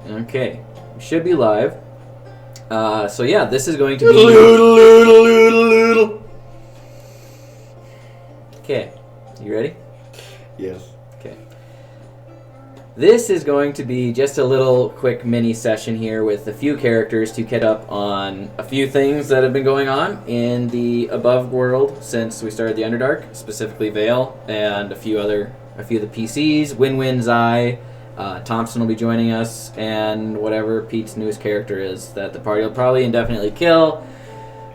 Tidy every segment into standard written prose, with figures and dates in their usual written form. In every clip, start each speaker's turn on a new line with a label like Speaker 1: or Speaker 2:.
Speaker 1: Okay. We should be live. So yeah, this is going to be... Okay. You ready?
Speaker 2: Yes.
Speaker 1: Okay. This is going to be just a little quick mini session here with a few characters to catch up on a few things that have been going on in the above world since we started the Underdark, specifically Vale, and a few of the PCs, Wynn-Wynn and Xye. Thomson will be joining us, and whatever Pete's newest character is that the party will probably indefinitely kill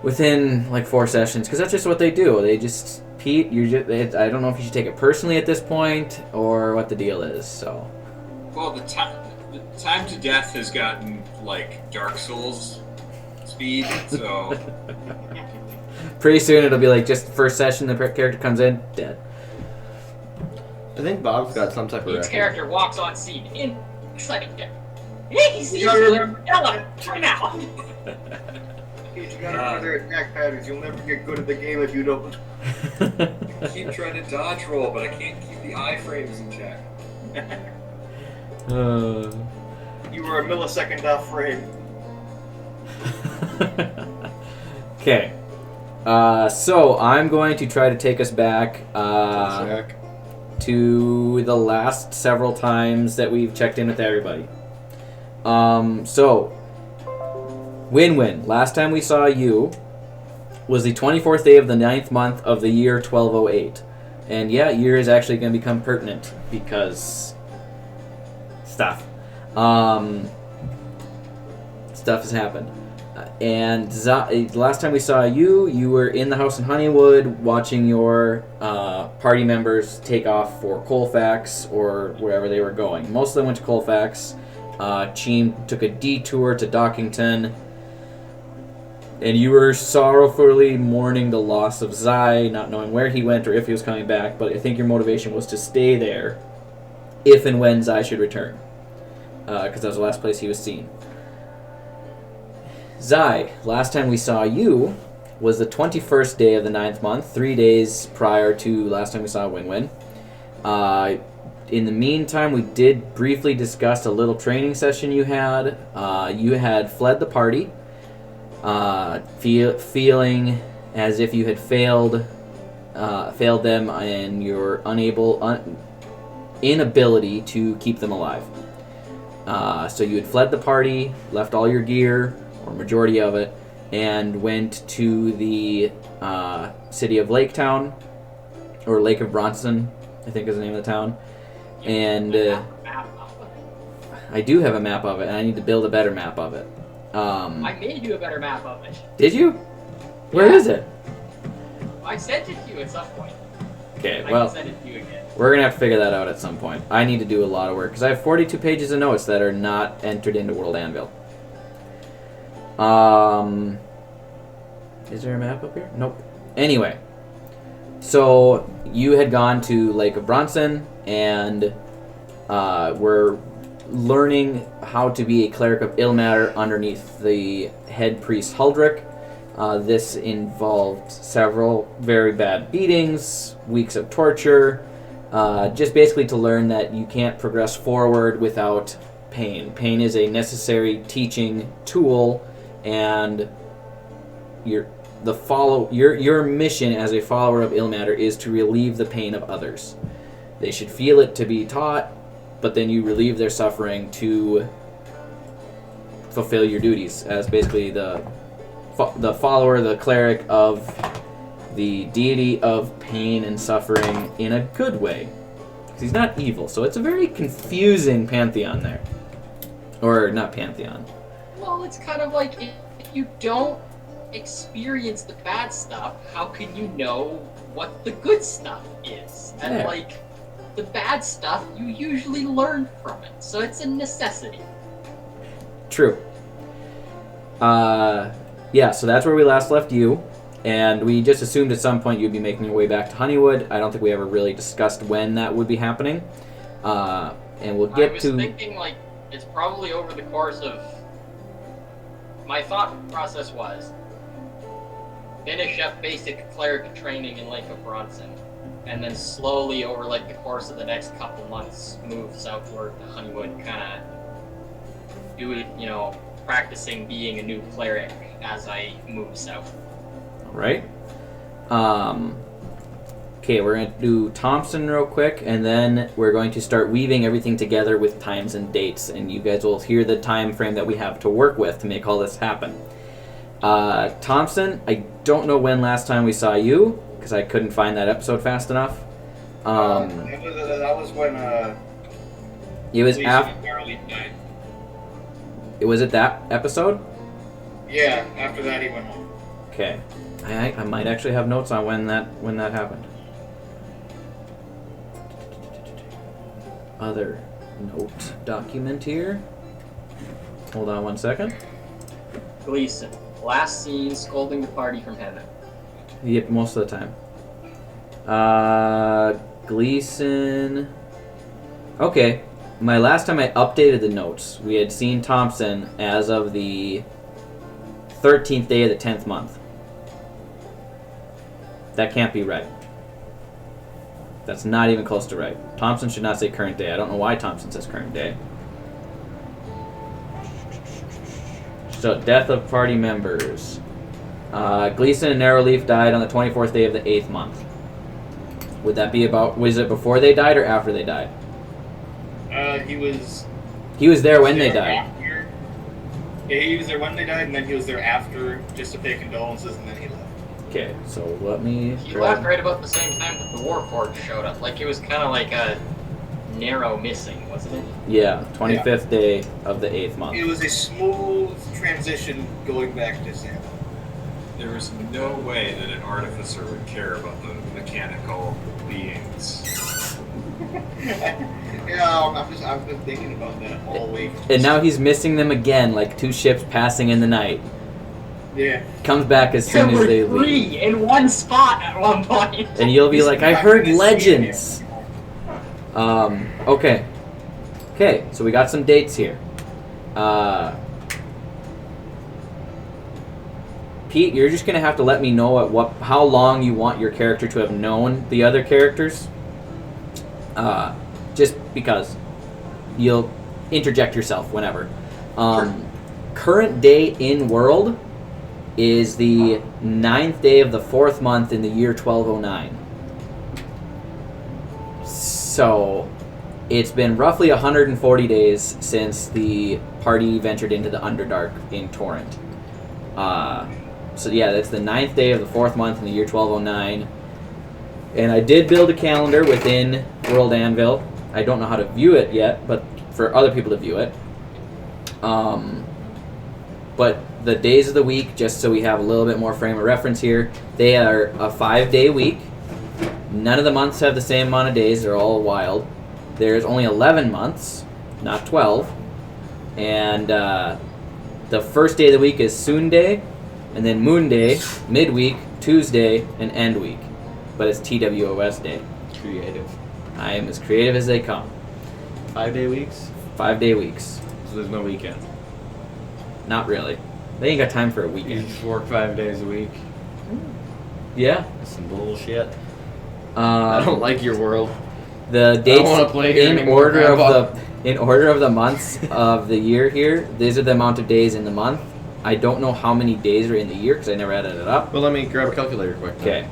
Speaker 1: within like 4 sessions, because that's just what they do. They just... Pete, I don't know if you should take it personally at this point, or what the deal is, so...
Speaker 3: Well, the time to death has gotten, like, Dark Souls speed, so...
Speaker 1: Pretty soon it'll be like, just the first session the character comes in, dead.
Speaker 2: I think Bob's got some type of
Speaker 4: Each
Speaker 2: record.
Speaker 4: character walks on scene in exciting death. Hey, see you, Ella, turn out!
Speaker 5: You gotta remember their attack patterns. You'll never get good at the game if you don't.
Speaker 3: I keep trying to dodge roll, but I can't keep the iframes in check.
Speaker 5: You were a millisecond off frame.
Speaker 1: Okay. So I'm going to try to take us back to the last several times that we've checked in with everybody. So Wynn-Wynn, last time we saw you was the 24th day of the 9th month of the year 1208. And yeah, year is actually going to become pertinent because stuff. Stuff has happened. And last time we saw you, you were in the house in Honeywood watching your party members take off for Colfax or wherever they were going. Most of them went to Colfax. Cheem took a detour to Dockington. And you were sorrowfully mourning the loss of Xye, not knowing where he went or if he was coming back, but I think your motivation was to stay there if and when Xye should return. Because that was the last place he was seen. Xye, last time we saw you was the 21st day of the 9th month, 3 days prior to last time we saw Wynn-Wynn. In the meantime, we did briefly discuss a little training session you had. You had fled the party. Feeling as if you had failed them and your inability to keep them alive. So you had fled the party, left all your gear, or majority of it, and went to the city of Laketown, or Lake of Bronson, I think is the name of the town. And I do have a map of it, and I need to build a better map of it.
Speaker 4: I made you a better map of it.
Speaker 1: Did you? Where is it?
Speaker 4: I sent it to you at some point.
Speaker 1: Okay,
Speaker 4: I
Speaker 1: well,
Speaker 4: can send it to you again.
Speaker 1: we're going to have to figure that out at some point. I need to do a lot of work, because I have 42 pages of notes that are not entered into World Anvil. Is there a map up here? Nope. Anyway, so you had gone to Lake of Bronson, and were learning how to be a cleric of Ilmater underneath the head priest Huldrick. This involved several very bad beatings, weeks of torture, just basically to learn that you can't progress forward without pain. Pain is a necessary teaching tool, and your mission as a follower of Ilmater is to relieve the pain of others. They should feel it to be taught, but then you relieve their suffering to fulfill your duties as basically the follower, the cleric of the deity of pain and suffering in a good way. Because he's not evil, so it's a very confusing pantheon there. Or, not pantheon.
Speaker 4: Well, it's kind of like, if you don't experience the bad stuff, how can you know what the good stuff is? And,
Speaker 1: Yeah.
Speaker 4: like, the bad stuff, you usually learn from it, so it's a necessity.
Speaker 1: True. Yeah, so that's where we last left you, and we just assumed at some point you'd be making your way back to Honeywood. I don't think we ever really discussed when that would be happening. And we'll get to...
Speaker 4: I was thinking, like, it's probably over the course of... My thought process was, finish up basic cleric training in Lake of Bronson, and then slowly over, like, the course of the next couple months, move southward to Honeywood, kind of practicing being a new cleric as I move south.
Speaker 1: All right. Okay, we're going to do Thomson real quick, and then we're going to start weaving everything together with times and dates, and you guys will hear the time frame that we have to work with to make all this happen. Thomson, I don't know when last time we saw you, because I couldn't find that episode fast enough.
Speaker 5: That was when
Speaker 1: It was
Speaker 5: Lisa
Speaker 1: after.
Speaker 5: and Darlene died.
Speaker 1: Was it that episode?
Speaker 5: Yeah, after that he went home.
Speaker 1: Okay, I might actually have notes on when that happened. Other note document here. Hold on one second.
Speaker 4: Gleason, last seen scolding the party from heaven.
Speaker 1: Yep, most of the time. Gleason. Okay, my last time I updated the notes, we had seen Thomson as of the 13th day of the 10th month. That can't be right. That's not even close to right. Thomson should not say current day. I don't know why Thomson says current day. So, death of party members. Gleason and Narrowleaf died on the 24th day of the 8th month. Would that be about... Was it before they died or after they died?
Speaker 5: He was
Speaker 1: there when they died.
Speaker 5: After. Yeah, he was there when they died, and then he was there after just to pay condolences, and then he left.
Speaker 1: Okay, so let me...
Speaker 4: He left right about the same time that the Warforged showed up. Like, it was kind of like a narrow missing, wasn't it?
Speaker 1: Yeah, 25th day of the 8th month.
Speaker 5: It was a smooth transition going back to Sam.
Speaker 3: There is no way that an artificer would care about the mechanical beings.
Speaker 5: Yeah, I've been thinking about that all week.
Speaker 1: And now he's missing them again, like two ships passing in the night.
Speaker 5: Yeah.
Speaker 1: Comes back as soon as they leave.
Speaker 4: Three in one spot at one point.
Speaker 1: And you'll be
Speaker 5: He's
Speaker 1: like, I
Speaker 5: not
Speaker 1: heard
Speaker 5: gonna see
Speaker 1: legends. Okay. Okay, so we got some dates here. Pete, you're just gonna have to let me know how long you want your character to have known the other characters. Just because you'll interject yourself whenever. Current day in world is the 9th day of the 4th month in the year 1209. So it's been roughly 140 days since the party ventured into the Underdark in Torrent. So yeah, that's the 9th day of the 4th month in the year 1209. And I did build a calendar within World Anvil. I don't know how to view it yet, but for other people to view it. But the days of the week, just so we have a little bit more frame of reference here, they are a 5-day week. None of the months have the same amount of days. They're all wild. There's only 11 months, not 12. And the first day of the week is Soon Day, and then Moon Day, Midweek, Tuesday, and End Week. But it's TWOS Day.
Speaker 2: Creative.
Speaker 1: I am as creative as they come.
Speaker 2: 5-day weeks?
Speaker 1: 5-day weeks.
Speaker 2: So there's no weekend.
Speaker 1: Not really. They ain't got time for a
Speaker 2: You
Speaker 1: weekend.
Speaker 2: just work 5 days a week.
Speaker 1: Yeah.
Speaker 2: That's some bullshit. I don't like your world.
Speaker 1: The dates
Speaker 2: wanna play here
Speaker 1: in
Speaker 2: anymore,
Speaker 1: order of
Speaker 2: Grandpa.
Speaker 1: in order of the months of the year here. These are the amount of days in the month. I don't know how many days are in the year because I never added it up.
Speaker 2: Well, let me grab a calculator quick.
Speaker 1: Okay.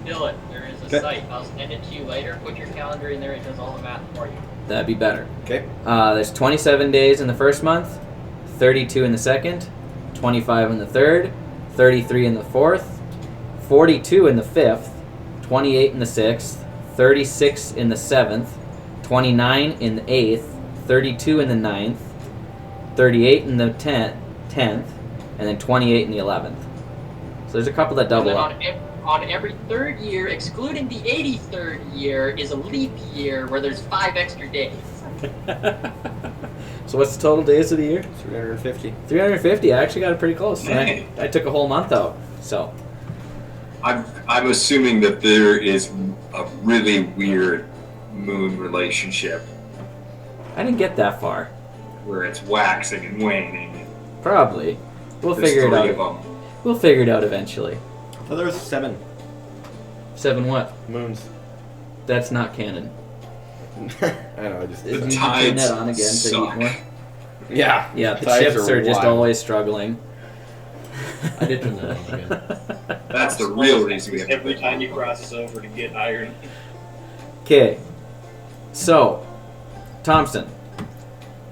Speaker 4: Dylan, there is a
Speaker 2: Okay.
Speaker 4: site. I'll send it to you later. Put your calendar in there. It does all the math for you.
Speaker 1: That'd be better.
Speaker 2: Okay.
Speaker 1: There's 27 days in the first month, 32 in the second, 25 in the third, 33 in the fourth, 42 in the fifth, 28 in the sixth, 36 in the seventh, 29 in the eighth, 32 in the ninth, 38 in the 10th, and then 28 in the 11th. So there's a couple that double up.
Speaker 4: And then on every third year, excluding the 83rd year, is a leap year where there's 5 extra days.
Speaker 1: So what's the total days of the year?
Speaker 2: 350.
Speaker 1: 350. I actually got it pretty close. I took a whole month out. So
Speaker 3: I'm assuming that there is a really weird moon relationship
Speaker 1: I didn't get that far.
Speaker 3: where it's waxing and waning.
Speaker 1: Probably. We'll
Speaker 3: There's
Speaker 1: figure it
Speaker 3: 3
Speaker 1: out.
Speaker 3: of them.
Speaker 1: We'll figure it out eventually.
Speaker 2: Oh, there was 7
Speaker 1: 7 what?
Speaker 2: moons.
Speaker 1: That's not canon.
Speaker 2: I know, I just...
Speaker 1: Did you turn
Speaker 3: tides
Speaker 1: that on again to
Speaker 3: suck.
Speaker 1: eat more?
Speaker 2: Yeah.
Speaker 1: Yeah, the
Speaker 2: Tides
Speaker 1: ships are just
Speaker 2: wild.
Speaker 1: always struggling.
Speaker 6: I did turn that on again.
Speaker 3: That's the real reason we have to
Speaker 5: Every
Speaker 3: play
Speaker 5: time you
Speaker 3: Pokemon.
Speaker 5: cross over to get iron.
Speaker 1: Okay, so Thomson,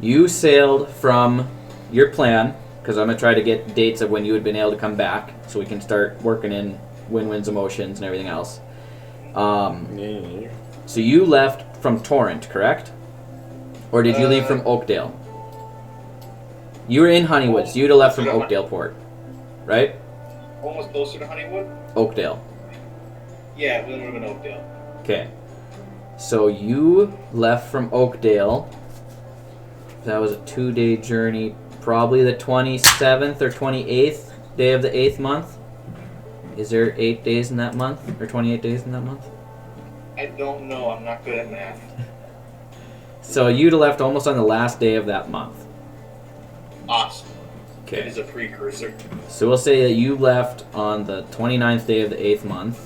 Speaker 1: you sailed from your plan because I'm gonna try to get dates of when you had been able to come back, so we can start working in Wynn-Wynn's emotions and everything else. So you left from Torrent, correct? Or did you leave from Oakdale? You were in Honeywood, so you'd have left from Oakdale Port, right?
Speaker 5: Almost closer to Honeywood?
Speaker 1: Oakdale.
Speaker 5: Yeah, we would have been Oakdale.
Speaker 1: Okay. So you left from Oakdale. That was a 2-day journey. Probably the 27th or 28th day of the 8th month. Is there 8 days in that month? Or 28 days in that month?
Speaker 5: I don't know. I'm not good at math.
Speaker 1: So you'd have left almost on the last day of that month.
Speaker 5: Awesome. It
Speaker 1: Okay.
Speaker 5: is a precursor.
Speaker 1: So we'll say that you left on the 29th day of the 8th month.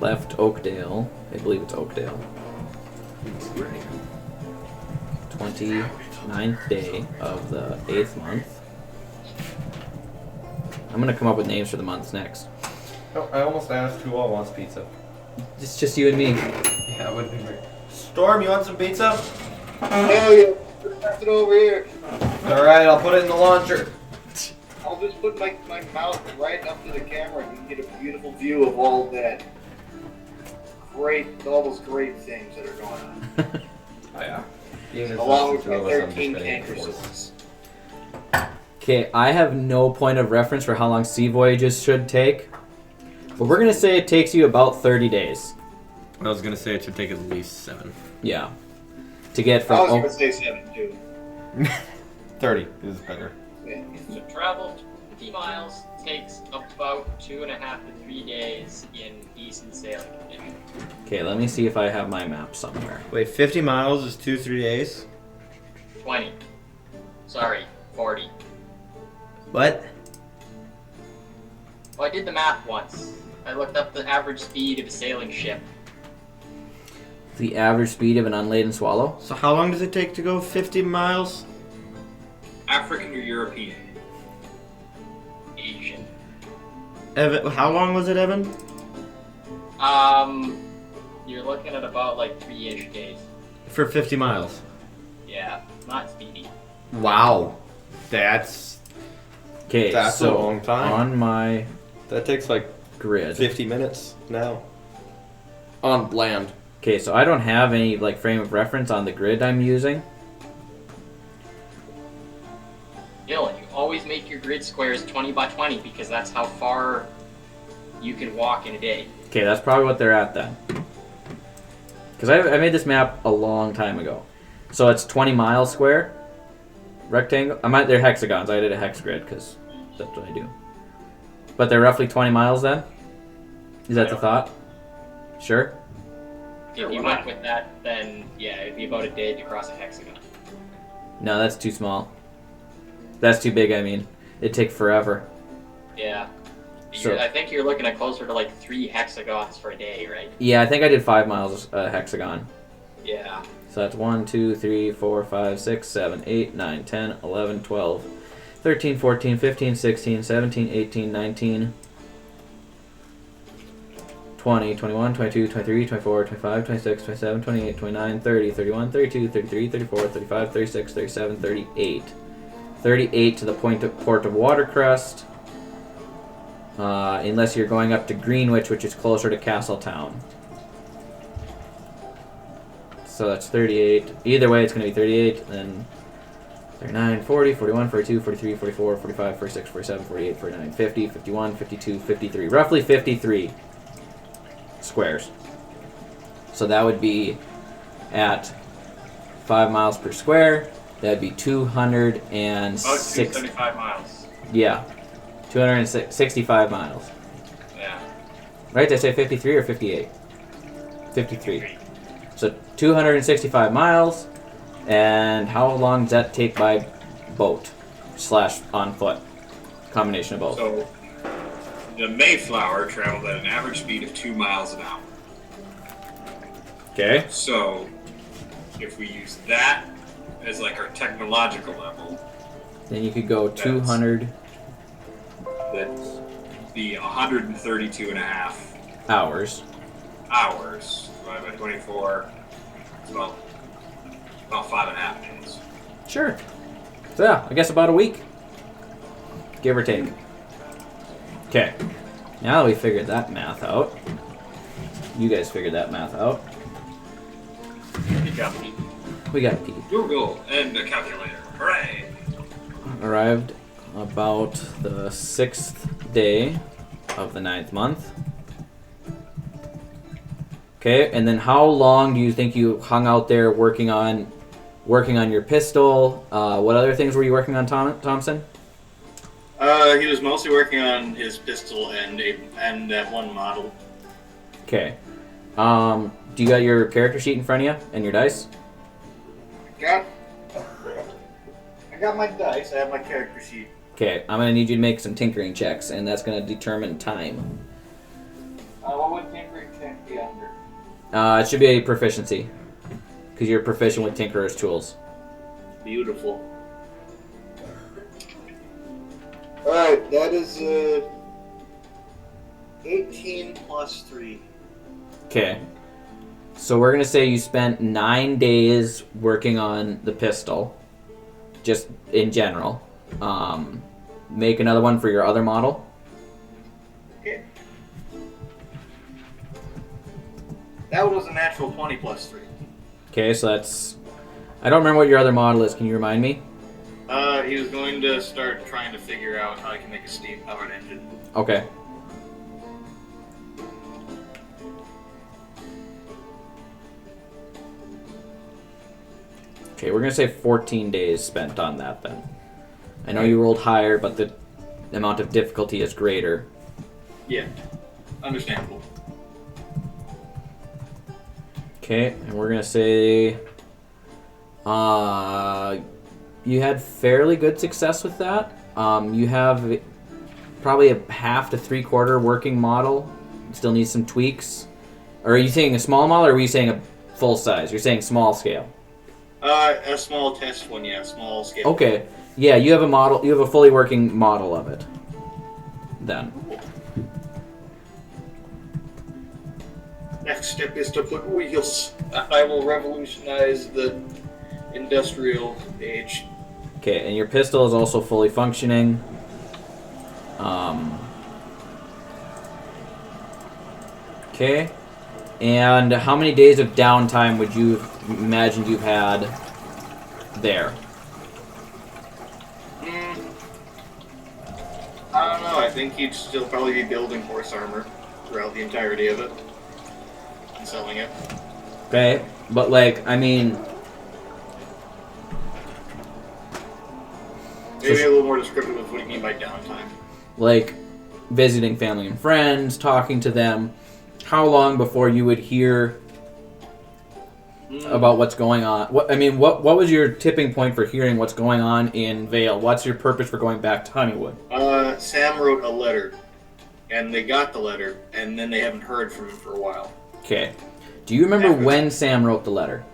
Speaker 1: Left Oakdale. I believe it's Oakdale. 29th day of the 8th month. I'm gonna come up with names for the months next.
Speaker 2: Oh, I almost asked who all wants pizza.
Speaker 1: It's just you and me.
Speaker 2: Yeah, it would be great. Storm, you want some pizza?
Speaker 5: Hell yeah. Pass it over here.
Speaker 2: Alright, I'll put it in the launcher.
Speaker 5: I'll just put my mouth right up to the camera and you can get a beautiful view of all that all those great things that are going on.
Speaker 2: Oh, yeah.
Speaker 5: Along with my 13 canker souls.
Speaker 1: Okay, I have no point of reference for how long sea voyages should take, but we're gonna say it takes you about 30 days.
Speaker 2: I was gonna say it should take at least 7.
Speaker 1: Yeah. To get
Speaker 5: I
Speaker 1: from
Speaker 5: was
Speaker 1: Oak-
Speaker 5: going to say 7 too.
Speaker 2: 30 is better.
Speaker 5: Yeah.
Speaker 4: So travel 50 miles takes about 2.5 to 3 days in decent sailing conditions.
Speaker 1: Okay, let me see if I have my map somewhere.
Speaker 2: Wait, 50 miles is 2-3 days?
Speaker 4: 20. Sorry, 40.
Speaker 2: What?
Speaker 4: Well, I did the math once. I looked up the average speed of a sailing ship.
Speaker 1: The average speed of an unladen swallow?
Speaker 2: So how long does it take to go 50 miles?
Speaker 3: African or European?
Speaker 4: Asian.
Speaker 2: Evan, how long was it, Evan?
Speaker 4: You're looking at about like 3-ish days.
Speaker 2: For 50 miles.
Speaker 4: Yeah, not speedy.
Speaker 2: Wow. That's
Speaker 1: Okay,
Speaker 2: That's
Speaker 1: so
Speaker 2: a long time.
Speaker 1: on my
Speaker 2: that takes like
Speaker 1: grid.
Speaker 2: 50 minutes now. On land.
Speaker 1: Okay, so I don't have any like frame of reference on the grid I'm using.
Speaker 4: Dylan, you always make your grid squares 20 by 20 because that's how far you can walk in a day.
Speaker 1: Okay, that's probably what they're at then. Because I made this map a long time ago. So it's 20 miles square. Rectangle. They're hexagons. I did a hex grid because that's what I do. But they're roughly 20 miles then? Is that the thought? Sure?
Speaker 4: If you went with that, then yeah, it'd be about a day to cross a hexagon.
Speaker 1: No, that's too small. That's too big, I mean. It'd take forever.
Speaker 4: Yeah.
Speaker 1: So-
Speaker 4: I think you're looking at closer to like 3 hexagons for a day, right?
Speaker 1: Yeah, I think I did 5 miles a hexagon.
Speaker 4: Yeah.
Speaker 1: So that's 1, 2, 3, 4, 5, 6, 7, 8, 9, 10, 11, 12, 13, 14, 15, 16, 17, 18, 19, 20, 21, 22, 23, 24, 25, 26, 27, 28, 29, 30, 31, 32, 33, 34, 35, 36, 37, 38. 38 to the port of Watercrest. Unless you're going up to Greenwich, which is closer to Castletown. So that's 38. Either way, it's going to be 38. Then 39, 40, 41, 42, 43, 44, 45, 46, 47, 48, 49, 50, 51, 52, 53. Roughly 53 squares. So that would be at 5 miles per square. That'd be
Speaker 4: About
Speaker 1: 206.
Speaker 4: 275 miles.
Speaker 1: Yeah. 265 miles.
Speaker 4: Yeah.
Speaker 1: Right? Did I say 53 or 58? 53. So 265 miles. And how long does that take by boat / on foot? Combination of both.
Speaker 3: So, the Mayflower traveled at an average speed of 2 miles an hour.
Speaker 1: Okay.
Speaker 3: So, if we use that as like our technological level.
Speaker 1: Then you could go 200
Speaker 3: That's the 132 and a half
Speaker 1: hours.
Speaker 3: hours divided by 24. It's about 5.5 days.
Speaker 1: Sure. So yeah, I guess about a week. Give or take. Okay. Now that we figured that math out, you guys figured that math out.
Speaker 3: You got me.
Speaker 1: We got Pete.
Speaker 3: Google and a calculator. Hooray!
Speaker 1: Arrived about the 6th day of the 9th month. Okay, and then how long do you think you hung out there working on your pistol? What other things were you working on, Thomson?
Speaker 5: He was mostly working on his pistol and that one model.
Speaker 1: Okay. Do you got your character sheet in front of you and your dice?
Speaker 5: I got my dice. I have my character sheet.
Speaker 1: Okay, I'm gonna need you to make some tinkering checks, and that's gonna determine time.
Speaker 5: What would tinkering check be under?
Speaker 1: It should be a proficiency, because you're proficient with Tinkerer's tools.
Speaker 5: Beautiful. Alright, that is 18 plus 3.
Speaker 1: Okay. So we're gonna say you spent 9 days working on the pistol, just in general. Make another one for your other model.
Speaker 5: Okay. That one was a natural 20 plus 3.
Speaker 1: Okay, so that's... I don't remember what your other model is. Can you remind me?
Speaker 5: He was going to start trying to figure out how he can make a steam-powered engine.
Speaker 1: Okay. Okay, we're gonna say 14 days spent on that then. I know you rolled higher, but the amount of difficulty is greater.
Speaker 5: Yeah. Understandable.
Speaker 1: Okay, and we're gonna say you had fairly good success with that. You have probably a half to 3/4 working model. Still needs some tweaks. Or are you saying a small model, or were you saying a full size? You're saying small scale.
Speaker 5: A small test one, yeah, small scale.
Speaker 1: Okay, yeah, you have a model. You have a fully working model of it. Then.
Speaker 5: Next step is to put wheels. I will revolutionize the industrial age.
Speaker 1: Okay, and your pistol is also fully functioning. Okay, and how many days of downtime would you imagine you've had there?
Speaker 5: I don't know. I think he'd still probably be building horse armor throughout the entirety of it and selling it.
Speaker 1: Okay, but like, I mean...
Speaker 5: Maybe a little more descriptive of what you mean by downtime.
Speaker 1: Like, visiting family and friends, talking to them. How long before you would hear about what's going on? What was your tipping point for hearing what's going on in Vale? What's your purpose for going back to Honeywood?
Speaker 5: Sam wrote a letter, and they got the letter, and then they haven't heard from him for a while.
Speaker 1: Okay. Do you remember when Sam wrote the letter?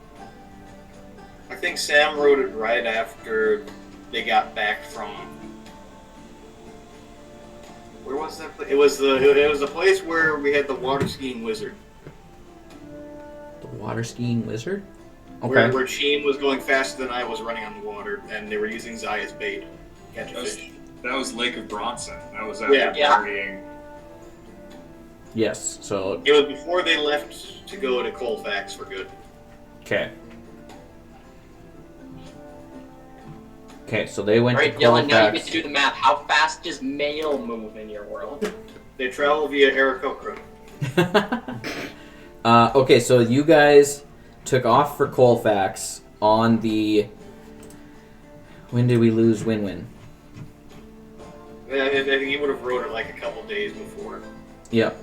Speaker 5: I think Sam wrote it right after they got back from... Where was that place? It was the place where we had the water skiing wizard.
Speaker 1: The water skiing wizard?
Speaker 5: Okay. Where Sheen was going faster than I was running on the water, and they were using Xye as bait to catch a fish.
Speaker 3: That was Lake of Bronson. That was after partying.
Speaker 1: Yes, so...
Speaker 5: It was before they left to go to Colfax for good.
Speaker 1: Okay. Okay, so they went to Colfax.
Speaker 4: Dylan, now you get to do the math. How fast does mail move in your world?
Speaker 5: They travel via Aarakocra.
Speaker 1: Okay, so you guys took off for Colfax on the... When did we lose Wynn-Wynn?
Speaker 5: Yeah, I think he would have wrote it like a couple days before.
Speaker 1: Yep.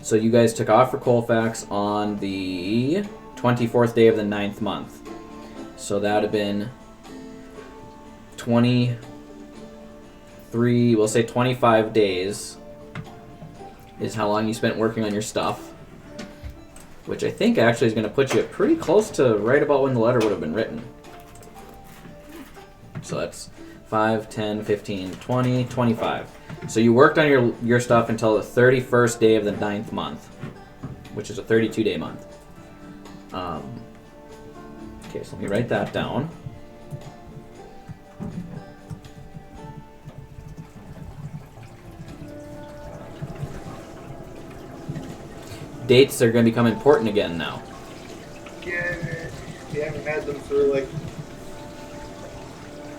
Speaker 1: So you guys took off for Colfax on the 24th day of the 9th month. So that would have been 23, we'll say 25 days is how long you spent working on your stuff. Which I think actually is going to put you pretty close to right about when the letter would have been written. So that's 5, 10, 15, 20, 25. So you worked on your stuff until the 31st day of the 9th month, which is a 32-day month. Okay, so let me write that down. Dates are going to become important again now.
Speaker 5: Yeah, we haven't had them for like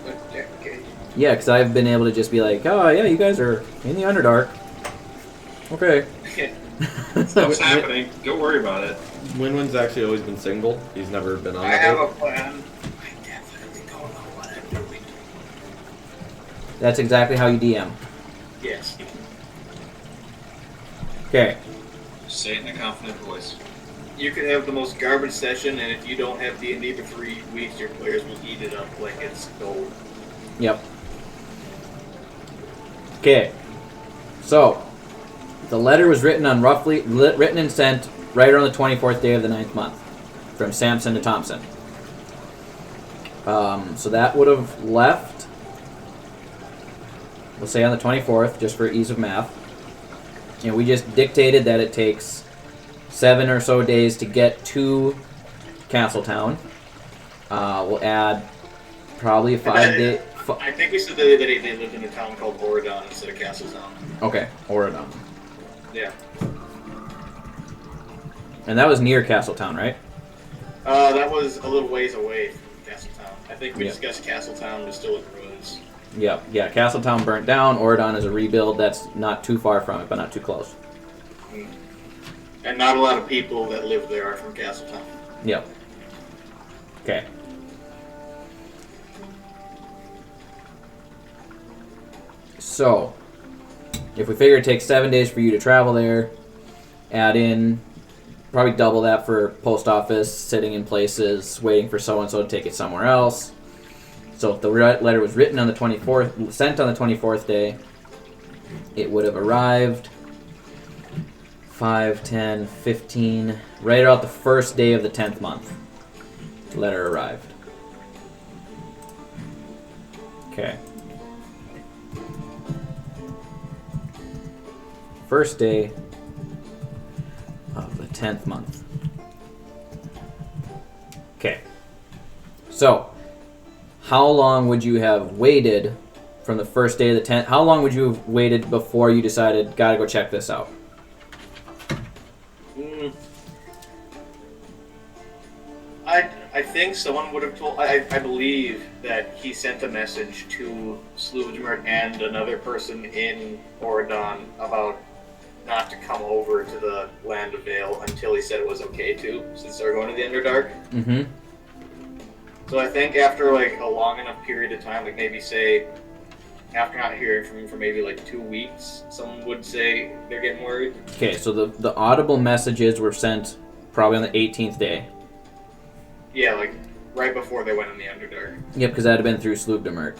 Speaker 5: a decade.
Speaker 1: Yeah, because I've been able to just be like, oh yeah, you guys are in the Underdark. Okay.
Speaker 3: Stuff's happening. Don't worry about it.
Speaker 2: Wynn-Wynn's actually always been single. He's never been on
Speaker 5: I
Speaker 2: a
Speaker 5: have
Speaker 2: date.
Speaker 5: a plan. I definitely don't know what I'm doing.
Speaker 1: That's exactly how you DM.
Speaker 5: Yes.
Speaker 1: Okay.
Speaker 3: Say it in a confident voice.
Speaker 5: You could have the most garbage session, and if you don't have D&D for 3 weeks, your players will eat it up like it's gold.
Speaker 1: Yep. Okay. So, the letter was written written and sent right around the 24th day of the 9th month, from Samson to Thomson. So that would have left, we'll say on the 24th, just for ease of math. And we just dictated that it takes 7 or so days to get to Castletown. We'll add probably a 5-day...
Speaker 5: I think we said that they lived in a town called Oridon instead of Castletown.
Speaker 1: Okay, Oridon.
Speaker 5: Yeah.
Speaker 1: And that was near Castletown, right?
Speaker 5: That was a little ways away from Castletown. I think we
Speaker 1: Yeah.
Speaker 5: discussed Castletown was still in ruins.
Speaker 1: Yeah, Castletown burnt down. Oridon is a rebuild that's not too far from it, but not too close.
Speaker 5: And not a lot of people that live there are from Castletown.
Speaker 1: Yep. Okay. So, if we figure it takes 7 days for you to travel there, add in probably double that for post office, sitting in places, waiting for so-and-so to take it somewhere else. So if the letter was written on the 24th, sent on the 24th day, it would have arrived 5, 10, 15, right about the first day of the 10th month. The letter arrived. Okay. First day of the 10th month. Okay. So, how long would you have waited from the first day of the 10th? How long would you have waited before you decided, gotta go check this out?
Speaker 5: I think someone would have told. I believe that he sent a message to Sluvdemert and another person in Oridon about not to come over to the Land of Vale until he said it was okay to, since they're going to the Underdark.
Speaker 1: Mm-hmm.
Speaker 5: So I think after like a long enough period of time, like maybe say after not hearing from him for maybe like 2 weeks, someone would say they're getting worried.
Speaker 1: Okay, so the audible messages were sent probably on the 18th day.
Speaker 5: Yeah, like right before they went in the Underdark.
Speaker 1: Yep, because that had been through Sluvdemert.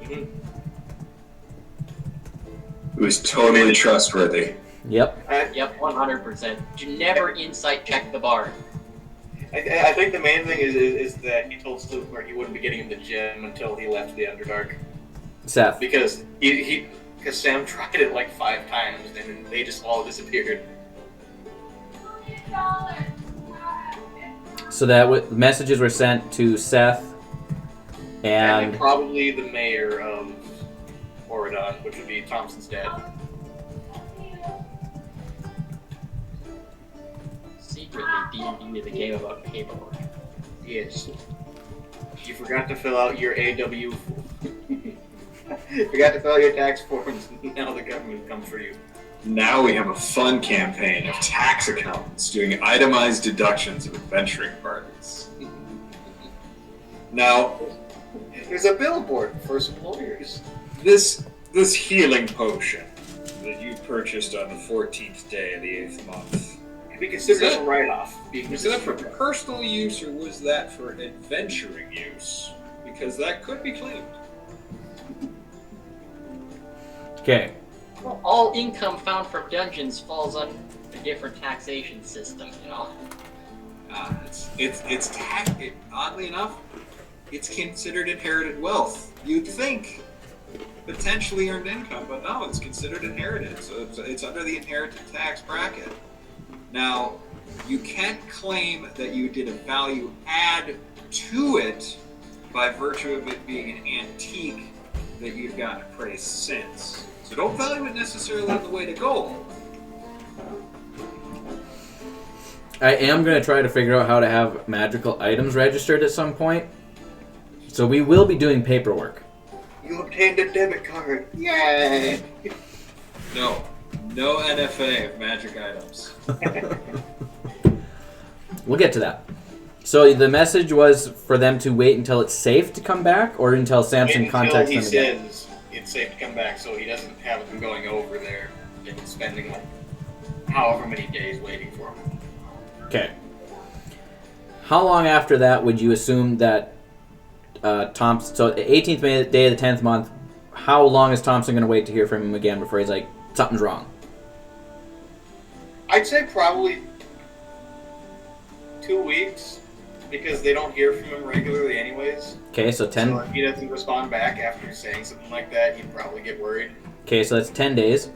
Speaker 5: Mm-hmm.
Speaker 3: It was totally trustworthy.
Speaker 1: Yep.
Speaker 4: Yep, 100%. You never insight check the bar.
Speaker 5: I think the main thing is that he told Sluvdemert he wouldn't be getting him the gem until he left the Underdark.
Speaker 1: Seth.
Speaker 5: Because because Sam tried it like 5 times and they just all disappeared.
Speaker 1: So that messages were sent to Seth
Speaker 5: And
Speaker 1: and
Speaker 5: probably the mayor of Oridon, which would be Thomson's dad.
Speaker 4: Secretly, D&D is a game about paperwork.
Speaker 5: Yes. You forgot to fill out your AW. Forgot to fill out your tax forms. Now the government comes for you.
Speaker 3: Now we have a fun campaign of tax accountants doing itemized deductions of adventuring parties. Now,
Speaker 5: There's a billboard for some lawyers.
Speaker 3: this healing potion that you purchased on the 14th day of the 8th month,
Speaker 5: Could be considered
Speaker 3: Is
Speaker 5: as
Speaker 3: that-
Speaker 5: a write-off. Being
Speaker 3: was that for
Speaker 5: distributed.
Speaker 3: personal use or was that for adventuring use? Because that could be claimed.
Speaker 1: okay.
Speaker 4: Well, all income found from dungeons falls on a different taxation system, you know?
Speaker 3: Oddly enough, it's considered inherited wealth. You'd think potentially earned income, but no, it's considered inherited. So it's under the inheritance tax bracket. Now, you can't claim that you did a value add to it by virtue of it being an antique that you've gotten appraised since. So don't value it necessarily on the way to gold.
Speaker 1: I am going to try to figure out how to have magical items registered at some point. So we will be doing paperwork.
Speaker 5: You obtained a debit card. Yay!
Speaker 3: No NFA of magic items.
Speaker 1: We'll get to that. So the message was for them to wait until it's safe to come back, or until Samson contacts them
Speaker 5: Until he
Speaker 1: again?
Speaker 5: says it's safe to come back, so he doesn't have them going over there and spending like however many days waiting for him.
Speaker 1: Okay. How long after that would you assume that Thomson... So the 18th day of the 10th month, how long is Thomson going to wait to hear from him again before he's like, something's wrong?
Speaker 5: I'd say probably 2 weeks, because they don't hear from him regularly anyways.
Speaker 1: Okay, so 10...
Speaker 5: So if he doesn't respond back after saying something like that, he'd probably get worried.
Speaker 1: Okay, so that's 10 days.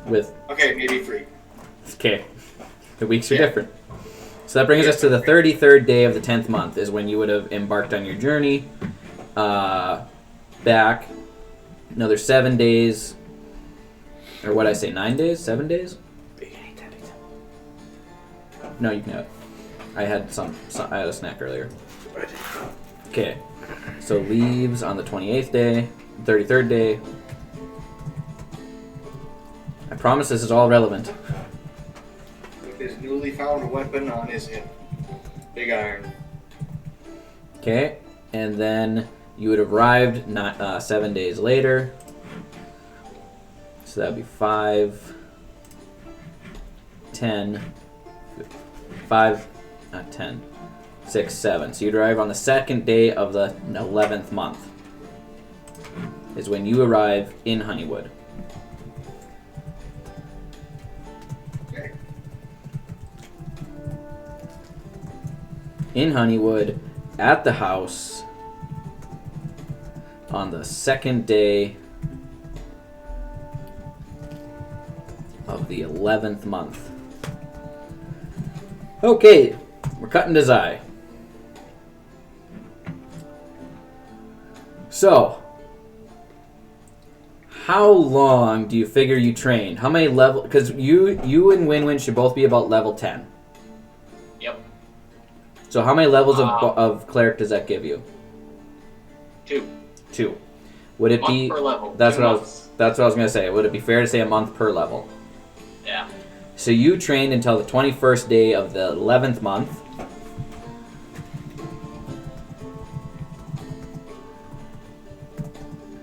Speaker 1: With...
Speaker 5: Okay, maybe 3.
Speaker 1: Okay. The weeks are different. So that brings us to the 33rd day of the 10th month is when you would have embarked on your journey. Back. Another 7 days. Or what I say, 9 days? 7 days? No, you can have it. I had I had a snack earlier. Okay. So leaves on the 28th day, 33rd day. I promise this is all relevant.
Speaker 5: With his newly found weapon on his hip. Big iron.
Speaker 1: Okay, and then you would have arrived 7 days later. So that would be 5, 10, 5, not 10, 6, 7. So you'd arrive on the second day of the 11th month. Is when you arrive in Honeywood.
Speaker 5: Okay.
Speaker 1: In Honeywood, at the house, on the second day of the 11th month. Okay, we're cutting to Xye. So, how long do you figure you trained? How many level? Because you and Wynn-Wynn should both be about level 10.
Speaker 4: Yep.
Speaker 1: So how many levels of cleric does that give you?
Speaker 4: 2.
Speaker 1: 2. Would it
Speaker 4: Month
Speaker 1: be?
Speaker 4: per level.
Speaker 1: That's
Speaker 4: 2
Speaker 1: what
Speaker 4: months.
Speaker 1: That's what I was gonna say. Would it be fair to say a month per level?
Speaker 4: Yeah.
Speaker 1: So you trained until the 21st day of the 11th month.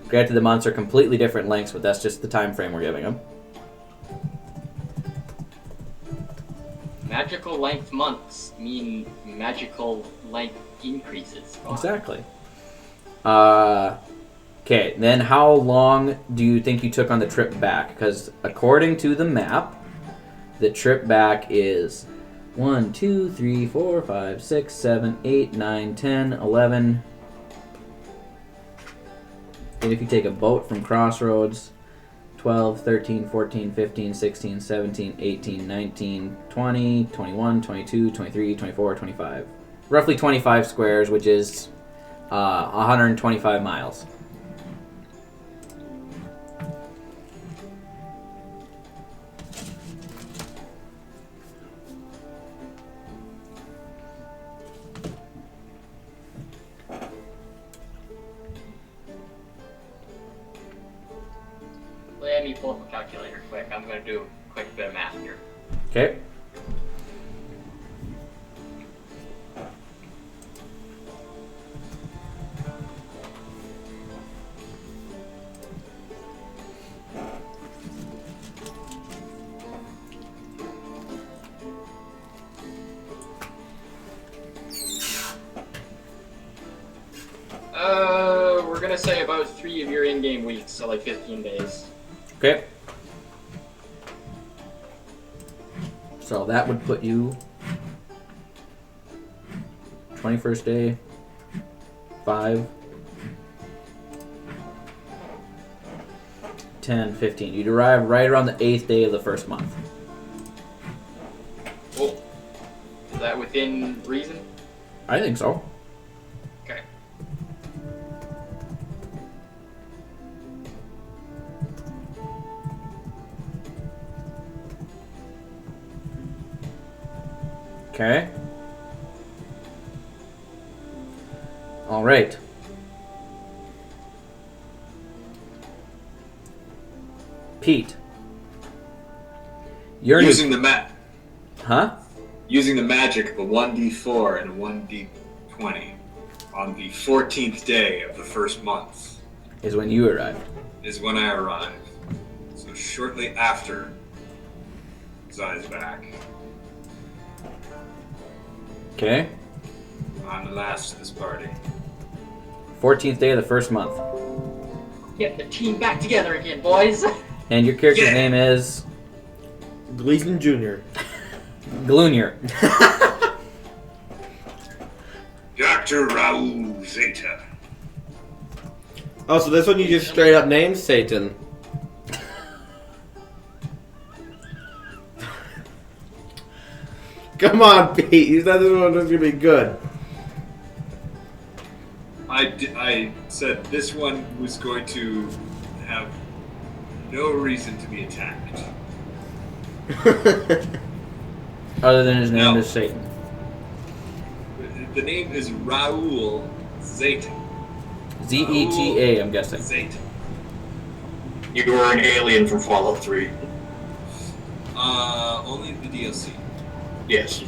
Speaker 1: Granted, the months are completely different lengths, but that's just the time frame we're giving them.
Speaker 4: Magical length months mean magical length increases. Go on.
Speaker 1: Exactly. Okay, then how long do you think you took on the trip back? Because according to the map, the trip back is 1, 2, 3, 4, 5, 6, 7, 8, 9, 10, 11. And if you take a boat from Crossroads, 12, 13, 14, 15, 16, 17, 18, 19, 20, 21, 22, 23, 24, 25. Roughly 25 squares, which is 125 miles.
Speaker 4: Let me pull up a calculator quick. I'm going to do a quick bit of math here.
Speaker 1: Okay.
Speaker 4: We're going to say about 3 of your in-game weeks, so like 15 days.
Speaker 1: Okay. So that would put you 21st day, 5, 10, 15. You'd arrive right around the 8th day of the first month.
Speaker 4: Cool. Is that within reason?
Speaker 1: I think so.
Speaker 4: Okay.
Speaker 1: Okay. All right. Pete. You're
Speaker 3: Using
Speaker 1: Huh?
Speaker 3: using the magic of a 1d4 and a 1d20 on the 14th day of the first month
Speaker 1: Is when you arrived.
Speaker 3: is when I arrive. So shortly after Xye's back.
Speaker 1: Okay.
Speaker 3: I'm the last of this party.
Speaker 1: 14th day of the first month.
Speaker 4: Get the team back together again, boys.
Speaker 1: And your character's
Speaker 3: Yeah.
Speaker 1: name is
Speaker 2: Gleason Jr.
Speaker 1: Gloonier.
Speaker 3: Dr. Raul Zeta.
Speaker 2: Oh, so this one you just straight up named Satan. Come on, Pete. You said this one was gonna be good.
Speaker 3: I said this one was going to have no reason to be attacked.
Speaker 1: Other than his name
Speaker 3: No.
Speaker 1: is Satan.
Speaker 3: The name is Raul Zeta.
Speaker 1: Zeta, I'm guessing.
Speaker 3: Zeta.
Speaker 5: You were an alien from Fallout 3.
Speaker 3: Only the DLC.
Speaker 5: Yes.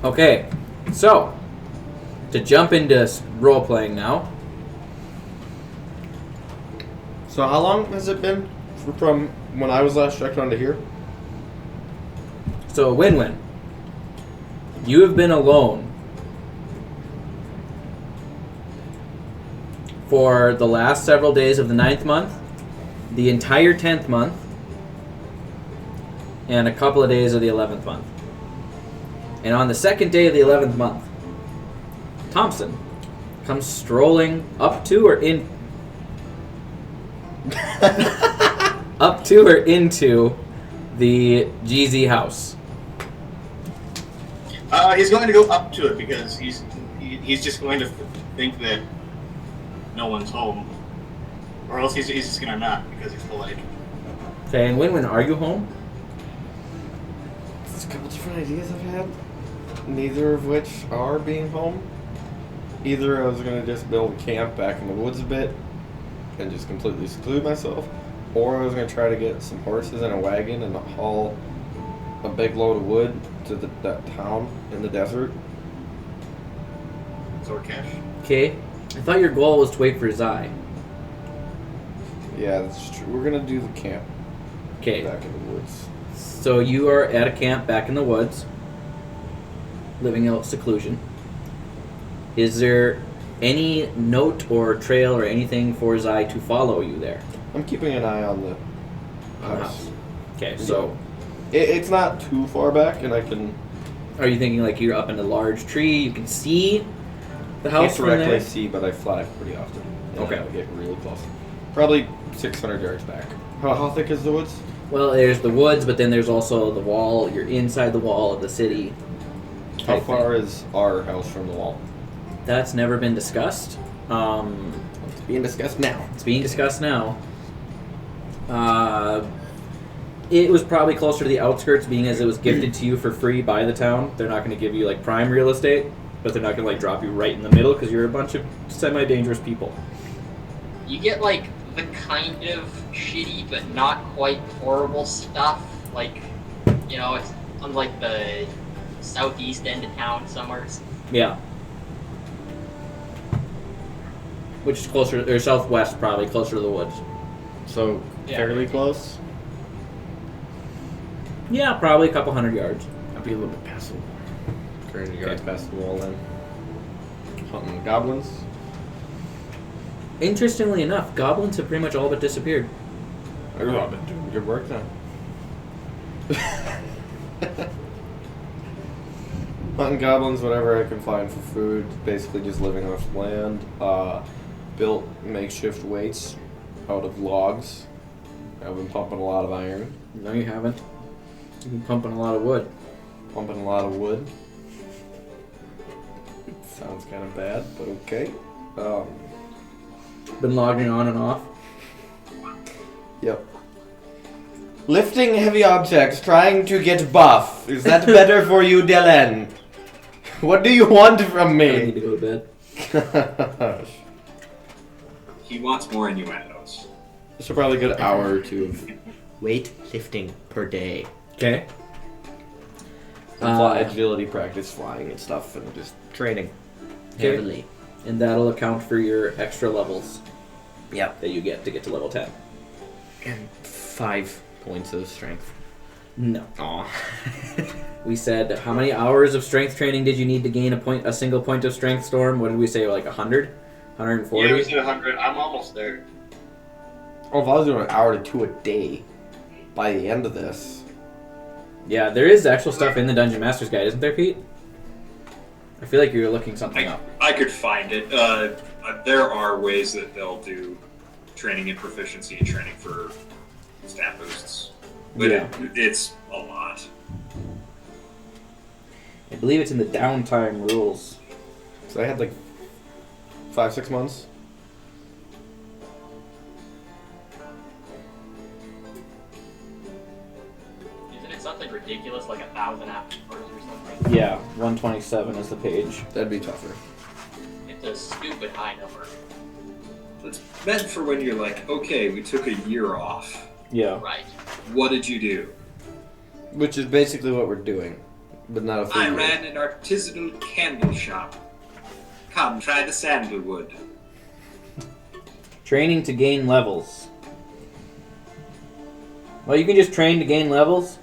Speaker 1: Okay, so to jump into role playing now.
Speaker 2: So how long has it been from when I was last checked onto here?
Speaker 1: So Wynn-Wynn, you have been alone for the last several days of the 9th month, the entire 10th month, and a couple of days of the 11th month. And on the 2nd day of the 11th month, Thomson comes strolling up to or into the GZ house.
Speaker 5: He's going to go up to it because he's just going to think that no one's home, or else he's just gonna not because he's polite.
Speaker 1: Okay, and Wynn-Wynn, are you home?
Speaker 2: There's a couple different ideas I've had, neither of which are being home. Either I was gonna just build a camp back in the woods a bit and just completely seclude myself, or I was gonna try to get some horses and a wagon and haul a big load of wood to that town in the desert.
Speaker 5: Zorkash.
Speaker 1: Okay, I thought your goal was to wait for Xye.
Speaker 2: Yeah, that's true. We're gonna do the camp
Speaker 1: Okay,
Speaker 2: back in the woods.
Speaker 1: so you are at a camp back in the woods, living out seclusion. Is there any note or trail or anything for Xye to follow you there?
Speaker 2: I'm keeping an eye on the house.
Speaker 1: Okay, so
Speaker 2: It's not too far back, and I can
Speaker 1: are you thinking like you're up in a large tree, you can see the house
Speaker 2: can't
Speaker 1: from
Speaker 2: directly
Speaker 1: there?
Speaker 2: see, but I fly pretty often. And
Speaker 1: Okay.
Speaker 2: I'll get really close. Probably 600 yards back. How thick is the woods?
Speaker 1: Well, there's the woods, but then there's also the wall. You're inside the wall of the city.
Speaker 2: How
Speaker 1: type
Speaker 2: far
Speaker 1: thing.
Speaker 2: is our house from the wall?
Speaker 1: That's never been discussed.
Speaker 2: It's being discussed now.
Speaker 1: It's being discussed now. It was probably closer to the outskirts, being as it was gifted to you for free by the town. They're not going to give you like prime real estate, but they're not going to like drop you right in the middle because you're a bunch of semi-dangerous people.
Speaker 4: You get like the kind of shitty but not quite horrible stuff. Like, you know, it's on like the southeast end of town somewhere.
Speaker 1: Yeah. Which is closer, or southwest probably, closer to the woods.
Speaker 2: So,
Speaker 4: Yeah.
Speaker 2: fairly close?
Speaker 1: Yeah, probably a couple hundred yards.
Speaker 2: I'll be a little bit past the wall. 300 yards past the wall then. Hunting goblins.
Speaker 1: Interestingly enough, goblins have pretty much all but disappeared.
Speaker 2: I've been doing good work now. Hunting goblins, whatever I can find for food. Basically just living off land. Built makeshift weights out of logs. I've been pumping a lot of iron.
Speaker 1: No, you haven't. You've been pumping a lot of wood.
Speaker 2: Pumping a lot of wood. Sounds kind of bad, but okay.
Speaker 1: Been logging on and off.
Speaker 2: Yep. Lifting heavy objects, trying to get buff. Is that better for you, Dylan? What do you want from
Speaker 1: I need
Speaker 2: me?
Speaker 1: to go to bed.
Speaker 3: He wants more innuendos.
Speaker 2: It's probably a good hour or two of weight lifting per day.
Speaker 1: Okay.
Speaker 2: Agility practice, flying and stuff, and just training
Speaker 1: Okay.
Speaker 2: heavily.
Speaker 1: And that'll account for your extra levels
Speaker 2: Yep.
Speaker 1: that you get to 10.
Speaker 2: And 5 points of strength.
Speaker 1: No.
Speaker 2: Aw.
Speaker 1: We said, how many hours of strength training did you need to gain a single point of strength, Storm? What did we say, like 100? 140?
Speaker 5: Yeah, we said 100. I'm almost there.
Speaker 2: Oh, if I was doing an hour to 2 a day by the end of this.
Speaker 1: Yeah, there is actual stuff in the Dungeon Master's Guide, isn't there, Pete? I feel like you're looking something up.
Speaker 3: I could find it. There are ways that they'll do training in proficiency and training for stat boosts. But
Speaker 1: Yeah.
Speaker 3: it's a lot.
Speaker 1: I believe it's in the downtime rules.
Speaker 2: So I had like 5-6 months.
Speaker 4: Isn't it something ridiculous like 1,000 hours or something?
Speaker 1: Yeah, 127 is the page.
Speaker 2: That'd be tougher.
Speaker 4: It's a stupid high number.
Speaker 3: It's meant for when you're like, okay, we took a year off.
Speaker 1: Yeah.
Speaker 4: Right.
Speaker 3: What did you do?
Speaker 2: Which is basically what we're doing, but not a full
Speaker 3: I
Speaker 2: year.
Speaker 3: ran an artisanal candle shop. Come, try the sandalwood.
Speaker 1: Training to gain levels. Well, you can just train to gain levels.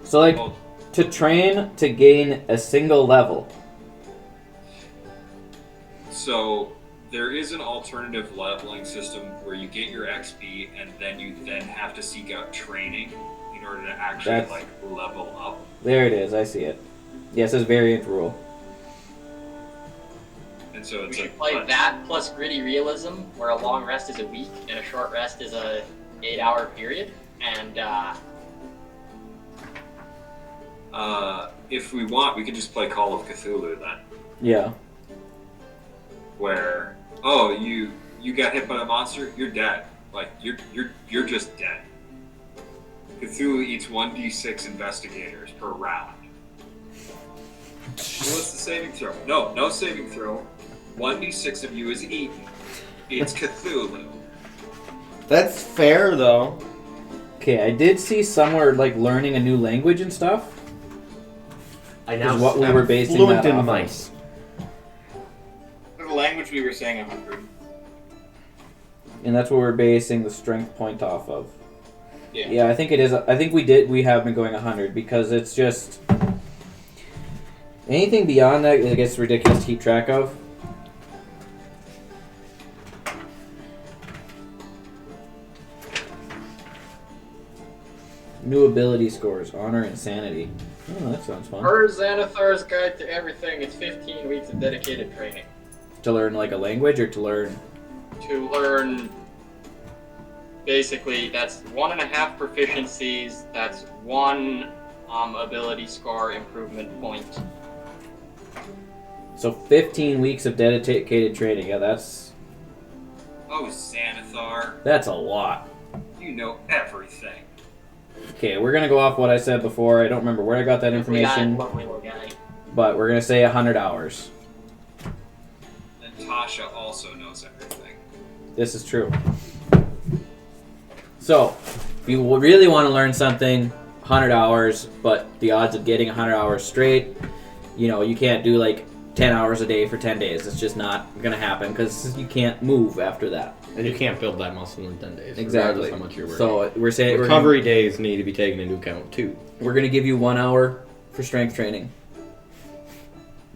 Speaker 1: So, like,
Speaker 3: Well,
Speaker 1: to train to gain a single level.
Speaker 3: so there is an alternative leveling system where you get your XP and then you have to seek out training in order to actually
Speaker 1: That's-
Speaker 3: like level up.
Speaker 1: There it is, I see it. Yeah, it says variant rule.
Speaker 3: And so
Speaker 4: We
Speaker 3: it's
Speaker 4: should
Speaker 3: like
Speaker 4: play that plus gritty realism, where a long rest is a week and a short rest is a 8-hour period. And
Speaker 3: if we want, we could just play Call of Cthulhu then,
Speaker 1: Yeah.
Speaker 3: where you got hit by a monster, you're dead. Like you're just dead. Cthulhu eats 1d6 investigators per round. So what's the saving throw? No saving throw. 1d6 of you is eaten. It's Cthulhu.
Speaker 2: That's fair, though.
Speaker 1: Okay, I did see somewhere, like, learning a new language and stuff.
Speaker 2: I
Speaker 1: Is what we
Speaker 2: am
Speaker 1: were basing
Speaker 2: fluent
Speaker 1: that
Speaker 2: in
Speaker 1: off of.
Speaker 2: mice.
Speaker 5: For the language we were saying 100.
Speaker 1: And that's what we're basing the strength point off of.
Speaker 5: Yeah.
Speaker 1: Yeah, I think it is. I think we have been going 100 because it's just anything beyond that it gets ridiculous to keep track of. New ability scores, honor and sanity. Oh, that sounds fun.
Speaker 4: per Xanathar's Guide to Everything, it's 15 weeks of dedicated training.
Speaker 1: To learn like a language or to learn.
Speaker 4: To learn, basically, that's 1.5 proficiencies, that's 1 ability score improvement point.
Speaker 1: So 15 weeks of dedicated training. Yeah, that's
Speaker 3: Oh, Xanathar,
Speaker 1: a lot.
Speaker 3: you know everything.
Speaker 1: Okay, we're gonna go off what I said before. I don't remember where I got that information,
Speaker 4: Lovely little guy.
Speaker 1: but we're gonna say 100 hours.
Speaker 3: And Tasha also knows everything.
Speaker 1: This is true. So, if you really want to learn something, 100 hours, but the odds of getting 100 hours straight, you can't do like 10 hours a day for 10 days. It's just not gonna happen because you can't move after that.
Speaker 2: And you can't build that muscle in 10 days.
Speaker 1: Exactly.
Speaker 2: Regardless how much you're working.
Speaker 1: So we're saying
Speaker 2: recovery days need to be taken into account too.
Speaker 1: we're gonna give you 1 hour for strength training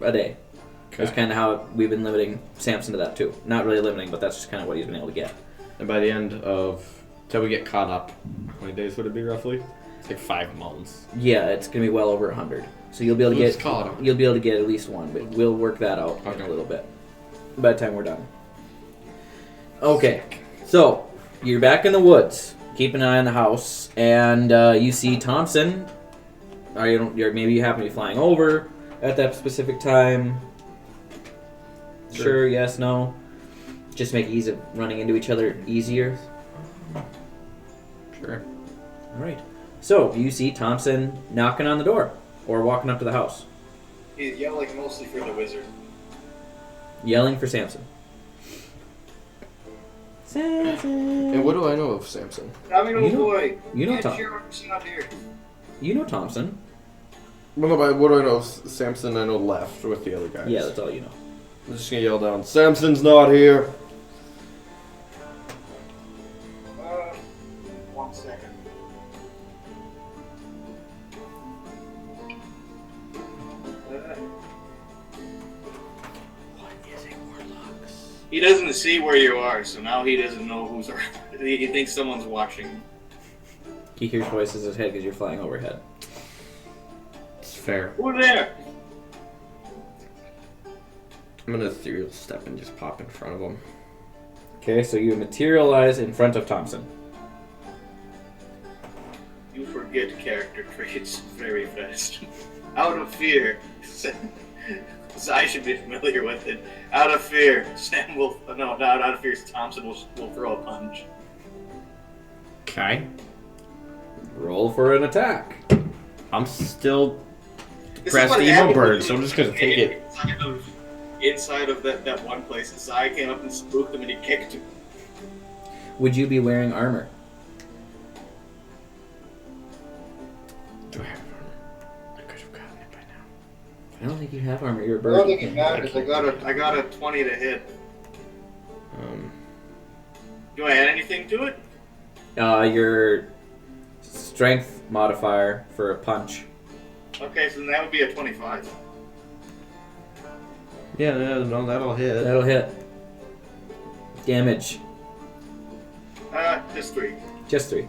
Speaker 1: a day. That's kind of how we've been limiting Samson to that too. Not really limiting, but that's just kind of what he's been able to get.
Speaker 2: And by the end of till we get caught up, how many days would it be roughly? It's like 5 months.
Speaker 1: Yeah, it's gonna be well over 100. So you'll be able to
Speaker 2: Let's
Speaker 1: get
Speaker 2: call it.
Speaker 1: you'll be able to get at least one, but we'll work that out in
Speaker 2: Okay.
Speaker 1: a little bit. By the time we're done. Okay, so you're back in the woods. Keep an eye on the house, and you see Thomson. Maybe you happen to be flying over at that specific time. Sure, yes, no. Just make ease of running into each other easier.
Speaker 2: Sure.
Speaker 1: All right. So you see Thomson knocking on the door or walking up to the house,
Speaker 5: He's yelling mostly for the wizard.
Speaker 1: yelling for Samson. Samson.
Speaker 2: And what do I know of Samson?
Speaker 5: I mean,
Speaker 1: You
Speaker 5: old
Speaker 1: know-
Speaker 5: boy.
Speaker 1: you know Tom-
Speaker 5: Sheriff's not here.
Speaker 1: You know Thomson.
Speaker 2: Well, no, but what do I know of Samson? I know left with the other guys.
Speaker 1: Yeah, that's all you know.
Speaker 2: I'm just gonna yell down, Samson's not here.
Speaker 5: 1 second. He doesn't see where you are, so now he doesn't know who's around. He thinks someone's watching.
Speaker 1: He hears voices in his head because you're flying overhead.
Speaker 2: It's fair.
Speaker 5: Who there?
Speaker 2: I'm gonna ethereal step and just pop in front of him.
Speaker 1: Okay, so you materialize in front of Thomson.
Speaker 5: You forget character traits very fast. Out of fear. So I should be familiar with it. Out of fear, Sam will. No, not out of fear. Thomson will throw a punch.
Speaker 2: Okay.
Speaker 1: Roll for an attack.
Speaker 2: I'm still
Speaker 5: This is
Speaker 2: depressed
Speaker 5: what
Speaker 2: emo
Speaker 5: happened
Speaker 2: bird,
Speaker 5: when
Speaker 2: so I'm just gonna take it.
Speaker 5: Inside of that one place, Xye came up and spooked him, and he kicked him.
Speaker 1: Would you be wearing armor?
Speaker 2: Do I have armor? I could have gotten it by now.
Speaker 1: I don't think you have armor. You're a
Speaker 5: I
Speaker 1: bird.
Speaker 5: don't think it matters. I got a 20 to hit. Do I add anything to it?
Speaker 1: Your strength modifier for a punch.
Speaker 5: Okay, so then that would be a 25.
Speaker 2: Yeah, no, that'll hit.
Speaker 1: That'll hit. Damage.
Speaker 5: Just 3.
Speaker 1: Just 3.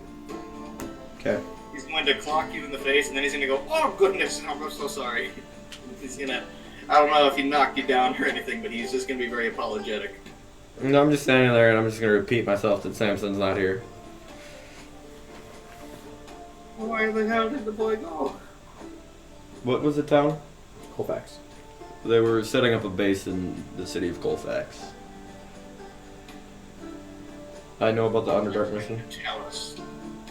Speaker 2: Okay.
Speaker 5: He's going to clock you in the face, and then he's going to go, oh goodness, I'm so sorry. He's going to, I don't know if he knocked you down or anything, but he's just going to be very apologetic.
Speaker 2: No, I'm just standing there and I'm just gonna repeat myself that Samson's not here.
Speaker 5: Where the hell did the boy go?
Speaker 2: What was the town?
Speaker 1: Colfax.
Speaker 2: They were setting up a base in the city of Colfax. I know about the Underdark mission.
Speaker 5: Tell us.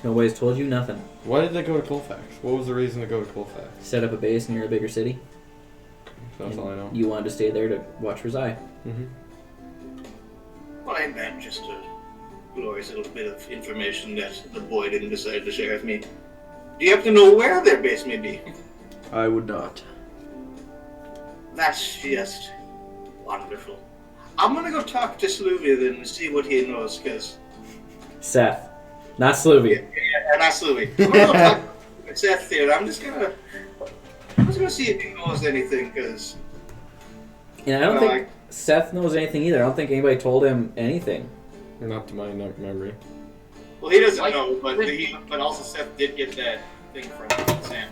Speaker 1: Nobody's told you nothing.
Speaker 2: Why did they go to Colfax? What was the reason to go to Colfax?
Speaker 1: Set up a base near a bigger city.
Speaker 2: That's
Speaker 1: and
Speaker 2: all I know.
Speaker 1: You wanted to stay there to watch for Xye.
Speaker 2: Mm-hmm.
Speaker 5: Well, I meant just a glorious little bit of information that the boy didn't decide to share with me. Do you have to know where their base may be?
Speaker 2: I would not.
Speaker 5: That's just wonderful. I'm gonna go talk to Sluvia then and see what he knows, because...
Speaker 1: Seth. Not Sloovy.
Speaker 5: Yeah, not Sluvia. I'm gonna go talk to Seth here. I'm just gonna see if he knows anything, because...
Speaker 1: And I don't think Seth knows anything either. I don't think anybody told him anything.
Speaker 2: Not to my memory.
Speaker 5: Well, he doesn't
Speaker 4: Like-
Speaker 5: know, but also Seth did get that thing from Sam.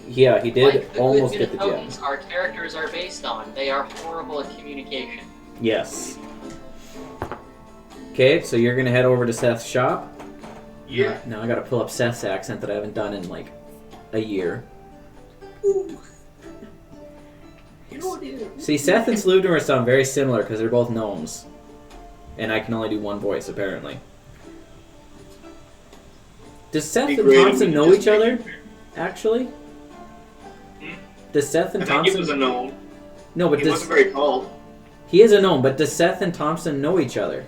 Speaker 1: Yeah, he did
Speaker 4: Like the
Speaker 1: almost
Speaker 4: Wynn-Wynn
Speaker 1: get the
Speaker 4: and
Speaker 1: gem.
Speaker 4: Xye our characters are based on. They are horrible at communication.
Speaker 1: Yes. Okay, so you're gonna head over to Seth's shop.
Speaker 5: Yeah.
Speaker 1: Now I gotta pull up Seth's accent that I haven't done in like a year.
Speaker 5: Ooh. You know what it is?
Speaker 1: See, Seth and Sludor sound very similar because they're both gnomes. And I can only do one voice, apparently. Does Seth and Thomson know each other, actually? Does Seth and
Speaker 5: I think he was a
Speaker 1: Thomson...
Speaker 5: gnome.
Speaker 1: No, but
Speaker 5: He
Speaker 1: does...
Speaker 5: wasn't very tall.
Speaker 1: He is a gnome, but does Seth and Thomson know each other?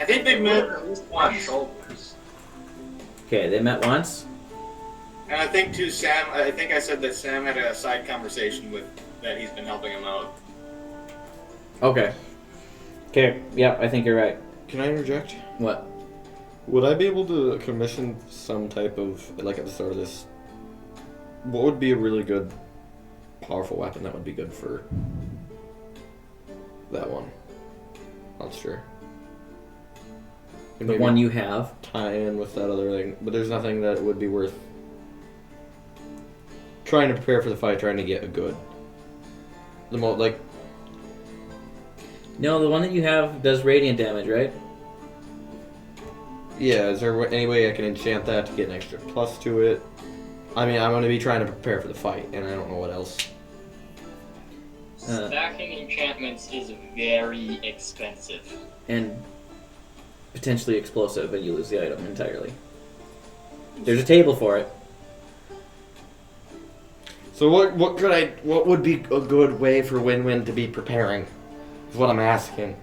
Speaker 5: I think they've met
Speaker 4: At least
Speaker 5: once.
Speaker 4: shoulders.
Speaker 1: Okay, they met once.
Speaker 5: And I think too, Sam. I think I said that Sam had a side conversation with that he's been helping him out.
Speaker 1: Okay. Okay, yeah, I think you're right.
Speaker 2: Can I interject?
Speaker 1: What?
Speaker 2: Would I be able to commission some type of, like at the start of this, what would be a really good, powerful weapon that would be good for that one? Not sure.
Speaker 1: The one you have.
Speaker 2: tie in with that other thing, but there's nothing that would be worth trying to prepare for the fight, trying to get a good.
Speaker 1: No, the one that you have does radiant damage, right?
Speaker 2: Yeah, is there any way I can enchant that to get an extra plus to it? I mean, I'm going to be trying to prepare for the fight, and I don't know what else.
Speaker 4: Stacking enchantments is very expensive.
Speaker 1: And potentially explosive, and you lose the item entirely. There's a table for it.
Speaker 2: So what would be a good way for Wynn-Wynn to be preparing? Is what I'm asking.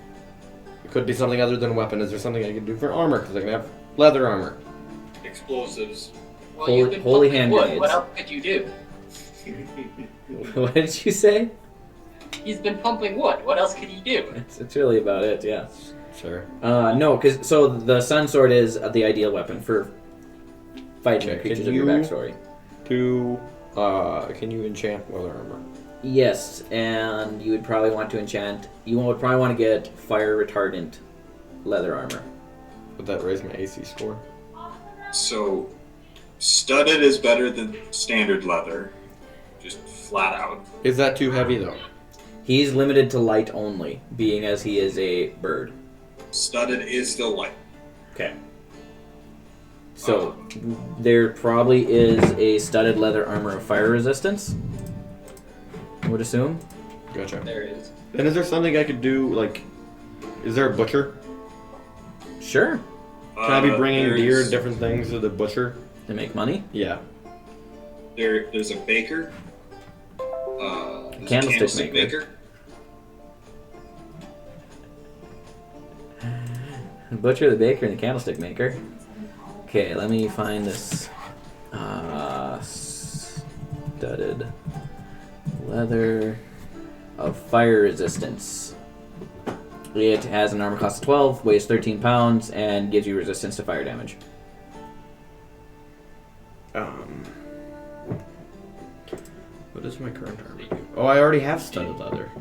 Speaker 2: It could be something other than a weapon. Is there something I can do for armor? Because I can have leather armor.
Speaker 5: Explosives.
Speaker 4: Well, you've been
Speaker 1: Holy
Speaker 4: pumping
Speaker 1: hand
Speaker 4: wood.
Speaker 1: grenades.
Speaker 4: What else could you do?
Speaker 1: What did you say?
Speaker 4: He's been pumping wood. What else could he do?
Speaker 1: It's really about it, yeah.
Speaker 2: Sure.
Speaker 1: No, because so the sun sword is the ideal weapon for fighting
Speaker 2: Okay,
Speaker 1: creatures
Speaker 2: can
Speaker 1: of your
Speaker 2: you-
Speaker 1: backstory.
Speaker 2: Can you enchant leather armor?
Speaker 1: Yes, and you would probably want to enchant. You would probably want to get fire retardant leather armor.
Speaker 2: Would that raise my AC score?
Speaker 3: So, studded is better than standard leather. Just flat out.
Speaker 2: Is that too heavy though?
Speaker 1: He's limited to light only, being as he is a bird.
Speaker 3: Studded is still light.
Speaker 1: Okay. So there probably is a studded leather armor of fire resistance. I would assume.
Speaker 2: Gotcha.
Speaker 4: There it is.
Speaker 2: And is there something I could do, like, is there a butcher?
Speaker 1: Sure.
Speaker 2: Can I be bringing deer
Speaker 3: there's-
Speaker 2: and different things to the butcher?
Speaker 1: To make money.
Speaker 2: Yeah.
Speaker 3: There's a baker. There's a
Speaker 1: Candlestick maker. The butcher, the baker, and the candlestick maker. Okay, let me find this. Studded leather of fire resistance. It has an armor class of 12, weighs 13 pounds, and gives you resistance to fire damage.
Speaker 2: What is my current armor do? Oh, I already have studded leather.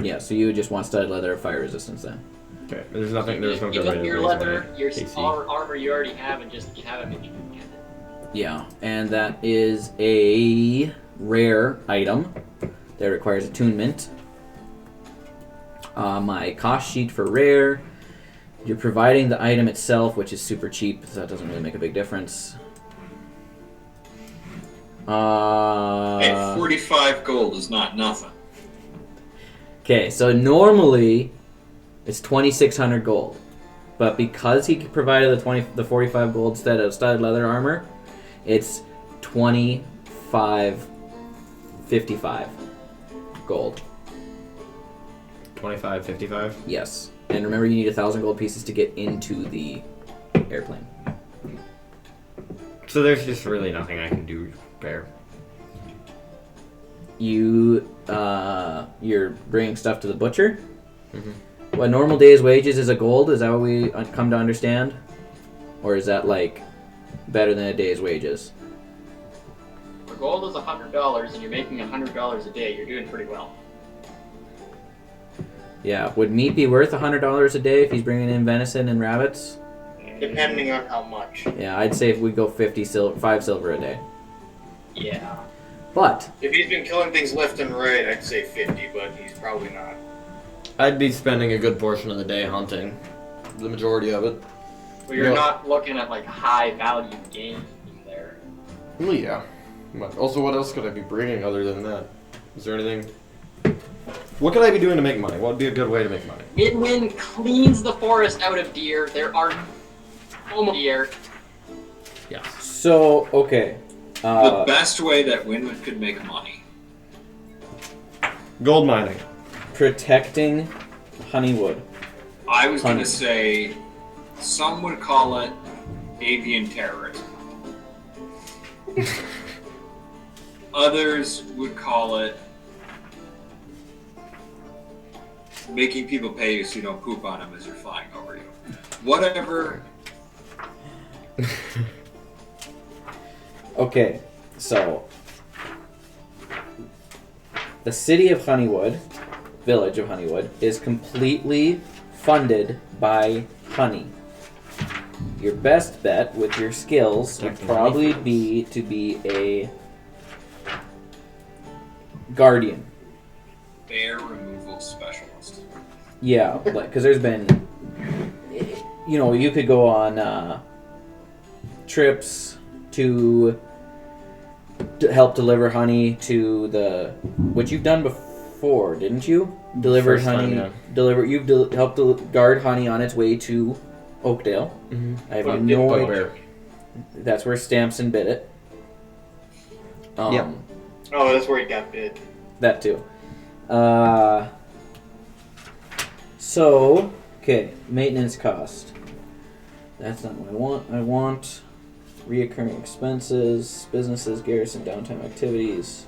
Speaker 1: Yeah, so you would just want studded leather of fire resistance then.
Speaker 2: Okay. There's no good way
Speaker 4: Give
Speaker 2: to
Speaker 4: up your
Speaker 2: raise
Speaker 4: leather,
Speaker 2: my
Speaker 4: your
Speaker 2: AC.
Speaker 4: armor you already have, and just have it maybe you can.
Speaker 1: Yeah, and that is a rare item that requires attunement. My cost sheet for rare, you're providing the item itself, which is super cheap, so that doesn't really make a big difference.
Speaker 3: Hey, 45 gold is not nothing.
Speaker 1: Okay, so normally it's 2,600 gold, but because he provided the 45 gold instead of studded leather armor, it's 25.55 gold.
Speaker 2: 25.55.
Speaker 1: Yes, and remember you need 1,000 gold pieces to get into the airplane.
Speaker 2: So there's just really nothing I can do to prepare.
Speaker 1: You're bringing stuff to the butcher.
Speaker 2: Mhm.
Speaker 1: What normal day's wages is a gold? Is that what we come to understand, or is that like better than a day's wages?
Speaker 4: For gold is $100, and you're making $100 a day. You're doing pretty well.
Speaker 1: Yeah, would meat be worth $100 a day if he's bringing in venison and rabbits?
Speaker 5: Depending on how much.
Speaker 1: Yeah, I'd say if we go 5 silver a day.
Speaker 4: Yeah.
Speaker 1: But
Speaker 5: If he's been killing things left and right, I'd say 50, but he's probably not.
Speaker 2: I'd be spending a good portion of the day hunting. The majority of it.
Speaker 4: But you're
Speaker 2: Yeah.
Speaker 4: not looking at like high value game there.
Speaker 2: Well, yeah. But also, what else could I be bringing other than that? Is there anything? What could I be doing to make money? What would be a good way to make money?
Speaker 4: Wynn-Wynn cleans the forest out of deer. There are no more deer.
Speaker 2: Yes.
Speaker 1: so okay.
Speaker 3: The best way that Wynn-Wynn could make money.
Speaker 2: Gold mining.
Speaker 1: Protecting Honeywood.
Speaker 3: I was going
Speaker 1: Honey.
Speaker 3: to say, some would call it avian terrorism. Others would call it making people pay you so you don't poop on them as you're flying over you. Whatever.
Speaker 1: Okay, so the city of Honeywood, village of Honeywood, is completely funded by honey. your best bet with your skills would
Speaker 2: Technical
Speaker 1: probably
Speaker 2: defense.
Speaker 1: be to be a guardian.
Speaker 3: Bear removal specialist.
Speaker 1: Yeah, because there's been, you could go on trips to help deliver honey to which you've done before, didn't you? Delivered
Speaker 2: First time,
Speaker 1: honey.
Speaker 2: yeah.
Speaker 1: Helped guard honey on its way to Oakdale.
Speaker 2: Mm-hmm.
Speaker 1: I have
Speaker 5: But it
Speaker 1: no
Speaker 5: didn't go
Speaker 1: idea.
Speaker 5: there.
Speaker 1: That's where Stamson bit it.
Speaker 2: Yep.
Speaker 5: Oh, that's where he got bit.
Speaker 1: That too. Okay, maintenance cost. That's not what I want. I want reoccurring expenses, businesses, garrison, downtime activities.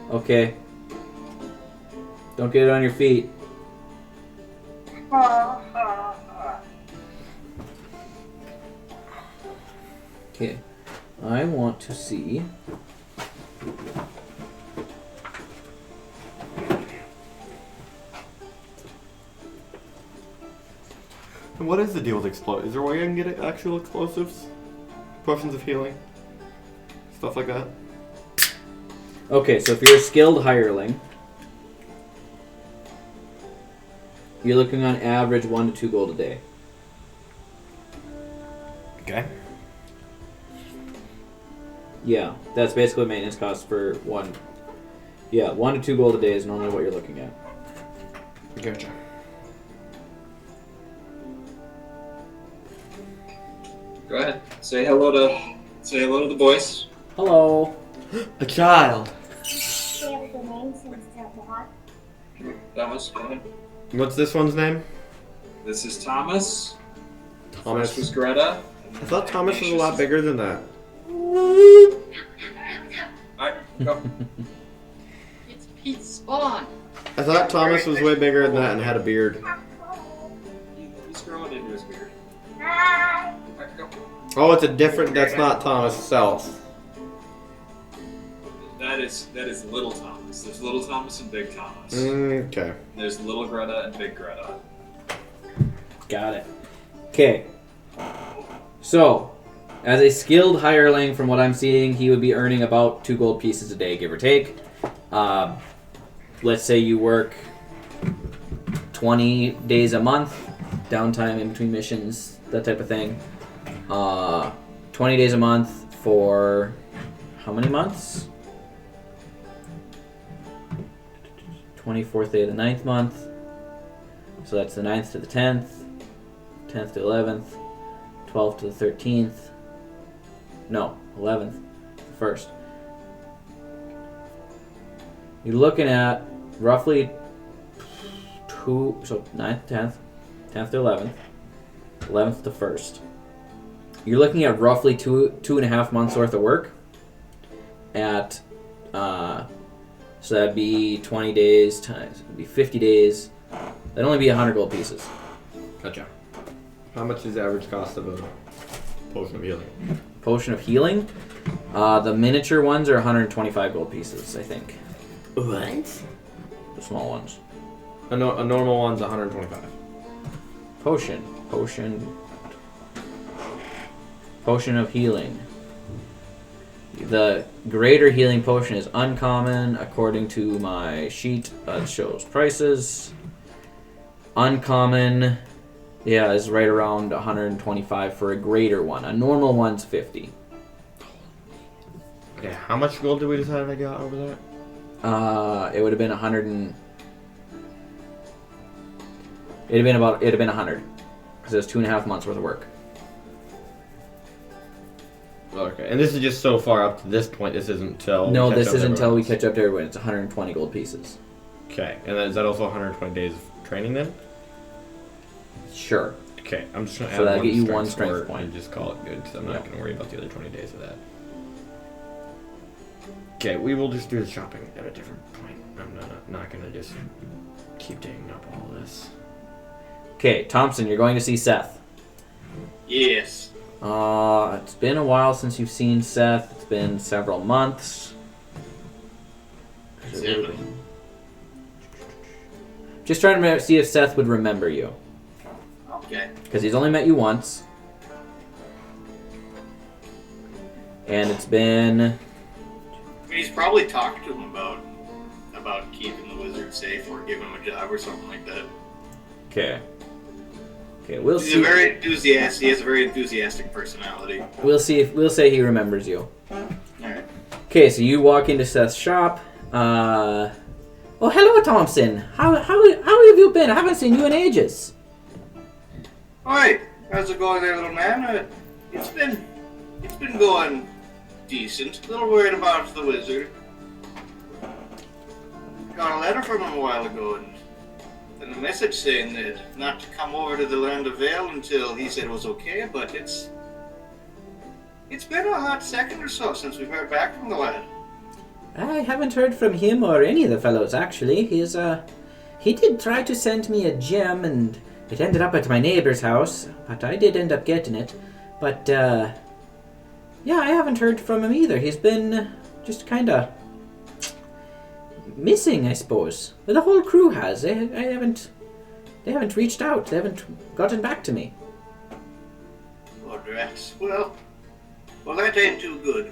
Speaker 1: Okay. Don't get it on your feet. Okay. I want to see.
Speaker 2: And what is the deal with explosives? Is there a way I can get actual explosives? Potions of healing? Stuff like that?
Speaker 1: Okay, so if you're a skilled hireling, you're looking on average 1 to 2 gold a day.
Speaker 2: Okay.
Speaker 1: Yeah, that's basically maintenance cost for one. Yeah, 1 to 2 gold a day is normally what you're looking at.
Speaker 2: Gotcha.
Speaker 3: Go ahead. Say hello to the boys.
Speaker 1: Hello.
Speaker 2: A child!
Speaker 7: They have the name since they're born.
Speaker 3: Thomas, go ahead.
Speaker 2: What's this one's name?
Speaker 3: This is Thomas.
Speaker 2: Thomas.
Speaker 3: First was Greta.
Speaker 2: I thought Thomas was a lot bigger than that.
Speaker 3: Alright, go.
Speaker 4: It's Pete Spawn.
Speaker 2: I thought Thomas was way bigger than that and had a beard.
Speaker 3: He's growing into his beard.
Speaker 7: Hi.
Speaker 3: Alright, go.
Speaker 2: Oh, it's a different. That's not Thomas Self.
Speaker 3: That is little Thomas. There's little Thomas and big Thomas.
Speaker 2: Okay.
Speaker 3: There's little Greta and big Greta.
Speaker 1: Got it. Okay. So, as a skilled hireling, from what I'm seeing, he would be earning about 2 gold pieces a day, give or take. Let's say you work 20 days a month, downtime in between missions, that type of thing. 20 days a month for how many months? 24th day of the 9th month. So that's the 9th to the 10th, 10th to 11th, 12th to the 13th. No, 11th, the 1st. You're looking at roughly 2, so 9th, 10th, 10th to 11th, 11th to 1st. You're looking at roughly 2.5 months worth of work at, so that'd be 20 days times, it'd be 50 days. That'd only be 100 gold pieces.
Speaker 2: Gotcha. How much is the average cost of a potion of healing?
Speaker 1: Potion of healing, the miniature ones are 125 gold pieces, I think.
Speaker 2: What?
Speaker 1: The small ones.
Speaker 2: A normal one's 125.
Speaker 1: Potion of healing. The greater healing potion is uncommon according to my sheet that shows prices. Uncommon, yeah, is right around 125 for a greater one. A normal one's 50.
Speaker 2: Okay, how much gold did we decide I got over that?
Speaker 1: It would have been 100 and... It'd have been 100. Because it was 2.5 months worth of work.
Speaker 2: Okay, and this is just so far up to this point. This isn't till
Speaker 1: No,
Speaker 2: we catch
Speaker 1: this
Speaker 2: up to
Speaker 1: isn't until we
Speaker 2: everyone
Speaker 1: catch up to everyone. It's 120 gold pieces.
Speaker 2: else. Okay, and is that also 120 days of training then?
Speaker 1: Sure.
Speaker 2: Okay, I'm just gonna
Speaker 1: So
Speaker 2: add
Speaker 1: that'll
Speaker 2: one
Speaker 1: get you one
Speaker 2: strength
Speaker 1: strength
Speaker 2: score
Speaker 1: point.
Speaker 2: and just call it good because I'm
Speaker 1: Yep.
Speaker 2: not gonna worry about the other 20 days of that. Okay, we will just do the shopping at a different point. I'm not gonna just keep digging up all this.
Speaker 1: Okay, Thomson, you're going to see Seth.
Speaker 5: Yes.
Speaker 1: It's been a while since you've seen Seth. It's been several months.
Speaker 5: Examining.
Speaker 1: Just trying to see if Seth would remember you.
Speaker 5: Okay.
Speaker 1: Because he's only met you once. And it's been...
Speaker 5: I mean, he's probably talked to him about keeping the wizard safe or giving him a job or something like that.
Speaker 1: Okay. Okay, we'll
Speaker 5: He's
Speaker 1: see.
Speaker 5: very enthusiastic. He has a very enthusiastic personality.
Speaker 1: We'll see if we'll say he remembers you.
Speaker 5: Alright.
Speaker 1: Okay, so you walk into Seth's shop. Oh, hello, Thomson. How have you been? I haven't seen you in ages.
Speaker 5: Alright, how's it going there, little man? It's been going decent. A little worried about the wizard. Got a letter from him a while ago, and a message saying that not to come over to the land of Vale until he said it was okay. But it's been a hot second or so since we've heard back from the lad.
Speaker 1: I haven't heard from him or any of the fellows, actually. He did try to send me a gem, and it ended up at my neighbor's house, but I did end up getting it. But, yeah, I haven't heard from him either. He's been just kind of missing, I suppose. Well, the whole crew has. They haven't reached out. They haven't gotten back to me.
Speaker 5: Oh, rats. Well, that ain't too good.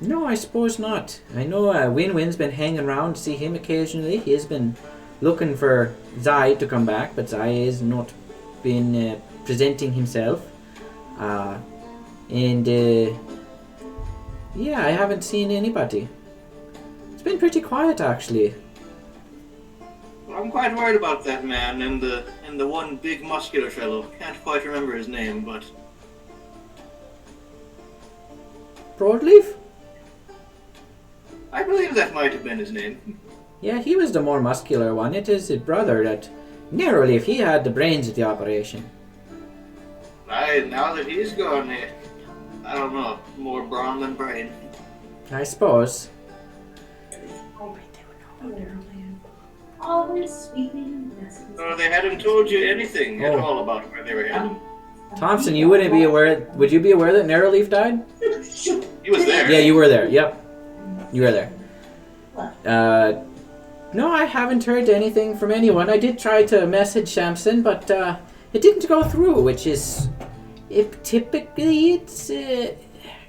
Speaker 1: No, I suppose not. I know Wynn-Wynn's been hanging around to see him occasionally. He has been looking for Xye to come back, but Xye has not been presenting himself. Yeah, I haven't seen anybody. It's been pretty quiet, actually.
Speaker 5: Well, I'm quite worried about that man and the one big muscular fellow. Can't quite remember his name, but
Speaker 1: Broadleaf?
Speaker 5: I believe that might have been his name.
Speaker 1: Yeah, he was the more muscular one. It is his brother that... Narrowleaf, he had the brains of the operation.
Speaker 5: Now that he's gone, I don't know, more brawn than brain.
Speaker 1: I suppose.
Speaker 7: Always sweeping messes.
Speaker 5: So they hadn't told you anything at all about where they were headed.
Speaker 1: Thompson, you wouldn't be aware... Would you be aware that Narrowleaf died?
Speaker 5: He was there.
Speaker 1: Yeah, you were there. Yep. You were there. No, I haven't heard anything from anyone. I did try to message Samson, but it didn't go through, which is... typically, it's...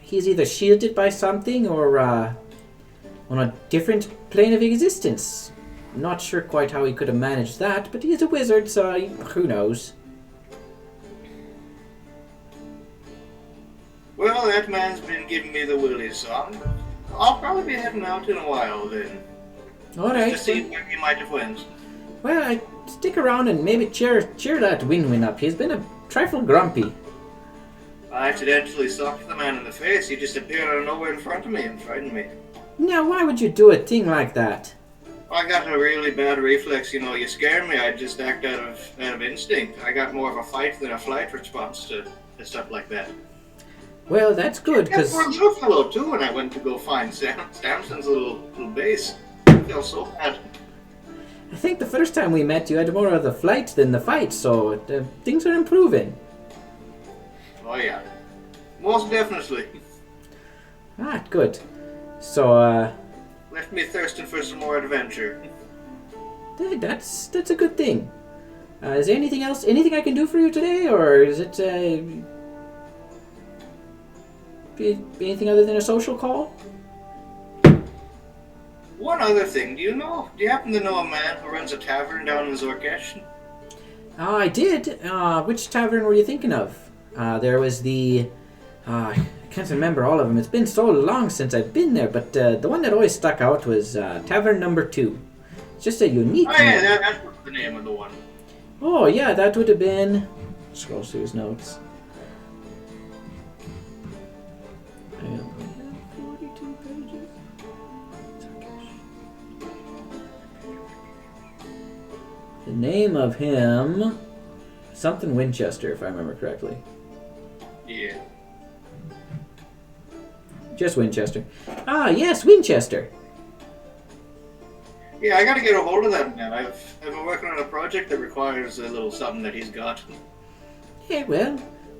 Speaker 1: he's either shielded by something or on a different plane of existence. Not sure quite how he could have managed that, but he's a wizard, so who knows.
Speaker 5: Well, that man's been giving me the willies, so I'll probably be heading out in a while then.
Speaker 1: Alright.
Speaker 5: Just to see where he might have went.
Speaker 1: Well, I stick around and maybe cheer that Wynn-Wynn up. He's been a trifle grumpy.
Speaker 5: I accidentally socked the man in the face. He just appeared out of nowhere in front of me and frightened me.
Speaker 1: Now, why would you do a thing like that?
Speaker 5: I got a really bad reflex, you scare me, I just act out of instinct. I got more of a fight than a flight response to stuff like that.
Speaker 1: Well, that's good,
Speaker 5: Yeah,
Speaker 1: because...
Speaker 5: poor little fellow, too, when I went to go find Samson's little base. I felt so bad.
Speaker 1: I think the first time we met, you had more of the flight than the fight, so things are improving.
Speaker 5: Oh, yeah. Most definitely.
Speaker 1: Ah, good. So,
Speaker 5: Left me thirsting for some more adventure.
Speaker 1: that's a good thing. Is there anything else? Anything I can do for you today, or is it anything other than a social call?
Speaker 5: One other thing, do you happen to know a man who runs a tavern down in Zorkesh?
Speaker 1: I did. Which tavern were you thinking of? There was the... I can't remember all of them. It's been so long since I've been there, but the one that always stuck out was Tavern Number 2. It's just a unique
Speaker 5: Oh, yeah,
Speaker 1: name.
Speaker 5: that's the name of the one.
Speaker 1: Oh, yeah, that would have been... Scroll through his notes. I only have 42 pages. The name of him... Something Winchester, if I remember correctly.
Speaker 5: Yeah.
Speaker 1: Just Winchester. Ah, yes, Winchester.
Speaker 5: Yeah, I gotta get a hold of that man. I've been working on a project that requires a little something that he's got.
Speaker 1: Yeah, well,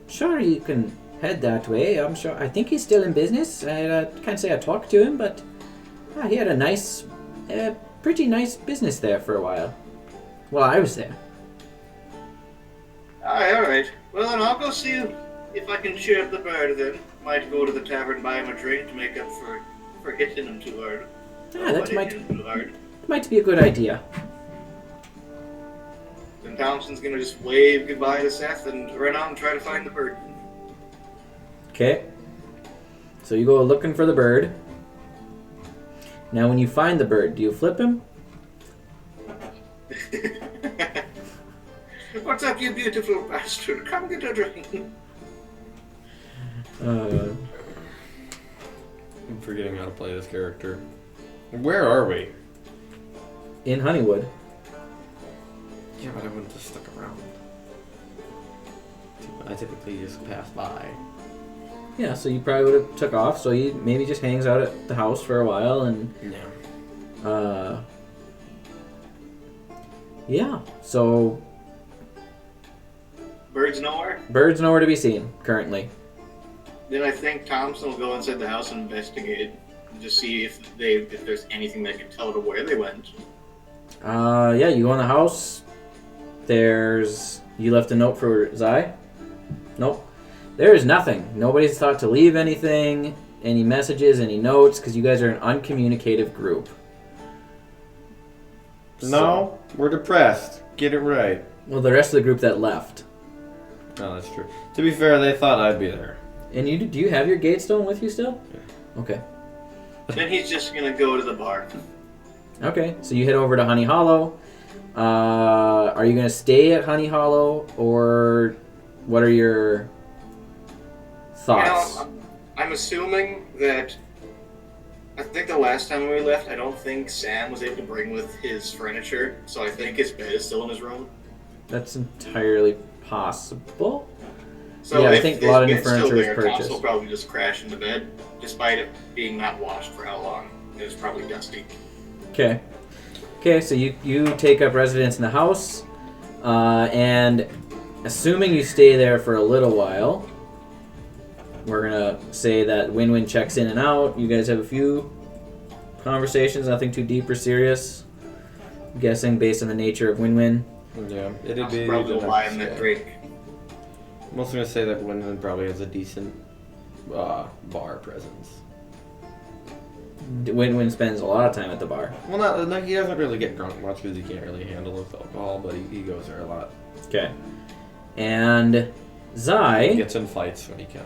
Speaker 1: sure you can head that way. I'm sure. I think he's still in business. I can't say I talked to him, but he had a nice pretty nice business there for a while. Well, I was there.
Speaker 5: Alright. Well, then I'll go see if I can cheer up the bird then. Might go to the tavern, buy him a drink to make up for hitting him too hard.
Speaker 1: Ah, that
Speaker 5: Hitting him too hard.
Speaker 1: might be a good idea.
Speaker 5: Then Thomson's gonna just wave goodbye to Seth and run out and try to find the bird.
Speaker 1: Okay. So you go looking for the bird. Now, when you find the bird, do you flip him?
Speaker 5: What's up, you beautiful bastard? Come get a drink.
Speaker 2: I'm forgetting how to play this character. Where are we?
Speaker 1: In Honeywood.
Speaker 2: Yeah, but I wouldn't have stuck around. I typically just pass by.
Speaker 1: Yeah, so you probably would have took off. So he maybe just hangs out at the house for a while and.
Speaker 2: Yeah.
Speaker 1: Yeah. So
Speaker 5: Bird's nowhere?
Speaker 1: birds nowhere to be seen currently.
Speaker 5: Then I think Thomson will go inside the house and investigate. And just see if there's anything that can tell to where they went.
Speaker 1: Yeah, you go in the house. You left a note for Xye? Nope. There's nothing. Nobody's thought to leave anything, any messages, any notes, because you guys are an uncommunicative group.
Speaker 2: No, we're depressed. Get it right.
Speaker 1: Well, the rest of the group that left.
Speaker 2: No, that's true. To be fair, they thought I'd be there.
Speaker 1: And do you have your Gatestone with you still?
Speaker 2: Yeah.
Speaker 1: Okay.
Speaker 5: Then he's just gonna go to the bar.
Speaker 1: Okay, so you head over to Honey Hollow. Are you going to stay at Honey Hollow, or what are your thoughts?
Speaker 5: I'm assuming that. I think the last time we left, I don't think Sam was able to bring with his furniture, so I think his bed is still in his room.
Speaker 1: That's entirely possible.
Speaker 5: So
Speaker 1: Yeah, I
Speaker 5: if
Speaker 1: think a
Speaker 5: his
Speaker 1: lot of new
Speaker 5: bed's still
Speaker 1: furniture is
Speaker 5: there,
Speaker 1: purchased.
Speaker 5: Thompson will probably just crash into bed, despite it being not washed for how long. It was probably dusty.
Speaker 1: Okay. Okay, so you take up residence in the house, and assuming you stay there for a little while, we're gonna say that Wynn-Wynn checks in and out. You guys have a few conversations, nothing too deep or serious. I'm guessing based on the nature of Wynn-Wynn.
Speaker 2: Yeah, it'd be
Speaker 5: Probably
Speaker 2: the
Speaker 5: the lie
Speaker 2: next
Speaker 5: in that
Speaker 2: day.
Speaker 5: drink.
Speaker 2: I'm also gonna say that Wynn probably has a decent bar presence.
Speaker 1: Wynn-Wynn spends a lot of time at the bar.
Speaker 2: Well, no, he doesn't really get drunk much because he can't really handle alcohol, but he goes there a lot.
Speaker 1: Okay. And Xye,
Speaker 2: He gets in fights when he can.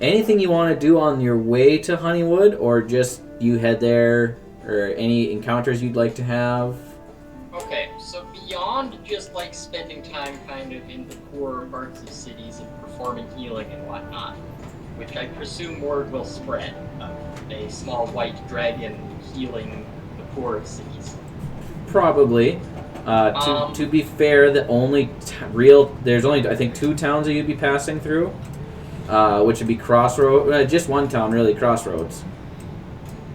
Speaker 1: anything you want to do on your way to Honeywood, or just you head there, or any encounters you'd like to have?
Speaker 4: Okay, so beyond just like spending time kind of in the poorer parts of cities and performing healing and whatnot, which I presume word will spread, a small white dragon healing the poor of cities.
Speaker 1: Probably. To be fair, there's only I think 2 towns that you'd be passing through, which would be Crossroads. Just one town, really, Crossroads.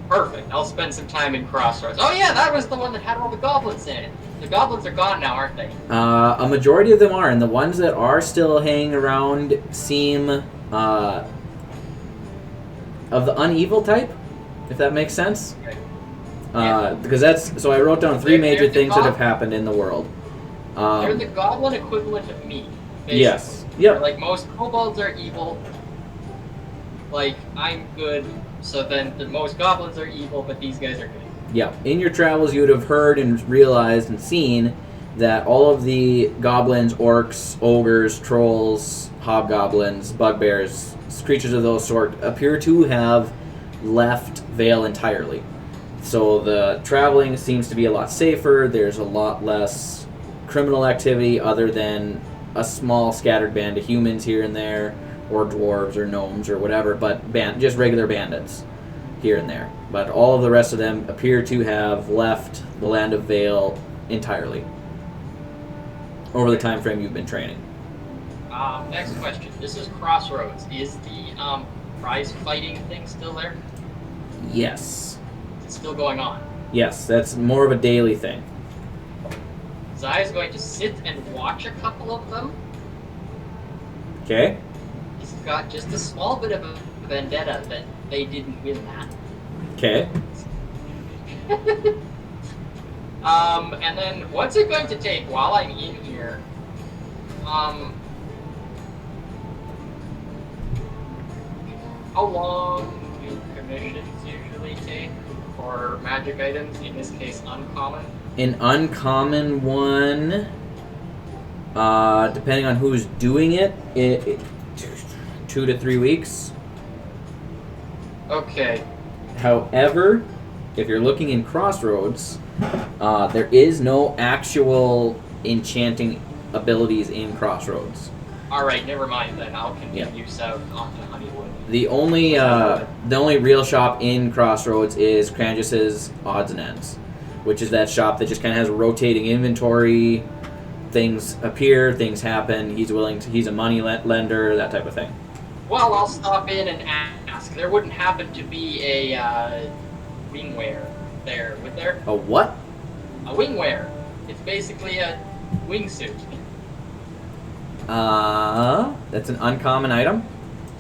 Speaker 4: Perfect. I'll spend some time in Crossroads. Oh yeah, that was the one that had all the goblins in it. The goblins are gone now, aren't they?
Speaker 1: A majority of them are, and the ones that are still hanging around seem of the uneval type, if that makes sense.
Speaker 4: Okay.
Speaker 1: Because so I wrote down 3
Speaker 4: They're
Speaker 1: major
Speaker 4: the
Speaker 1: things that have happened in the world.
Speaker 4: They're the goblin equivalent of me. Basically.
Speaker 1: Yes. Yep.
Speaker 4: Like most kobolds are evil. Like I'm good. So then the most goblins are evil, but these guys are good.
Speaker 1: Yeah. In your travels, you would have heard and realized and seen that all of the goblins, orcs, ogres, trolls, hobgoblins, bugbears, creatures of those sort appear to have left Vale entirely. So the traveling seems to be a lot safer. There's a lot less criminal activity other than a small scattered band of humans here and there, or dwarves or gnomes or whatever, but just regular bandits here and there. But all of the rest of them appear to have left the land of Vale entirely over the time frame you've been training.
Speaker 4: Next question. This is Crossroads. Is the prize fighting thing still there?
Speaker 1: Yes.
Speaker 4: It's still going on.
Speaker 1: Yes, that's more of a daily thing.
Speaker 4: Xye is going to sit and watch a couple of them.
Speaker 1: Okay?
Speaker 4: He's got just a small bit of a vendetta that they didn't win that.
Speaker 1: Okay.
Speaker 4: And then what's it going to take while I'm in here? How long do commissions usually take for magic items? In this case, uncommon.
Speaker 1: An uncommon one, depending on who's doing it, 2 to 3 weeks.
Speaker 4: Okay.
Speaker 1: However, if you're looking in Crossroads, there is no actual enchanting abilities in Crossroads.
Speaker 4: Alright, never mind then. I'll continue south onto Honeywood.
Speaker 1: The only real shop in Crossroads is Cranjus's Odds and Ends, which is that shop that just kind of has a rotating inventory. Things appear, things happen. He's a money lender, that type of thing.
Speaker 4: Well, I'll stop in and ask. There wouldn't happen to be a wingwear there, would there?
Speaker 1: A what?
Speaker 4: A wingwear. It's basically a wingsuit.
Speaker 1: That's an uncommon item.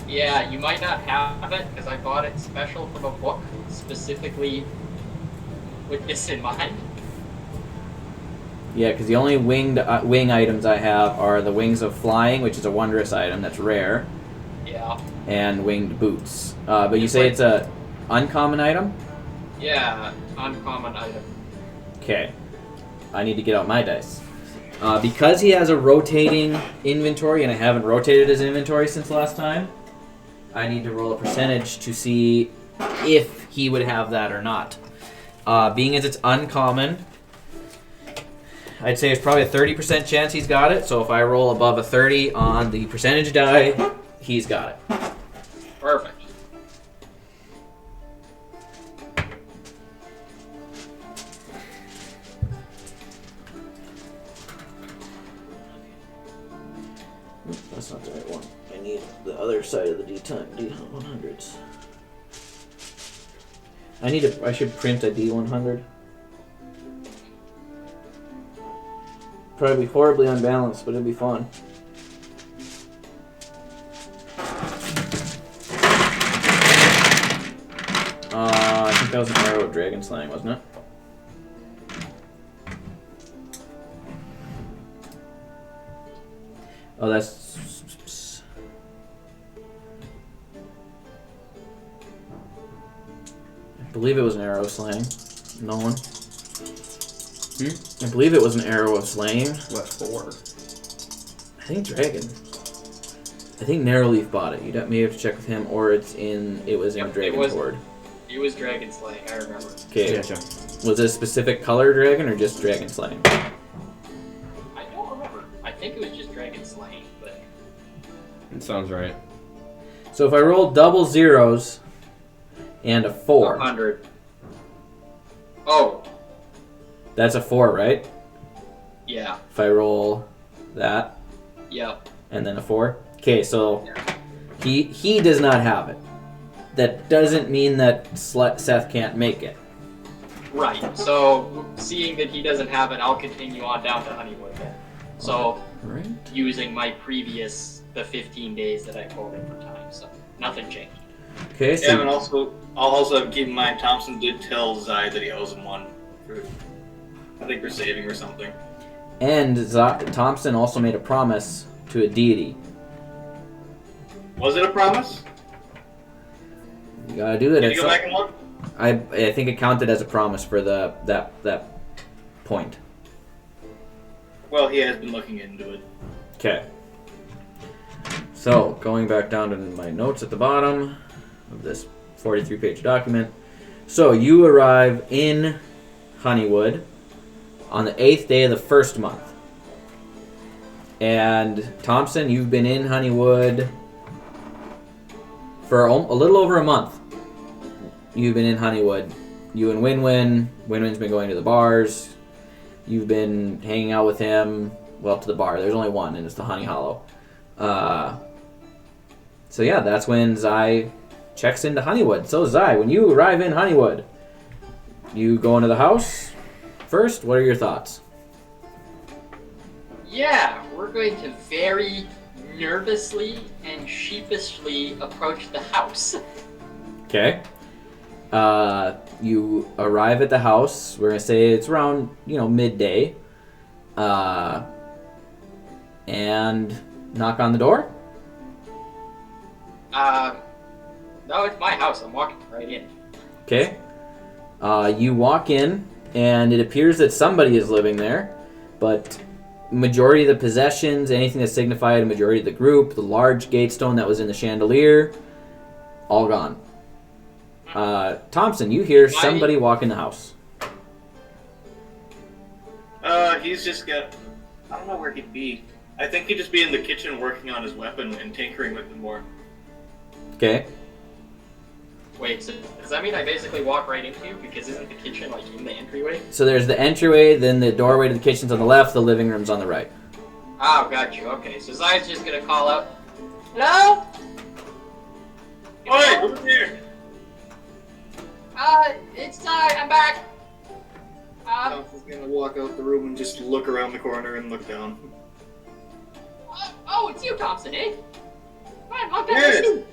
Speaker 4: Yeah, you might not have it because I bought it special from a book specifically with this in mind.
Speaker 1: Yeah, because the only wing items I have are the Wings of Flying, which is a wondrous item that's rare,
Speaker 4: Yeah.
Speaker 1: and winged boots. But you say it's a uncommon item?
Speaker 4: Yeah, uncommon item.
Speaker 1: Okay. I need to get out my dice. Because he has a rotating inventory, and I haven't rotated his inventory since last time, I need to roll a percentage to see if he would have that or not. Being as it's uncommon, I'd say it's probably a 30% chance he's got it, so if I roll above a 30 on the percentage die, he's got it.
Speaker 4: Perfect.
Speaker 1: That's not the right one. I need the other side of the D100s. I should print a D100. Probably horribly unbalanced, but it'd be fun. I think that was an arrow of dragon slaying, wasn't it? Oh, that's... I believe it was an arrow slaying. Nolan? I believe it was an arrow of slaying.
Speaker 2: What for?
Speaker 1: I think dragon. I think Narrowleaf bought it. You may have to check with him, or it was in Dragon Horde.
Speaker 4: It was dragon slaying, I remember.
Speaker 1: Okay.
Speaker 6: Gotcha.
Speaker 1: Was it a specific color dragon or just dragon slaying?
Speaker 4: I don't remember. I think it was just dragon slaying, but...
Speaker 2: It sounds right.
Speaker 1: So if I roll double zeros and a 4,
Speaker 4: 100. Oh,
Speaker 1: that's a 4, right?
Speaker 4: yeah.
Speaker 1: If I roll that
Speaker 4: Yep.
Speaker 1: and then a 4. Okay, so he does not have it. That doesn't mean that Seth can't make it.
Speaker 4: Right. So, seeing that he doesn't have it, I'll continue on down to Honeywood then. So,
Speaker 1: Right.
Speaker 4: using my previous, the 15 days that I quoted for time, so nothing changed.
Speaker 1: Okay,
Speaker 5: Yeah, and
Speaker 1: so
Speaker 5: I'll also keep in mind Thomson did tell Xye that he owes him one for, I think, for saving or something.
Speaker 1: and Thomson also made a promise to a deity.
Speaker 5: Was it a promise?
Speaker 1: You gotta do it.
Speaker 5: Can you go back and look?
Speaker 1: I think it counted as a promise for that point.
Speaker 5: Well, he has been looking into it.
Speaker 1: Okay. So, going back down to my notes at the bottom of this 43-page document. So, you arrive in Honeywood on the 8th day of the first month. And, Thomson, you've been in Honeywood for a little over a month. You've been in Honeywood. You and Wynn-Wynn. Wynn-Wynn's been going to the bars. You've been hanging out with him. Well, to the bar. There's only one, and it's the Honey Hollow. So yeah, that's when Xye checks into Honeywood. So Xye, when you arrive in Honeywood, you go into the house first. What are your thoughts?
Speaker 4: Yeah, we're going to very nervously and sheepishly approach the house.
Speaker 1: Okay. You arrive at the house. We're gonna say it's around midday, and knock on the door.
Speaker 4: No, it's my house. I'm walking right in.
Speaker 1: Okay. You walk in, and it appears that somebody is living there, but majority of the possessions, anything that signified a majority of the group, the large gate stone that was in the chandelier, all gone. Thomson, you hear somebody walk in the house.
Speaker 5: He's just got... I don't know where he'd be. I think he'd just be in the kitchen working on his weapon and tinkering with it more.
Speaker 1: Okay.
Speaker 4: Wait, so does that mean I basically walk right into you? Because isn't the kitchen, like, in the entryway?
Speaker 1: So there's the entryway, then the doorway to the kitchen's on the left, the living room's on the right.
Speaker 4: Oh, got you. Okay, so Xye's just gonna call out, "Hello?
Speaker 5: Oi, over here!
Speaker 4: It's Xye. I'm back.
Speaker 5: Thomson's gonna walk out the room and just look around the corner and look down.
Speaker 4: Oh, it's you, Thomson, eh? Fine, long time no
Speaker 5: Yes.
Speaker 4: see.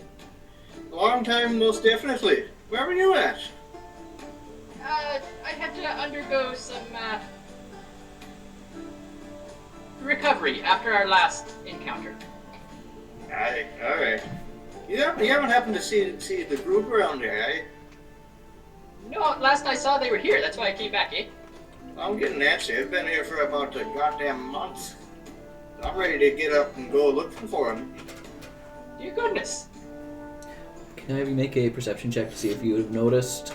Speaker 5: Long time, most definitely. Where were you at?
Speaker 4: I had to undergo some, recovery after our last encounter.
Speaker 5: Aye, alright. You haven't happened to see the group around here, eh?
Speaker 4: No, last I saw they were here. That's why I came back, eh?
Speaker 5: I'm getting antsy. I've been here for about a goddamn month. I'm ready to get up and go looking for him.
Speaker 4: Dear goodness.
Speaker 1: Can I have you make a perception check to see if you have noticed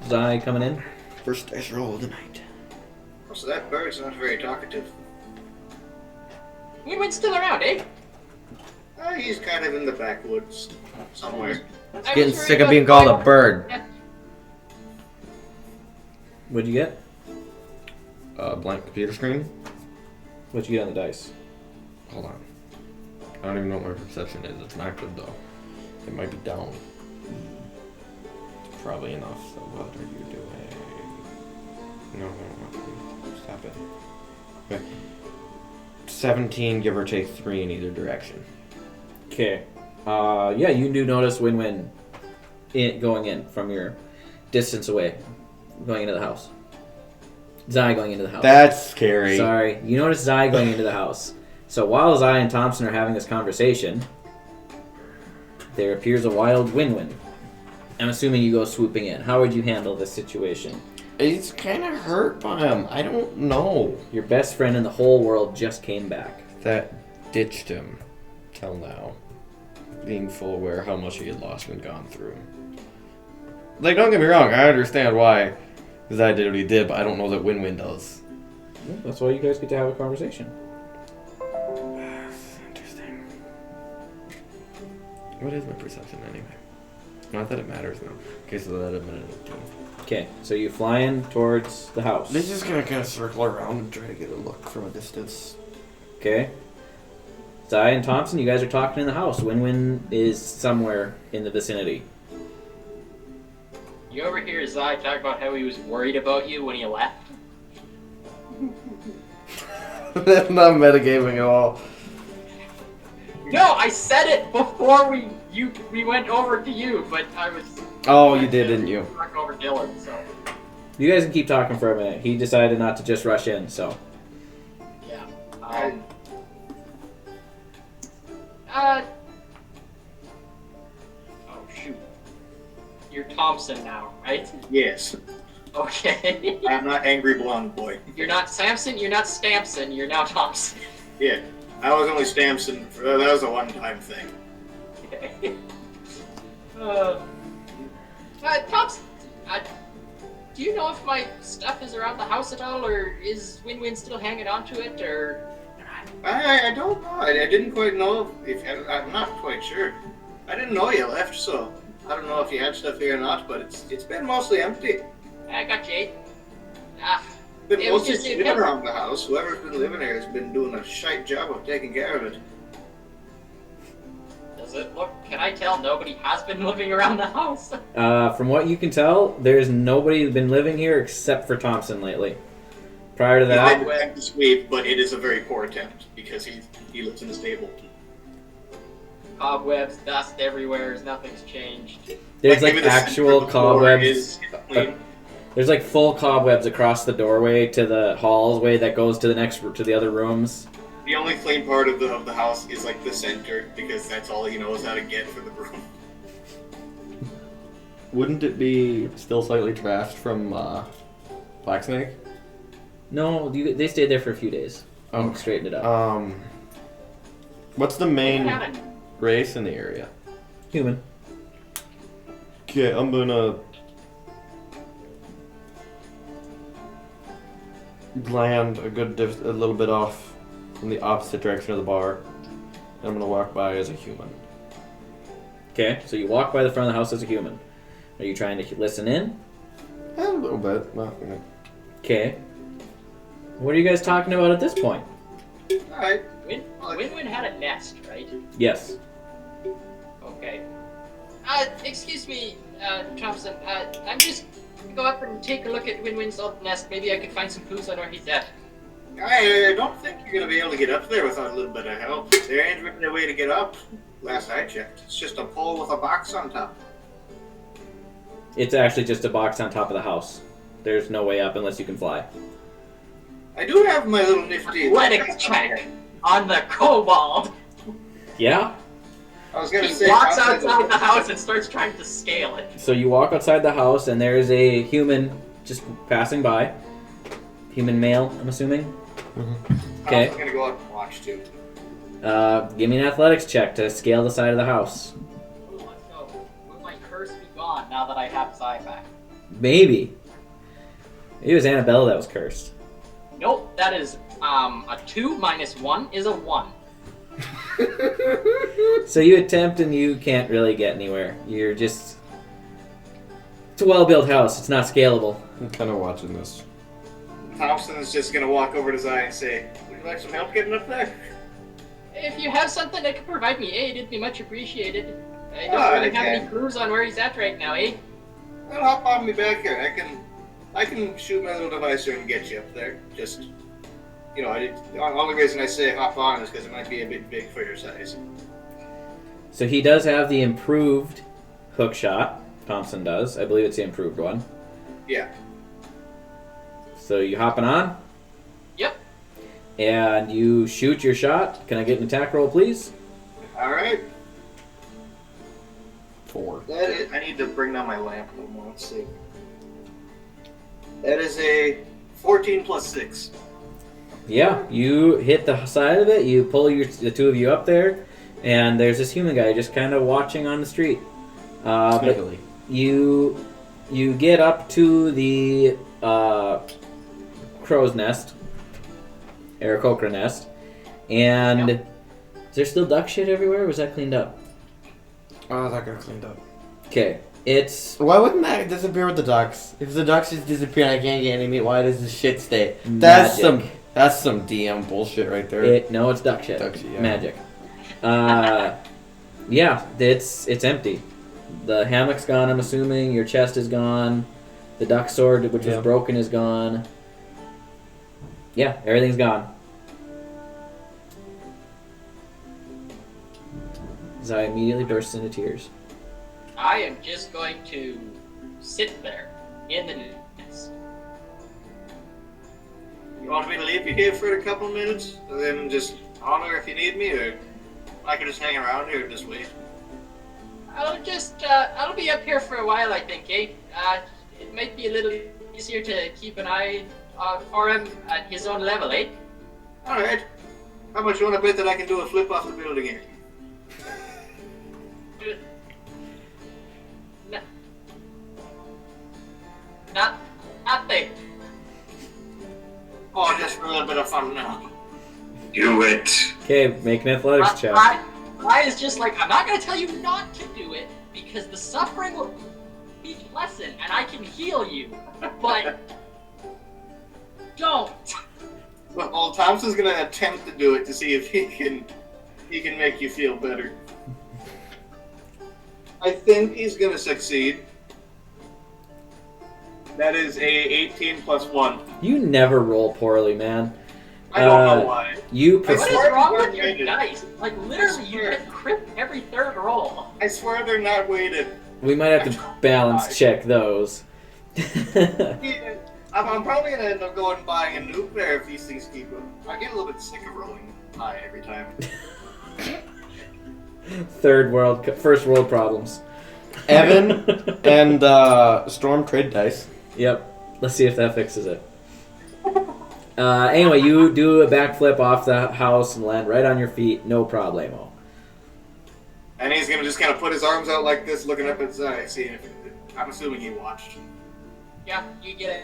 Speaker 1: Xye coming in?
Speaker 2: First dice roll of the night.
Speaker 5: So that bird's not very talkative.
Speaker 4: Wynn-Wynn's still around, eh?
Speaker 5: He's kind of in the backwoods somewhere.
Speaker 4: I
Speaker 6: Getting
Speaker 4: was
Speaker 6: sick
Speaker 4: worried
Speaker 6: of being
Speaker 4: about
Speaker 6: called a bird.
Speaker 1: What'd you get?
Speaker 2: Blank computer screen.
Speaker 1: What'd you get on the dice?
Speaker 2: Hold on. I don't even know what my perception is. It's not good though. It might be down. It's probably enough. So what are you doing? No. Stop it. Okay. 17, give or take 3 in either direction.
Speaker 1: Okay. Yeah, you do notice Wynn-Wynn going in from your distance away, going into the house. Xye going into the house.
Speaker 2: That's scary.
Speaker 1: Sorry. You notice Xye going into the house. So while Xye and Thomson are having this conversation, there appears a wild Wynn-Wynn. I'm assuming you go swooping in. How would you handle this situation?
Speaker 2: He's kind of hurt by him. I don't know.
Speaker 1: Your best friend in the whole world just came back.
Speaker 2: That ditched him till now. Being full aware how much he had lost and gone through. Like, don't get me wrong, I understand why Xye did what he did, but I don't know that Wynn-Wynn does.
Speaker 1: Well, that's why you guys get to have a conversation.
Speaker 2: Interesting. What is my perception anyway? Not that it matters now. Okay, so that admitted it.
Speaker 1: Okay, so you fly in towards the house.
Speaker 2: They're just gonna kind of circle around and try to get a look from a distance.
Speaker 1: Okay. Xye and Thomson, you guys are talking in the house. Wynn-Wynn is somewhere in the vicinity.
Speaker 4: You ever hear Xye talk about how he was worried about you when he left?
Speaker 2: That's not metagaming at all.
Speaker 4: No, I said it before we went over to you, but I was...
Speaker 2: Oh, you did, didn't you?
Speaker 4: Talk over Dylan, so...
Speaker 1: You guys can keep talking for a minute. He decided not to just rush in, so...
Speaker 4: Yeah. Oh, shoot. You're Thomson now, right?
Speaker 5: Yes.
Speaker 4: Okay.
Speaker 5: I'm not angry blonde boy.
Speaker 4: You're not Samson, you're not Stampson, you're now Thomson.
Speaker 5: Yeah. I was only Stamson. That was a one-time thing.
Speaker 4: Okay. Thomson, do you know if my stuff is around the house at all, or is Wynn-Wynn still hanging on to it, or...
Speaker 5: I don't know. I didn't quite know if I'm not quite sure. I didn't know you left, so I don't know if you had stuff here or not. But it's been mostly empty.
Speaker 4: I got you.
Speaker 5: Been
Speaker 4: It was
Speaker 5: mostly
Speaker 4: just-
Speaker 5: sitting around the house. Whoever's been living here has been doing a shite job of taking care of it.
Speaker 4: Does it look... Can I tell nobody has been living around the house?
Speaker 1: From what you can tell, there's nobody been living here except for Thomson lately. Prior to
Speaker 5: He
Speaker 1: that...
Speaker 5: did attempt to sweep, but it is a very poor attempt because he lives in a stable.
Speaker 4: cobwebs, dust everywhere, nothing's changed.
Speaker 1: There's
Speaker 5: maybe
Speaker 1: like
Speaker 5: the center
Speaker 1: actual
Speaker 5: of the floor
Speaker 1: cobwebs.
Speaker 5: is clean.
Speaker 1: There's like full cobwebs across the doorway to the hallway that goes to the other rooms.
Speaker 5: The only clean part of the house is like the center, because that's all he knows how to get for the room.
Speaker 2: Wouldn't it be still slightly trashed from Black Snake?
Speaker 1: No, they stayed there for a few days.
Speaker 2: Oh.
Speaker 1: Straightened it up.
Speaker 2: What's the main race in the area?
Speaker 1: Human.
Speaker 2: Okay, I'm gonna land a little bit off from the opposite direction of the bar. And I'm gonna walk by as a human.
Speaker 1: Okay, so you walk by the front of the house as a human. Are you trying to listen in?
Speaker 2: A little bit. Well,
Speaker 1: Okay. What are you guys talking about at this point?
Speaker 5: Alright.
Speaker 4: Wynn-Wynn had a nest, right?
Speaker 1: Yes.
Speaker 4: Okay. Excuse me, Thomson. I'm just gonna go up and take a look at Wynn-Wynn's old nest. Maybe I could find some clues on where he's at.
Speaker 5: I don't think you're gonna be able to get up there without a little bit of help. There ain't really a way to get up. Last I checked, it's just a pole with a box on top.
Speaker 1: It's actually just a box on top of the house. There's no way up unless you can fly.
Speaker 5: I do have my little nifty
Speaker 4: Athletics check on the kobold.
Speaker 1: Yeah?
Speaker 5: I was gonna
Speaker 4: He
Speaker 5: say
Speaker 4: walks outside the house and starts trying to scale it.
Speaker 1: So you walk outside the house and there's a human just passing by. Human male, I'm assuming. Okay.
Speaker 5: I'm gonna go out and watch too.
Speaker 1: Give me an athletics check to scale the side of the house.
Speaker 4: Ooh, let's go. Will my curse be gone now that I have Xye back?
Speaker 1: Maybe. Maybe it was Annabella that was cursed.
Speaker 4: Nope, that is a 2 minus 1 is a 1.
Speaker 1: So you attempt and you can't really get anywhere. You're just... It's a well-built house. It's not scalable.
Speaker 2: I'm kind of watching this.
Speaker 5: Thompson's just gonna walk over to Xye and say, "Would you like some help getting up there?"
Speaker 4: If you have something that could provide me aid, it'd be much appreciated. I don't
Speaker 5: Oh,
Speaker 4: really
Speaker 5: I
Speaker 4: have any
Speaker 5: can.
Speaker 4: clues on where he's at right now, eh?
Speaker 5: Well, hop on me back here. I can shoot my little device here and get you up there. Just, the only reason I say hop on is because it might be a bit big for your size.
Speaker 1: So he does have the improved hook shot. Thomson does. I believe it's the improved one.
Speaker 5: Yeah.
Speaker 1: So you hopping on?
Speaker 4: Yep.
Speaker 1: And you shoot your shot. Can I get an attack roll, please?
Speaker 5: All right.
Speaker 2: 4.
Speaker 5: That is, I need to bring down my lamp a little more. Let's see. That is a 14 plus 6.
Speaker 1: Yeah, you hit the side of it. You pull the two of you up there, and there's this human guy just kind of watching on the street. But
Speaker 2: Sneakily.
Speaker 1: you get up to the crow's nest, Aarakocra nest, and is there still duck shit everywhere? Or was that cleaned up?
Speaker 2: Oh, that got cleaned up.
Speaker 1: Okay, it's
Speaker 2: Why wouldn't that disappear with the ducks? If the ducks just disappear and I can't get any meat, why does the shit stay?
Speaker 1: magic.
Speaker 2: That's some DM bullshit right there.
Speaker 1: No, it's duck shit.
Speaker 2: Duck shit, yeah.
Speaker 1: Magic. Yeah, it's empty. The hammock's gone, I'm assuming. Your chest is gone. The duck sword, which was
Speaker 2: Yeah.
Speaker 1: broken, is gone. Yeah, everything's gone. Xye immediately bursts into tears.
Speaker 4: I am just going to sit there in the nest.
Speaker 5: You want me to leave you here for a couple minutes, and then just holler if you need me, or I can just hang around here and just wait?
Speaker 4: I'll be up here for a while, I think, eh? It might be a little easier to keep an eye for him at his own level, eh?
Speaker 5: All right. How much you want to bet that I can do a flip off the building here?
Speaker 4: Nothing.
Speaker 5: Oh, just for a little bit of fun now.
Speaker 3: Do it.
Speaker 1: Okay, make an athletics check.
Speaker 4: I is just like, I'm not going to tell you not to do it, because the suffering will be lessened, and I can heal you, but don't.
Speaker 5: Well, Thompson's gonna attempt to do it to see if he can make you feel better. I think he's gonna succeed. That is a 18 plus 1.
Speaker 1: You never roll poorly, man.
Speaker 5: I don't know why.
Speaker 1: You
Speaker 4: What is
Speaker 1: prefer.
Speaker 4: wrong with your dice? Like, literally, you get crit every third roll.
Speaker 5: I swear they're not weighted.
Speaker 1: We might have to balance check those.
Speaker 5: I'm probably gonna end up going and buying a new pair if these things keep them. I get a little bit sick of rolling high every time.
Speaker 1: First world problems.
Speaker 2: Evan and Storm trade dice.
Speaker 1: Yep. Let's see if that fixes it. Anyway, you do a backflip off the house and land right on your feet, no problemo.
Speaker 5: And he's gonna just kind of put his arms out like this, looking up at Xye, seeing if I'm assuming he watched.
Speaker 4: Yeah, you get it.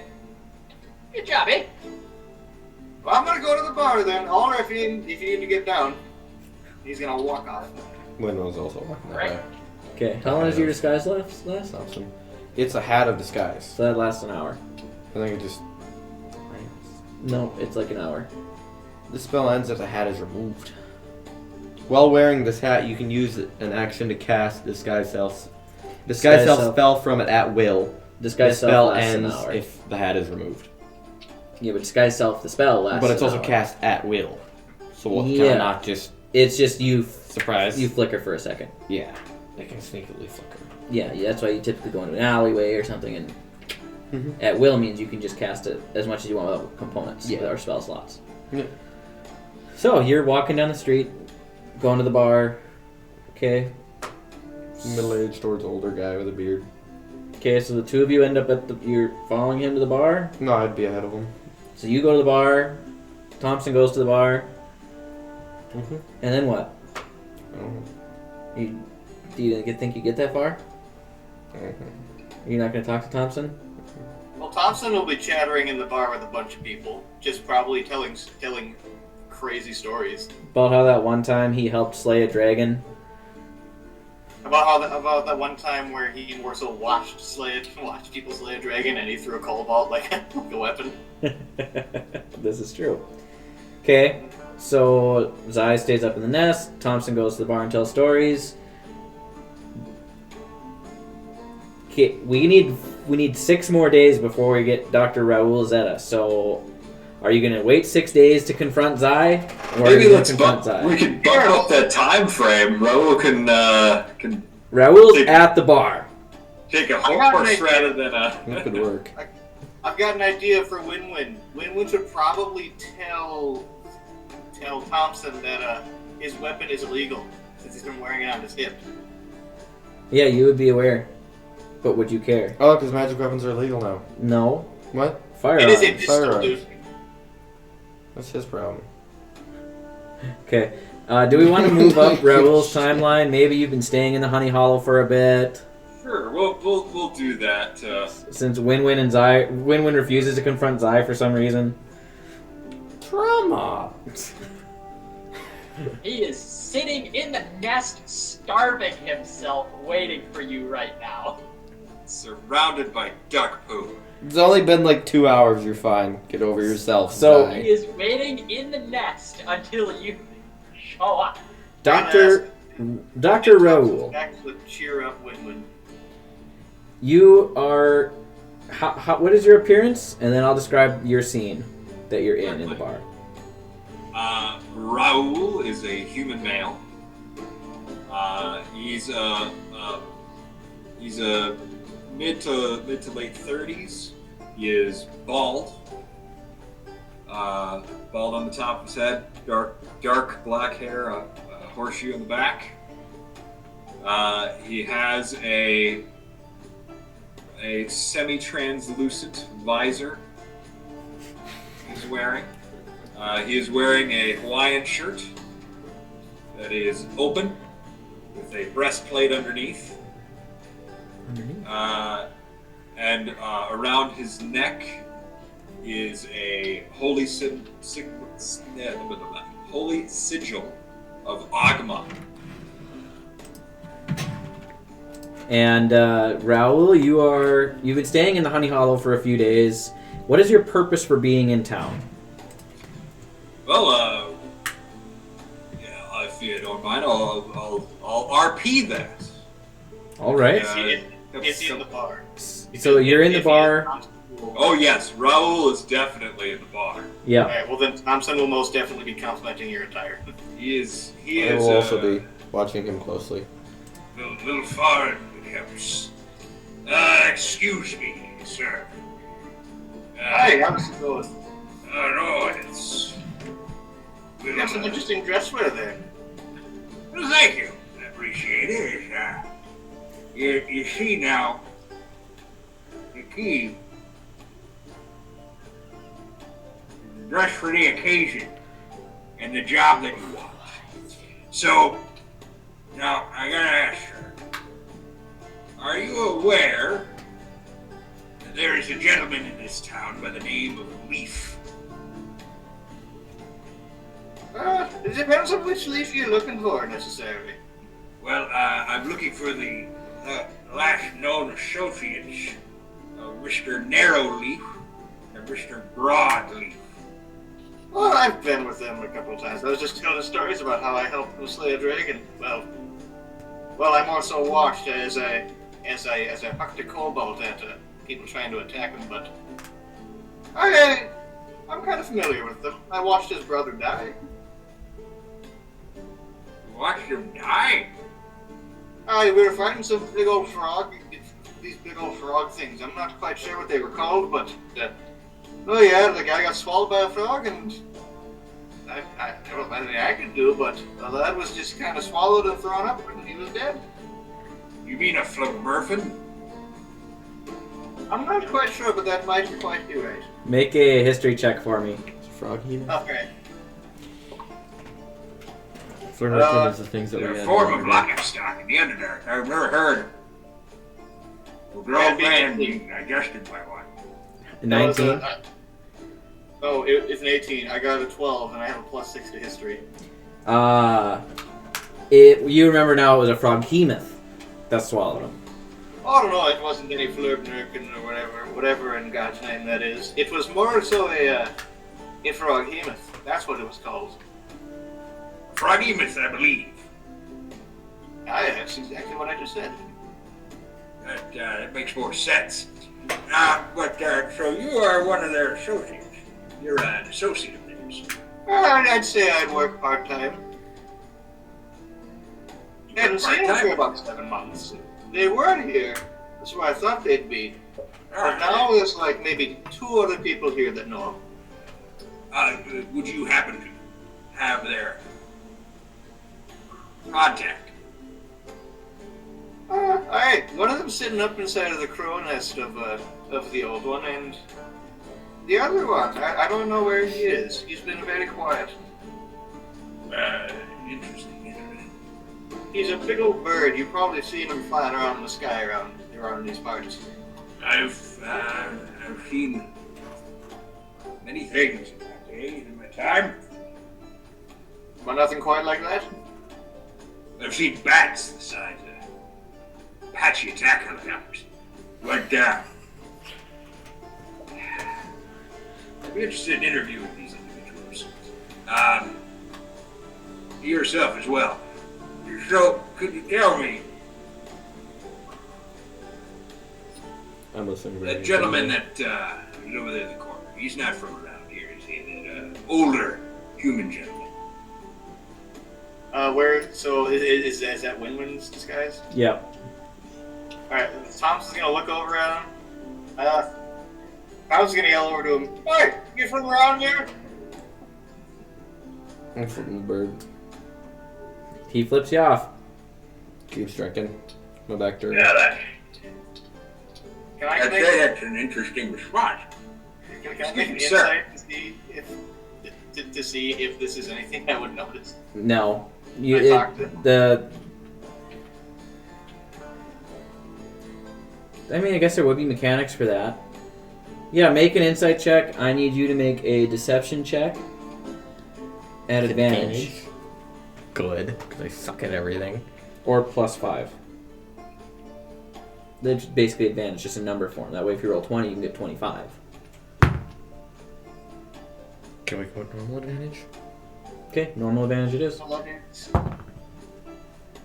Speaker 4: Good job, eh?
Speaker 5: Well, I'm gonna go to the bar then. Holler if you need to get down. He's gonna walk off.
Speaker 2: Wynn was also walking that
Speaker 4: Right.
Speaker 2: way.
Speaker 1: Okay, how long does your disguise last?
Speaker 2: Thompson. It's a hat of disguise.
Speaker 1: So that lasts an hour.
Speaker 2: I think it just.
Speaker 1: No, it's like an hour.
Speaker 2: The spell ends if the hat is removed. While wearing this hat, you can use an action to cast Disguise Self. Disguise Self spell from it at will.
Speaker 1: Disguise
Speaker 2: The spell
Speaker 1: self lasts an
Speaker 2: ends
Speaker 1: hour.
Speaker 2: if the hat is removed.
Speaker 1: Yeah, but disguise self, the spell lasts.
Speaker 2: But it's
Speaker 1: an
Speaker 2: also
Speaker 1: hour.
Speaker 2: cast at will. So we'll kind
Speaker 1: Yeah.
Speaker 2: of not just
Speaker 1: It's just you
Speaker 2: surprise.
Speaker 1: flicker for a second.
Speaker 2: Yeah. They can sneakily flicker.
Speaker 1: Yeah, that's why you typically go into an alleyway or something, and
Speaker 2: Mhm.
Speaker 1: at will means you can just cast it as much as you want without components
Speaker 2: Yeah.
Speaker 1: or spell slots.
Speaker 2: Yeah.
Speaker 1: So you're walking down the street, going to the bar. Okay.
Speaker 2: Middle-aged towards older guy with a beard.
Speaker 1: Okay, so the two of you end up you're following him to the bar.
Speaker 2: No, I'd be ahead of him.
Speaker 1: So you go to the bar, Thompson goes to the bar,
Speaker 2: Mm-hmm.
Speaker 1: and then what?
Speaker 2: Oh.
Speaker 1: Do you think you get that far?
Speaker 2: Mm-hmm.
Speaker 1: You're not going to talk to Thompson?
Speaker 5: Well, Thomson will be chattering in the bar with a bunch of people, just probably telling crazy stories
Speaker 1: About how that one time he helped slay a dragon.
Speaker 5: about that one time where he more so watched people slay a dragon, and he threw a cobalt like a weapon.
Speaker 1: This is true. Okay, so Xye stays up in the nest. Thompson goes to the bar and tells stories. Okay, we need 6 more days before we get Dr. Raul Zeta. So, are you gonna wait 6 days to confront Xye, or are
Speaker 3: Maybe
Speaker 1: you gonna
Speaker 3: let's
Speaker 1: confront
Speaker 3: bump.
Speaker 1: Xye?
Speaker 3: We can bump up that time frame. Raul can
Speaker 1: Raul's at the bar.
Speaker 3: take a
Speaker 5: I got an
Speaker 3: horse
Speaker 5: idea.
Speaker 3: rather than a.
Speaker 2: That could work.
Speaker 5: I've got an idea for Wynn-Wynn. Wynn-Wynn should probably tell Thomson that his weapon is illegal since he's been wearing it on his hip.
Speaker 1: Yeah, you would be aware, but would you care?
Speaker 2: Oh, because magic weapons are illegal now.
Speaker 1: No,
Speaker 2: What?
Speaker 5: It
Speaker 1: firearms.
Speaker 5: is a pistol,
Speaker 2: firearms.
Speaker 5: dude.
Speaker 2: That's his problem.
Speaker 1: Okay. Do we want to move up Raul's timeline? Maybe you've been staying in the Honey Hollow for a bit.
Speaker 3: Sure, we'll do that.
Speaker 1: Since Wynn-Wynn and Xye... Wynn-Wynn refuses to confront Xye for some reason.
Speaker 2: Trauma.
Speaker 4: He is sitting in the nest, starving himself, waiting for you right now.
Speaker 3: Surrounded by duck poo.
Speaker 2: It's only been like 2 hours. You're fine. Get over yourself.
Speaker 1: So-
Speaker 4: He is waiting in the nest until you show up.
Speaker 1: Dr. Raul,
Speaker 5: Back to cheer up Wynn-Wynn.
Speaker 1: you are... what is your appearance? And then I'll describe your scene that you're in the bar.
Speaker 3: Raul is a human male. He's a mid to late 30s. He is bald. Bald on the top of his head, dark black hair, a horseshoe on the back. He has a semi-translucent visor he's wearing. He is wearing a Hawaiian shirt that is open with a breastplate underneath. And around his neck is a holy sigil of Agma.
Speaker 1: And Raul, you've been staying in the Honey Hollow for a few days. What is your purpose for being in town?
Speaker 3: Well, yeah, if you don't mind, I'll RP that.
Speaker 1: All right.
Speaker 5: Is he in the bar?
Speaker 1: So you're in the bar.
Speaker 3: Oh yes, Raul is definitely in the bar.
Speaker 1: Yeah.
Speaker 5: Alright, well then Thomson will most definitely be complimenting your attire.
Speaker 3: He is
Speaker 2: I will also be watching him closely.
Speaker 3: a little foreign, perhaps. Excuse me, sir.
Speaker 5: Hi, how's it going?
Speaker 3: No, it's...
Speaker 5: You got some interesting dress wear there.
Speaker 3: Well, thank you. I appreciate it. You see now, the key is dress for the occasion and the job that you want. So, now I gotta ask her, are you aware that there is a gentleman in this town by the name of Leaf?
Speaker 5: It depends on which leaf you're looking for, necessarily.
Speaker 3: Well, I'm looking for the last known associates of Mr. Narrowleaf and Mr. Broadleaf.
Speaker 5: Well, I've been with them a couple of times. I was just telling stories about how I helped them slay a dragon. Well, I more so watched as I hucked a cobalt at people trying to attack him, but I'm kind of familiar with them. I watched his brother die.
Speaker 3: Watched him die?
Speaker 5: We were fighting some big old frog, these big old frog things. I'm not quite sure what they were called, but oh yeah, the guy got swallowed by a frog, and I don't know if anything I could do, but the lad was just kind of swallowed and thrown up, and he was dead.
Speaker 3: You mean a flumurfin?
Speaker 5: I'm not quite sure, but that might quite be right.
Speaker 1: Make a history check for me.
Speaker 2: Froggy.
Speaker 5: Okay.
Speaker 6: Flumurfin is the things that we
Speaker 3: They're
Speaker 6: had.
Speaker 3: a form of Lockenstock in the Underdark. I've never heard. Well, grown man being digested by one.
Speaker 1: 19.
Speaker 5: It's an 18. I got a 12, and I have a +6 to history.
Speaker 1: You remember now it was a froghemoth that swallowed him.
Speaker 5: Oh, I don't know, it wasn't any Flurpnurkin or whatever in God's name that is. It was more so a froghemoth. That's what it was called.
Speaker 3: Froghemoth, I believe.
Speaker 5: That's exactly what I just said.
Speaker 3: That makes more sense. So you are one of their associates. You're an associate of theirs.
Speaker 5: I'd say I'd work part-time. I hadn't seen them for about 7 months. They weren't here. That's where I thought they'd be. But now there's like maybe 2 other people here that know them.
Speaker 3: Would you happen to have their contact?
Speaker 5: Alright, one of them's sitting up inside of the crow nest of the old one, and the other one, I don't know where he is. He's been very quiet.
Speaker 3: Interesting.
Speaker 5: He's a big old bird. You've probably seen him flying around in the sky around these parts.
Speaker 3: I've seen many things in my day, in my time.
Speaker 5: But nothing quite like that?
Speaker 3: I've seen bats the size of Apache attack helicopters. But, I'd be interested in interviewing these individuals. Yourself as well. So, could you tell me,
Speaker 2: I'm listening.
Speaker 3: that gentleman that is over there in the corner, he's not from around here, is he? An older human gentleman.
Speaker 5: Is that Wynn-Wynn's disguise?
Speaker 1: Yep.
Speaker 5: Alright, Thompson's gonna look over at him. Thompson's gonna yell over to him, "Hey, you from around here?"
Speaker 2: I'm flipping the bird.
Speaker 1: He flips you off.
Speaker 2: Keeps drinking. Go back to her.
Speaker 3: Yeah,
Speaker 5: Can I
Speaker 3: I'd
Speaker 5: make,
Speaker 3: say that's an interesting response.
Speaker 5: can I make an
Speaker 3: Excuse me, sir.
Speaker 5: insight to see if this is anything I would notice?
Speaker 1: No.
Speaker 5: I talked to him.
Speaker 1: I guess there would be mechanics for that. Yeah, make an insight check. I need you to make a deception check. At advantage.
Speaker 6: Good, because I suck at everything.
Speaker 1: Or +5. That's basically advantage, just a number form. That way if you roll 20, you can get 25.
Speaker 6: Can we go with normal advantage?
Speaker 1: Okay, normal advantage it is.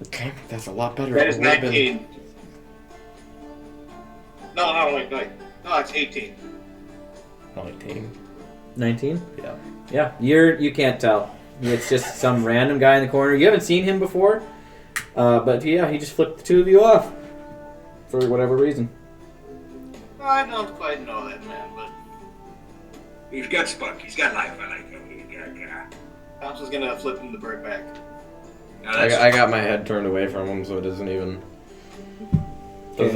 Speaker 6: Okay, that's a lot better.
Speaker 5: That is
Speaker 6: It would've been-
Speaker 5: 19. No, wait. No, it's 18.
Speaker 6: 19.
Speaker 1: 19?
Speaker 6: Yeah.
Speaker 1: Yeah, you can't tell. It's just some random guy in the corner. You haven't seen him before, but yeah, he just flipped the two of you off for whatever reason.
Speaker 5: I don't quite know that man, but
Speaker 3: He's got spunk. He's got life. I like him.
Speaker 5: Thompson's gonna flip him the bird back.
Speaker 3: Now
Speaker 2: I got my head turned away from him, so it doesn't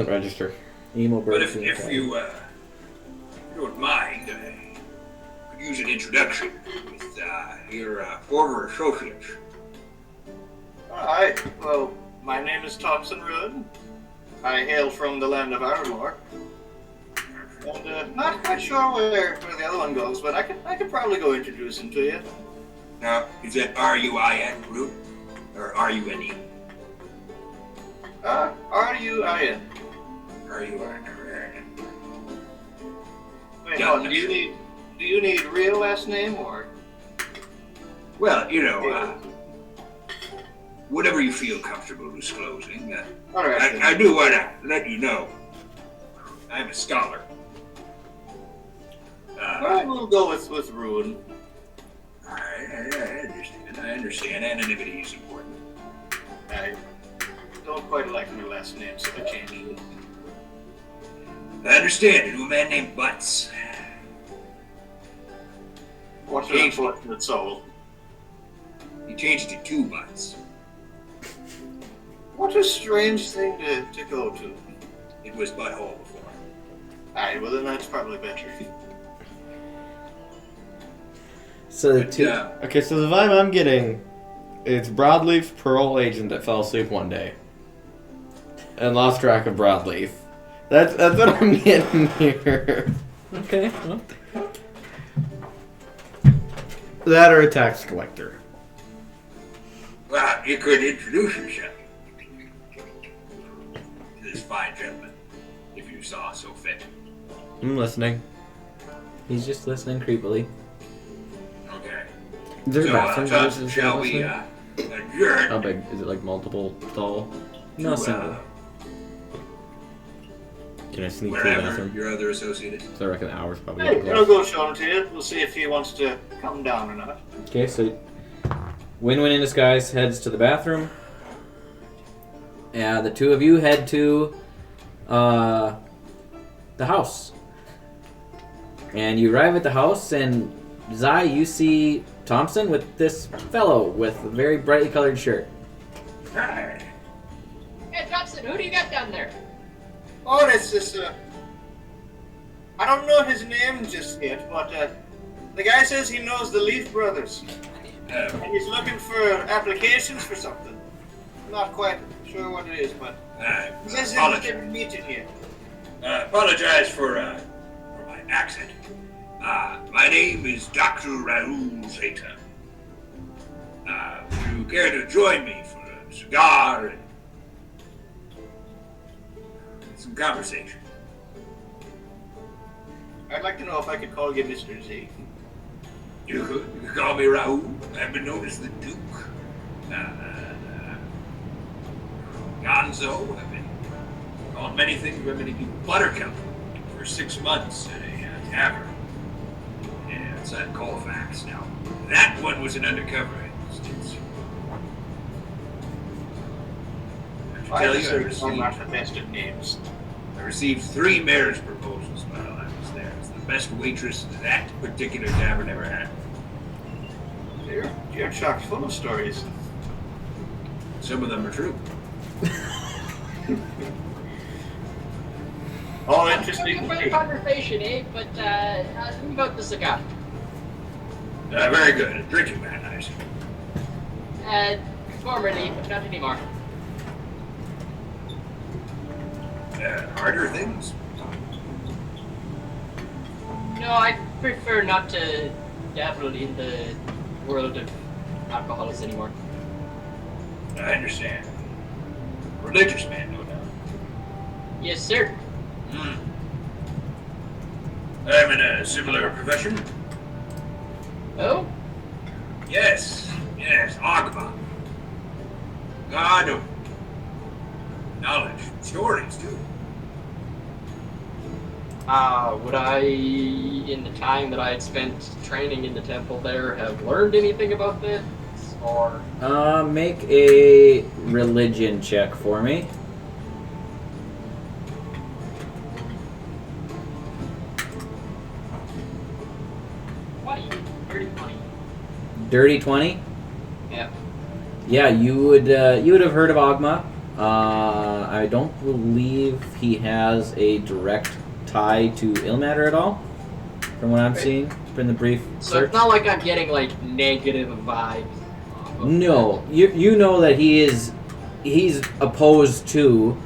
Speaker 2: register.
Speaker 1: Emo bird.
Speaker 3: But if you don't mind, I could use an introduction with your former associates.
Speaker 5: Alright, well, my name is Thomson Rudd. I hail from the land of Armor. And not quite sure where the other one goes, but I could probably go introduce him to you.
Speaker 3: Now, is that R-U-I-N, Root? Or R-U-N-E?
Speaker 5: R-U-I-N.
Speaker 3: R-U-I-N.
Speaker 5: Wait, hold on, do you need real last name or?
Speaker 3: Well, you know, whatever you feel comfortable disclosing.
Speaker 5: Alright.
Speaker 3: I do want to let you know, I'm a scholar.
Speaker 5: Well, we'll go with Ruin.
Speaker 3: I understand. Anonymity is important.
Speaker 5: I don't quite like my last name, so I changed it.
Speaker 3: I understand. To a man named Butts.
Speaker 5: What an unfortunate soul.
Speaker 3: He changed it to 2 Butts.
Speaker 5: What a strange thing to go to.
Speaker 3: It was Butthole before.
Speaker 5: Alright, well then that's probably better.
Speaker 1: So the
Speaker 3: But,
Speaker 1: two.
Speaker 2: Okay, so the vibe I'm getting, it's Broadleaf parole agent that fell asleep one day and lost track of Broadleaf. That's what I'm getting here.
Speaker 1: Okay. Well,
Speaker 2: That or a tax collector.
Speaker 3: Well, you could introduce yourself to this fine gentleman, if you saw so fit.
Speaker 2: I'm listening.
Speaker 1: he's just listening creepily.
Speaker 3: Okay.
Speaker 2: Is there a
Speaker 3: So,
Speaker 2: bathroom?
Speaker 3: Thompson,
Speaker 2: Is
Speaker 3: shall we adjourn?
Speaker 2: How big? Is it like multiple tall?
Speaker 1: No,
Speaker 3: to,
Speaker 1: single.
Speaker 2: Can I sneak to the
Speaker 3: wherever
Speaker 2: bathroom?
Speaker 3: your other associate is?
Speaker 2: So I reckon the hour's probably
Speaker 5: Hey,
Speaker 2: not
Speaker 5: I'll
Speaker 2: close.
Speaker 5: go show him to you. We'll see if he wants to come down or not.
Speaker 1: Okay, so Wynn-Wynn in disguise heads to the bathroom. Yeah, the two of you head to the house. And you arrive at the house, and Xye, you see Thomson with this fellow with a very brightly colored shirt.
Speaker 3: Hi.
Speaker 4: Hey, Thompson, who do you got down there?
Speaker 5: Oh, that's this, I don't know his name just yet, but, the guy says he knows the Leaf Brothers. And he's looking for applications for something. Not quite sure what it is, but he says he's interested in meeting you.
Speaker 3: Apologize for my accent. My name is Dr. Raul Zeta. Would you care to join me for a cigar and some conversation?
Speaker 5: I'd like to know if I could call you Mr. Z.
Speaker 3: You could call me Raul. I've been known as the Duke. Gonzo. I've been called many things by many people. Buttercup for 6 months at a tavern. Yeah, it's at Colfax. Now, that one was an undercover instance. I have to tell you,
Speaker 5: I'm not the best at names.
Speaker 3: I received 3 marriage proposals while I was there. It's the best waitress that particular tavern ever had.
Speaker 5: You're chock full of stories.
Speaker 3: Some of them are true.
Speaker 5: All
Speaker 4: Looking
Speaker 5: interesting.
Speaker 4: for the conversation, eh? But, let me go with the cigar.
Speaker 3: Very good. Drinking man, I see.
Speaker 4: Formerly, but not anymore.
Speaker 3: Harder things.
Speaker 4: No, I prefer not to dabble in the world of alcoholics anymore.
Speaker 3: I understand. Religious man, no doubt.
Speaker 4: Yes, sir.
Speaker 3: Hmm. I'm in a similar profession.
Speaker 4: Oh?
Speaker 3: Yes, Agma. God of knowledge, stories too.
Speaker 4: Would I, in the time that I had spent training in the temple there, have learned anything about this? Or
Speaker 1: Make a religion check for me.
Speaker 4: Dirty 20.
Speaker 1: Dirty 20?
Speaker 4: Yeah.
Speaker 1: Yeah, you would have heard of Ogma. I don't believe he has a direct tie to Ilmater at all, from what I'm seeing from the brief
Speaker 4: So
Speaker 1: search.
Speaker 4: it's not like I'm getting like negative vibes.
Speaker 1: No, you know that he's opposed to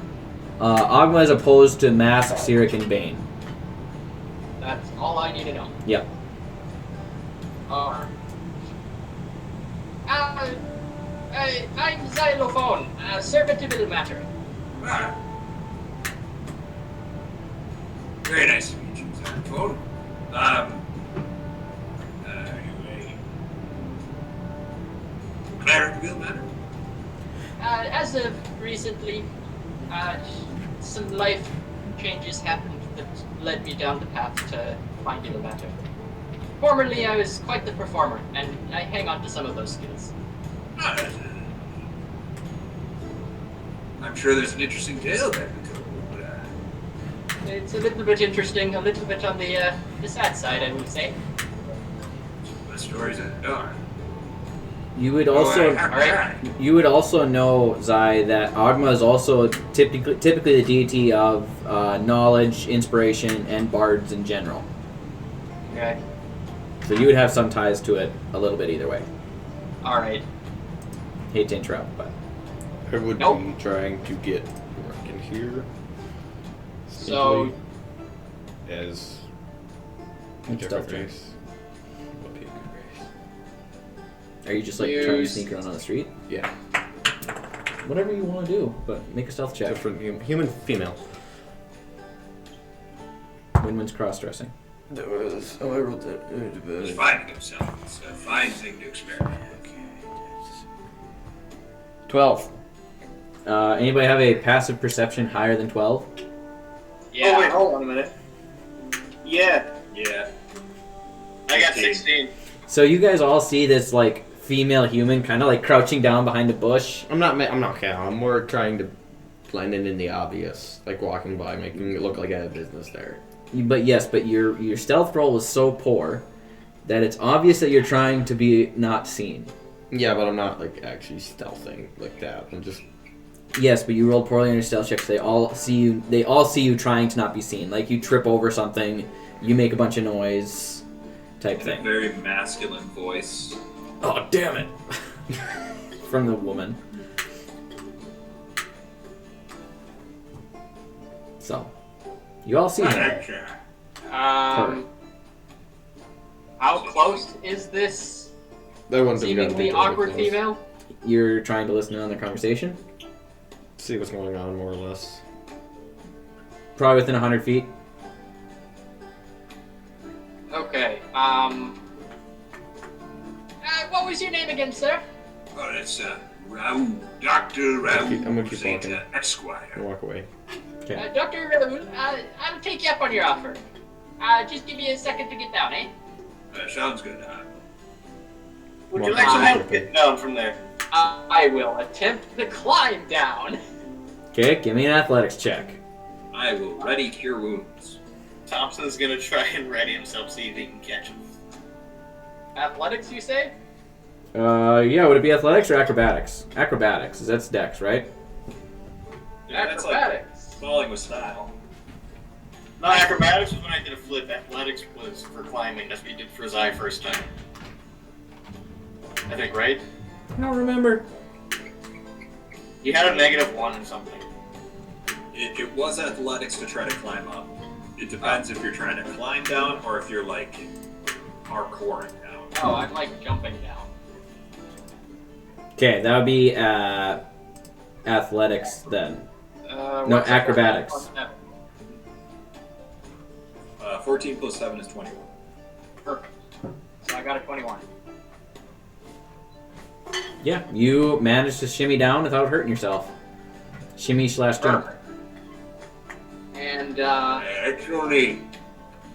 Speaker 1: Ogma is opposed to Mask, Sirik, and Bane.
Speaker 4: That's all I need to know.
Speaker 1: Yep.
Speaker 4: I'm Xylophone, servant to Wynn-Wynn.
Speaker 3: Ah. Very nice to meet you, Xylophone. Anyway. Cleric Wynn-Wynn?
Speaker 4: As of recently, some life changes happened that led me down the path to finding the matter. Formerly, I was quite the performer, and I hang on to some of those skills.
Speaker 3: I'm sure there's an interesting tale there to tell, but
Speaker 4: It's a little bit interesting, a little bit on the sad side, I would say.
Speaker 3: the stories that are.
Speaker 1: You would also know, Zai, that Ogma is also typically the deity of knowledge, inspiration, and bards in general.
Speaker 4: Okay.
Speaker 1: So you would have some ties to it a little bit either way.
Speaker 4: Alright.
Speaker 1: Hate to interrupt, but
Speaker 2: I would
Speaker 4: Nope.
Speaker 2: be trying to get work in here.
Speaker 4: So,
Speaker 2: simply as
Speaker 1: Make
Speaker 2: a
Speaker 1: stealth
Speaker 2: different
Speaker 1: check.
Speaker 2: race. Would be a good race.
Speaker 1: Are you just like trying to
Speaker 4: Use-
Speaker 1: sneak around on the street?
Speaker 2: Yeah.
Speaker 1: Whatever you want to do, but make a stealth check.
Speaker 2: Different human female.
Speaker 1: Wynn-Wynn's cross-dressing.
Speaker 2: That was I wrote that.
Speaker 3: He's finding himself. It's a fine thing to experiment.
Speaker 1: 12. Anybody have a passive perception higher than 12?
Speaker 4: yeah.
Speaker 5: Oh wait, hold on a minute. Yeah,
Speaker 3: Yeah.
Speaker 5: I got 16.
Speaker 1: So you guys all see this like female human kind of like crouching down behind a bush.
Speaker 6: I'm not okay. I'm more trying to blend in the obvious, like walking by, making it look like I have business there.
Speaker 1: But your stealth roll was so poor that it's obvious that you're trying to be not seen.
Speaker 6: Yeah, but I'm not like actually stealthing like that. I'm just
Speaker 1: Yes, but you rolled poorly on your stealth checks. They all see you. They all see you trying to not be seen. Like you trip over something, you make a bunch of noise, type
Speaker 3: In a
Speaker 1: thing.
Speaker 3: very masculine voice.
Speaker 1: Oh damn it! From the woman. So, you all see her.
Speaker 4: How close is this
Speaker 6: that one's
Speaker 4: seemingly awkward female?
Speaker 1: You're trying to listen in on their conversation.
Speaker 6: See what's going on, more or less.
Speaker 1: Probably within 100 feet.
Speaker 4: Okay, what was your name again, sir?
Speaker 3: Oh, that's Raul, Dr. Raul
Speaker 6: I'm gonna keep
Speaker 3: Zeta,
Speaker 6: walking.
Speaker 3: Esquire.
Speaker 6: I'll walk away.
Speaker 1: Okay.
Speaker 4: Dr. Raul, I'll take you up on your offer. Just give me a second to get down, eh?
Speaker 3: Sounds good.
Speaker 5: Would you
Speaker 6: Well,
Speaker 5: like some
Speaker 6: I-
Speaker 5: help getting down from there?
Speaker 4: I will attempt to climb down.
Speaker 1: Okay, give me an athletics check.
Speaker 3: I will ready cure wounds.
Speaker 5: Thompson's gonna try and ready himself, see if he can catch him.
Speaker 4: Athletics, you say?
Speaker 1: Yeah, would it be athletics or acrobatics? Acrobatics, that's dex, right?
Speaker 3: Yeah, that's like
Speaker 4: Acrobatics.
Speaker 3: falling with style.
Speaker 5: No, acrobatics was when I did a flip. Athletics was for climbing. That's what you did for Xye first time. I think, right?
Speaker 1: I don't remember.
Speaker 5: You had a -1 or something.
Speaker 3: It was athletics to try to climb up. It depends if you're trying to climb down or if you're like parkouring down.
Speaker 4: Oh, I'm like jumping down.
Speaker 1: Okay, that would be athletics then. No,
Speaker 4: What's
Speaker 1: acrobatics.
Speaker 4: What's that?
Speaker 3: 14 plus 7 is 21.
Speaker 4: Perfect. So I got a 21.
Speaker 1: Yeah, you managed to shimmy down without hurting yourself. Shimmy/jump.
Speaker 4: Perfect. And
Speaker 3: It's only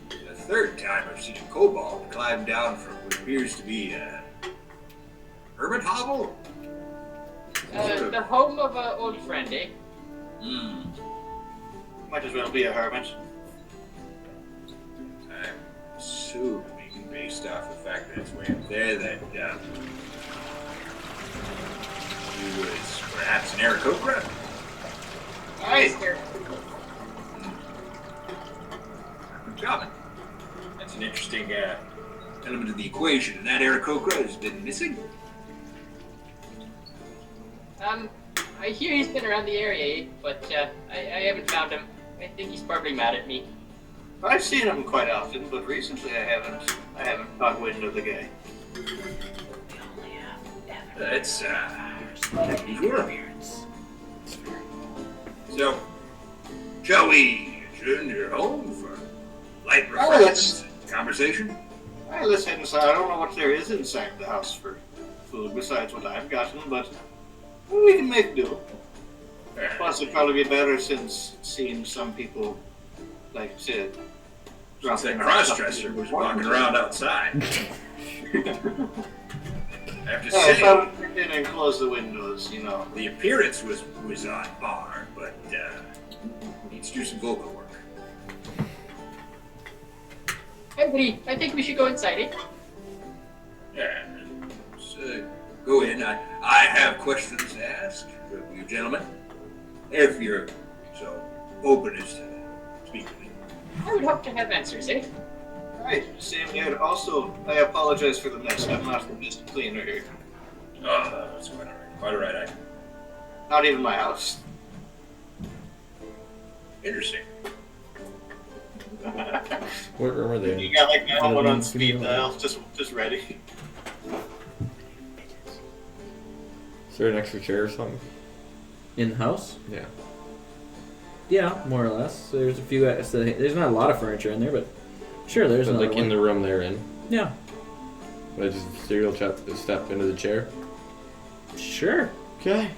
Speaker 3: the third time I've seen a kobold climb down from what appears to be a hermit hovel.
Speaker 4: the home of an old friend, eh?
Speaker 3: Hmm.
Speaker 5: Might as well be a hermit.
Speaker 3: I'm assuming, based off the fact that it's way up there, that he was perhaps an Aarakocra.
Speaker 4: Nice here.
Speaker 3: Common. That's an interesting element of the equation, and that Aarakocra has been missing.
Speaker 4: I hear he's been around the area, eh? But I haven't found him. I think he's probably mad at me.
Speaker 5: I've seen him quite often, but recently I haven't caught wind of the guy.
Speaker 3: That's unusual. So, shall we adjourn your home for light refreshments and conversation?
Speaker 5: Alright, let's head inside. I don't know what there is inside the house for food besides what I've gotten, but we can make do. Plus, it'd probably be better since seeing some people, like, say,
Speaker 3: Since that cross-dresser was walking around outside. I have to
Speaker 5: Yeah,
Speaker 3: say,
Speaker 5: if I would get in and close the windows, you know.
Speaker 3: the appearance was on par, but needs to do some vocal work.
Speaker 4: Everybody, I think we should go inside, eh?
Speaker 3: Yeah, so go in. I have questions to ask of you gentlemen, if you're so open as to speak with me.
Speaker 4: I would hope to have answers, eh?
Speaker 5: Alright, same here. Also, I apologize for the mess. I'm not the best cleaner here.
Speaker 3: Oh, that's quite alright. Quite alright.
Speaker 5: Not even my house.
Speaker 3: Interesting.
Speaker 6: What room are they in?
Speaker 5: You got like that one on
Speaker 6: Can
Speaker 5: speed
Speaker 6: you-
Speaker 5: dial, just ready.
Speaker 6: Is there an extra chair or something?
Speaker 1: In the house?
Speaker 6: Yeah.
Speaker 1: Yeah, more or less. There's a few. There's not a lot of furniture in there, but sure, there's
Speaker 6: But
Speaker 1: another
Speaker 6: like
Speaker 1: one.
Speaker 6: in the room they're in.
Speaker 1: Yeah,
Speaker 6: Would I just serial step into the chair?
Speaker 1: sure.
Speaker 6: Okay.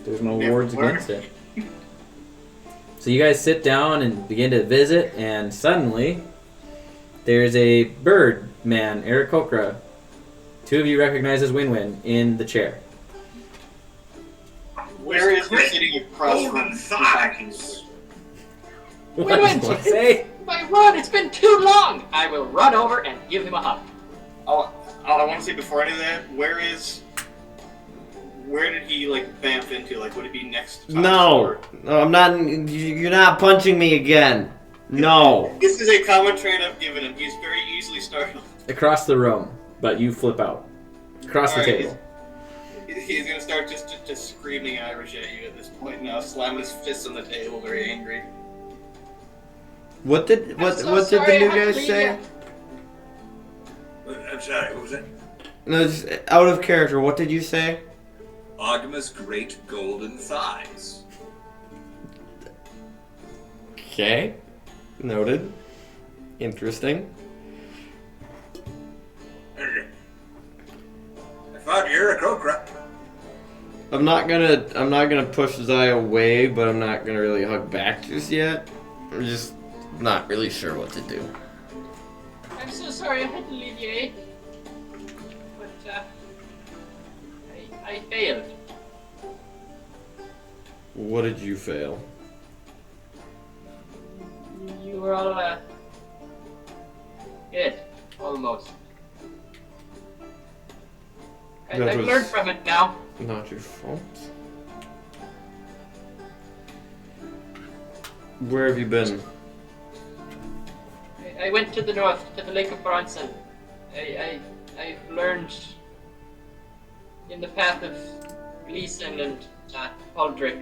Speaker 1: There's no
Speaker 5: Yeah,
Speaker 1: wards
Speaker 5: where-
Speaker 1: against it. So you guys sit down and begin to visit, and suddenly there's a bird man, Aarakocra. Two of you recognize as Wynn-Wynn in the chair.
Speaker 5: Where is he sitting across
Speaker 3: Golden
Speaker 5: from
Speaker 3: thighs.
Speaker 1: What
Speaker 4: Wynn-Wynn,
Speaker 1: did you say?
Speaker 4: My word, it's been too long! I will run over and give him a hug.
Speaker 5: Oh, I want to say before any of that, where did he like bamf into? Like, would it be next? To
Speaker 6: No, I'm not. You're not punching me again. No.
Speaker 5: This is a common trait I've given him. He's very easily startled.
Speaker 1: Across the room, but you flip out. Across the
Speaker 5: Alright,
Speaker 1: table.
Speaker 5: He's gonna start just screaming Irish at you at this point now, slamming his fists on the table, very angry.
Speaker 6: What did
Speaker 4: I'm
Speaker 6: what
Speaker 4: so
Speaker 6: what did
Speaker 4: sorry,
Speaker 6: the
Speaker 4: I
Speaker 6: new
Speaker 4: have to
Speaker 6: guys
Speaker 4: leave
Speaker 6: say?
Speaker 4: you.
Speaker 3: I'm sorry, what was that?
Speaker 6: No, just out of character. What did you say?
Speaker 3: Ogma's great golden thighs.
Speaker 6: Okay. Noted. Interesting.
Speaker 3: I found you Aarakocra.
Speaker 6: I'm not gonna push Xye away, but I'm not gonna really hug back just yet. I'm just not really sure what to do.
Speaker 4: I'm so sorry I had to leave you, eh? But, I failed.
Speaker 6: What did you fail?
Speaker 4: You were all, good. Almost.
Speaker 6: That
Speaker 4: I've
Speaker 6: was-
Speaker 4: learned from it now.
Speaker 6: Not your fault. Where have you been?
Speaker 4: I went to the north, to the Lake of Bronson. I've learned in the path of Gleason and Aldrich.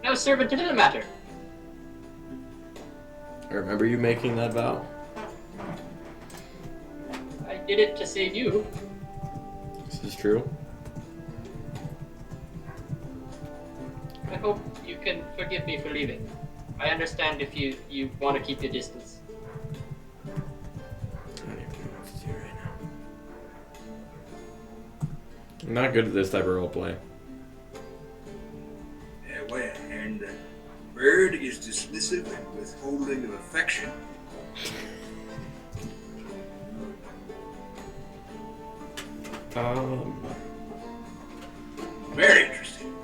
Speaker 4: No servant, it didn't matter.
Speaker 6: I remember you making that vow.
Speaker 4: I did it to save you.
Speaker 6: This is true.
Speaker 4: I hope you can forgive me for leaving. I understand if you want to keep your distance.
Speaker 6: I don't even know what to do right now. I'm not good at this type of roleplay.
Speaker 3: Yeah, well, is dismissive and withholding of affection. Very interesting.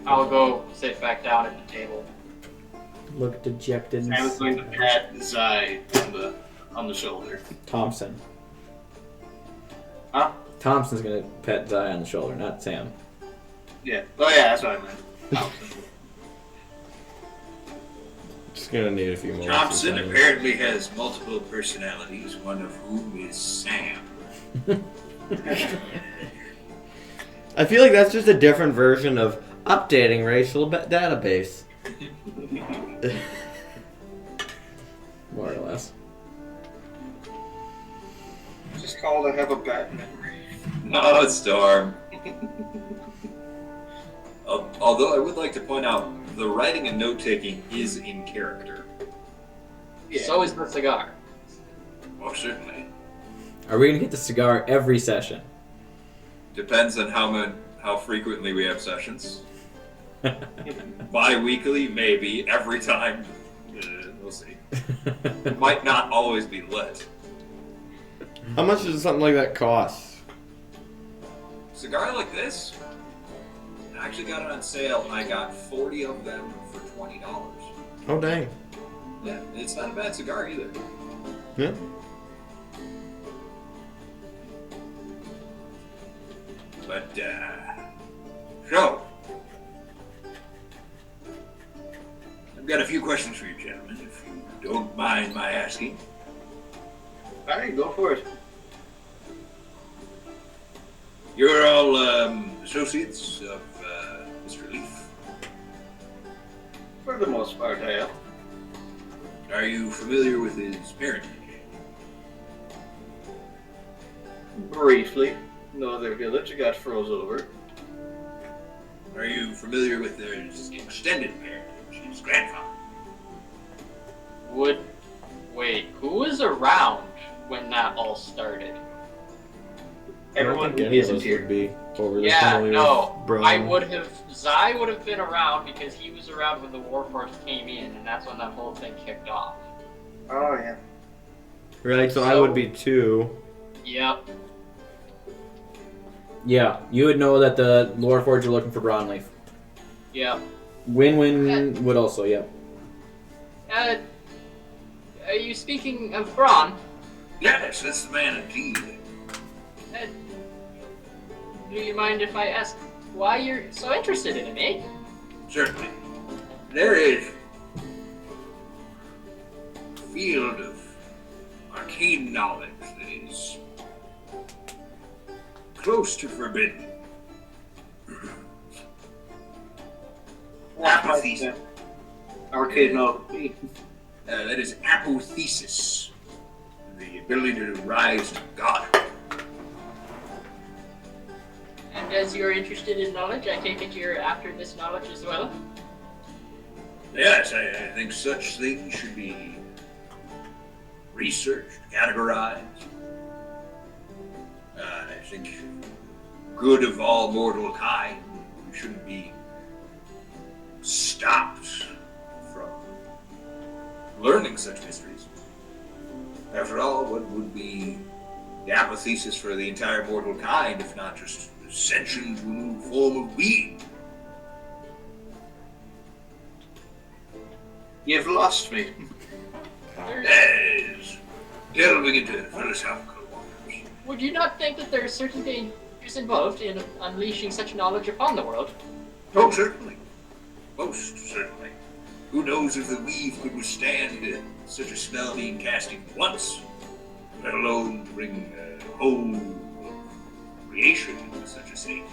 Speaker 4: I'll go sit back down at the table.
Speaker 1: Look dejected. and
Speaker 5: I was going to pat Xye on the shoulder.
Speaker 1: Thomson.
Speaker 5: Huh?
Speaker 1: Thompson's gonna pet Xye on the shoulder, not Sam.
Speaker 5: Yeah. Oh yeah, that's what I meant.
Speaker 6: Just gonna need a few more.
Speaker 3: Thomson apparently has multiple personalities, one of whom is Sam.
Speaker 6: I feel like that's just a different version of updating racial database.
Speaker 1: More or less.
Speaker 5: Just called I have a bad memory.
Speaker 3: No, Storm. Although I would like to point out, the writing and note-taking is in character.
Speaker 5: Yeah.
Speaker 4: So is the cigar.
Speaker 3: Well, certainly.
Speaker 1: Are we gonna get the cigar every session?
Speaker 3: Depends on how frequently we have sessions. Bi-weekly, maybe. Every time, we'll see. Might not always be lit.
Speaker 6: How much does something like that cost?
Speaker 3: Cigar like this, I actually got it on sale, and I got 40 of them for $20.
Speaker 6: Oh dang.
Speaker 3: Yeah, it's not a bad cigar either.
Speaker 6: Yeah.
Speaker 3: But, so, I've got a few questions for you, gentlemen, if you don't mind my asking.
Speaker 5: Alright, go for it.
Speaker 3: You're all associates of Mr. Leaf.
Speaker 5: For the most part, I am.
Speaker 3: Are you familiar with his parentage?
Speaker 5: Briefly. No other village got froze over.
Speaker 3: Are you familiar with their extended parentage, his grandfather?
Speaker 4: Wait, who was around when that all started?
Speaker 5: Everyone
Speaker 6: I don't think
Speaker 5: who
Speaker 6: any of
Speaker 5: isn't
Speaker 6: us
Speaker 5: here.
Speaker 6: would be overly
Speaker 4: Yeah,
Speaker 6: familiar
Speaker 4: no.
Speaker 6: with Brown.
Speaker 4: I would have. Zye would have been around because he was around when the Warforged came in, and that's when that whole thing kicked off.
Speaker 5: Oh yeah.
Speaker 6: Right, so I would be 2.
Speaker 4: Yep.
Speaker 1: Yeah, you would know that the Loreforge are looking for Brownleaf.
Speaker 4: Yep.
Speaker 1: Wynn-Wynn would also, yep.
Speaker 4: Are you speaking of Braun?
Speaker 3: Yes, that's the man indeed.
Speaker 4: Do you mind if I ask why you're so interested in him, eh?
Speaker 3: Certainly. There is a field of arcane knowledge that is close to forbidden. Apotheosis.
Speaker 5: Arcade knowledge.
Speaker 3: That is apotheosis. The ability to rise to God.
Speaker 4: And as you're interested in knowledge, I take it you're after this knowledge as well?
Speaker 3: Yes, I think such things should be researched, categorized. I think good of all mortal kind, we shouldn't be stopped from learning such mysteries. After all, what would be the apotheosis for the entire mortal kind if not just ascension to a new form of being?
Speaker 5: You've lost me.
Speaker 3: Yes, delving into philosophical waters.
Speaker 4: Would you not think that there are certain dangers involved in unleashing such knowledge upon the world?
Speaker 3: Oh, certainly. Most certainly. Who knows if the weave could withstand such a spell being cast even once, let alone bring a whole creation into such a state.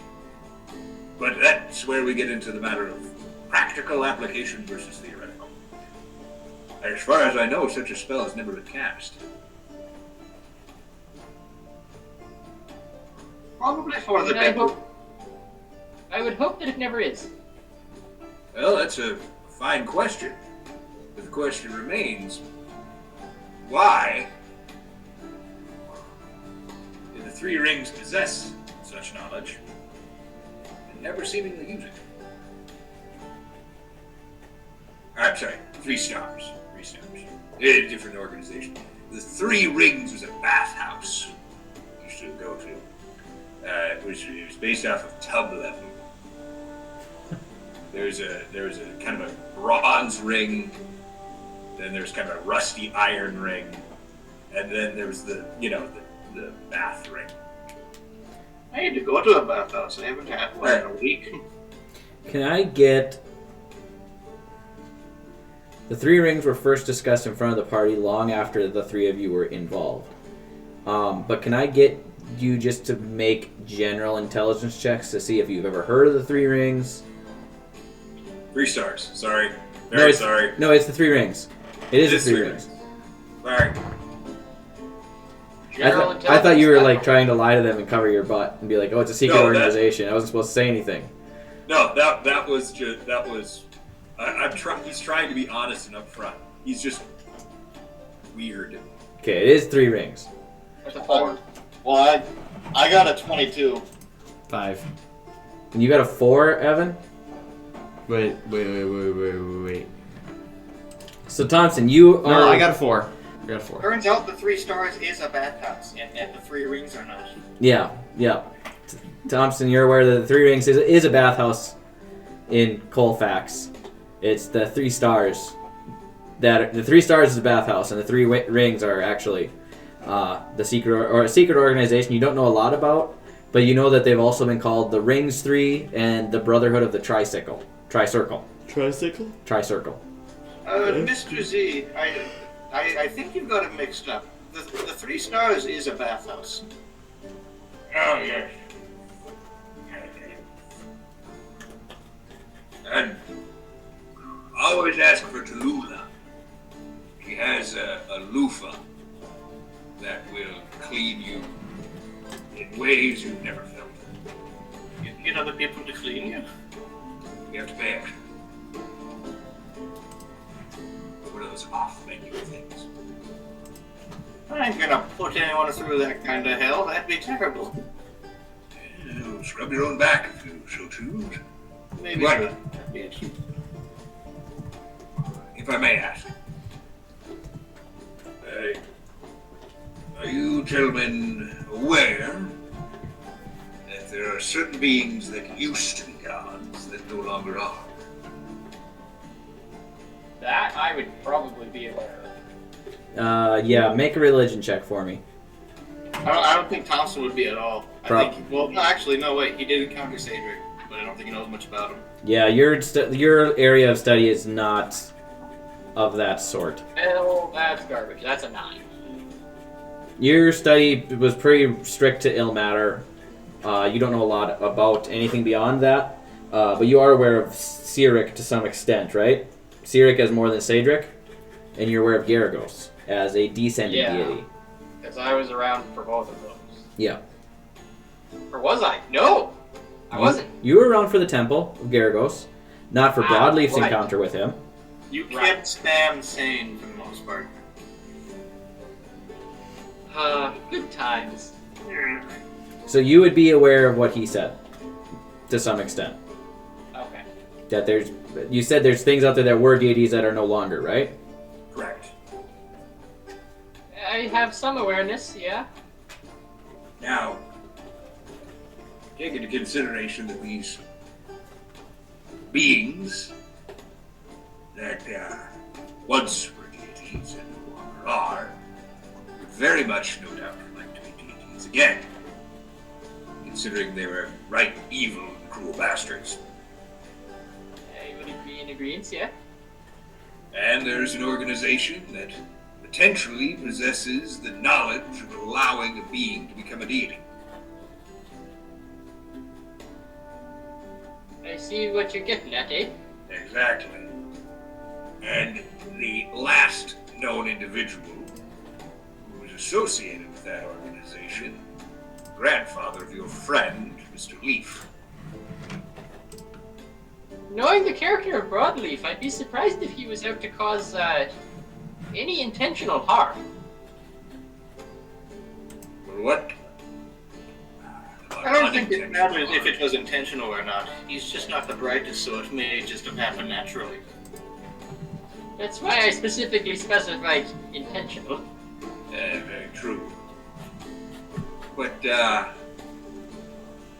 Speaker 3: But that's where we get into the matter of practical application versus theoretical. As far as I know, such a spell has never been cast.
Speaker 5: Probably for the
Speaker 4: And
Speaker 5: better.
Speaker 4: I would hope that it never is.
Speaker 3: Well, that's a fine question. But the question remains, why did the Three Rings possess such knowledge and never seemingly use it? I'm sorry, 3 stars. 3 stars. A different organization. The 3 Rings was a bathhouse we used to go to, which was based off of tub level. There was a kind of a bronze ring, then there's kind of a rusty iron ring, and then there was the bath ring.
Speaker 5: I need to go to a bathhouse. I haven't had one in a week.
Speaker 1: Can I get... The 3 rings were first discussed in front of the party long after the 3 of you were involved. But can I get you just to make general intelligence checks to see if you've ever heard of the 3 rings?
Speaker 3: 3 stars. Sorry. Sorry.
Speaker 1: No, it's the 3 rings. It is the 3 rings.
Speaker 3: Sorry.
Speaker 1: I thought you were like trying to lie to them and cover your butt and be like, "Oh, it's a secret organization." I wasn't supposed to say anything.
Speaker 3: No, that was just he's trying to be honest and upfront. He's just weird.
Speaker 1: Okay, it is 3 rings.
Speaker 4: That's a 4.
Speaker 5: Well, I got a 22.
Speaker 6: 5.
Speaker 1: And you got a 4, Evan?
Speaker 6: Wait.
Speaker 1: So Thompson, you are...
Speaker 6: No, I got a 4.
Speaker 5: Turns out the 3 stars is a bathhouse, and the 3 rings are not.
Speaker 1: Yeah. Thompson, you're aware that the 3 rings is a bathhouse in Colfax. It's the 3 stars. The 3 stars is a bathhouse, and the 3 rings are actually the secret organization you don't know a lot about, but you know that they've also been called the Rings 3 and the Brotherhood of the Tricircle.
Speaker 6: Tricycle?
Speaker 1: Tricircle.
Speaker 5: Mr. Z, I think you've got it mixed up. The 3 stars is a bathhouse.
Speaker 3: Oh, yes. And always ask for Tallulah. She has a loofah that will clean you in ways you've never felt.
Speaker 5: You get other people to clean you?
Speaker 3: You have to pay extra. One of those off-menu things.
Speaker 5: I ain't gonna put anyone through that kind of hell. That'd be terrible.
Speaker 3: Yeah, scrub your own back if you so choose.
Speaker 5: Maybe
Speaker 3: Right.
Speaker 5: Bitch.
Speaker 3: If I may ask, are you gentlemen aware that there are certain beings that used to be gods that no longer are?
Speaker 4: That I would probably be aware of.
Speaker 1: Yeah, make a religion check for me.
Speaker 5: I don't think Thomson would be at all. Actually, no, wait. He did encounter Cedric, but I don't think he knows much about him.
Speaker 1: Yeah, your area of study is not of that sort.
Speaker 4: Well, that's garbage. That's a 9.
Speaker 1: Your study was pretty strict to ill matter. You don't know a lot about anything beyond that, but you are aware of Cyric to some extent, right? Cyric as more than Cedric, and you're aware of Garagos as a descended deity.
Speaker 4: Because I was around for both of those.
Speaker 1: Yeah.
Speaker 4: Or was I? No! I wasn't.
Speaker 1: You were around for the Temple of Garagos, not for Broadleaf's
Speaker 4: right.
Speaker 1: encounter with him.
Speaker 5: You kept Sam sane for the most part.
Speaker 4: Good times.
Speaker 1: So you would be aware of what he said, to some extent.
Speaker 4: Okay.
Speaker 1: That you said there's things out there that were deities that are no longer, right?
Speaker 3: Correct.
Speaker 4: I have some awareness, yeah.
Speaker 3: Now, take into consideration that these beings that once were deities and no longer are, would very much, no doubt, like to be deities again, considering they were right evil and cruel bastards.
Speaker 4: I would be in agreement, yeah.
Speaker 3: And there's an organization that potentially possesses the knowledge of allowing a being to become a deity.
Speaker 4: I see what you're getting at, eh?
Speaker 3: Exactly. And the last known individual who was associated with that organization, grandfather of your friend, Mr. Leaf.
Speaker 4: Knowing the character of Broadleaf, I'd be surprised if he was out to cause any intentional harm.
Speaker 3: Well, what?
Speaker 5: I don't think it matters if it was intentional or not. He's just not the brightest, so it may just have happened naturally.
Speaker 4: That's why I specifically specified intentional.
Speaker 3: Very true. But,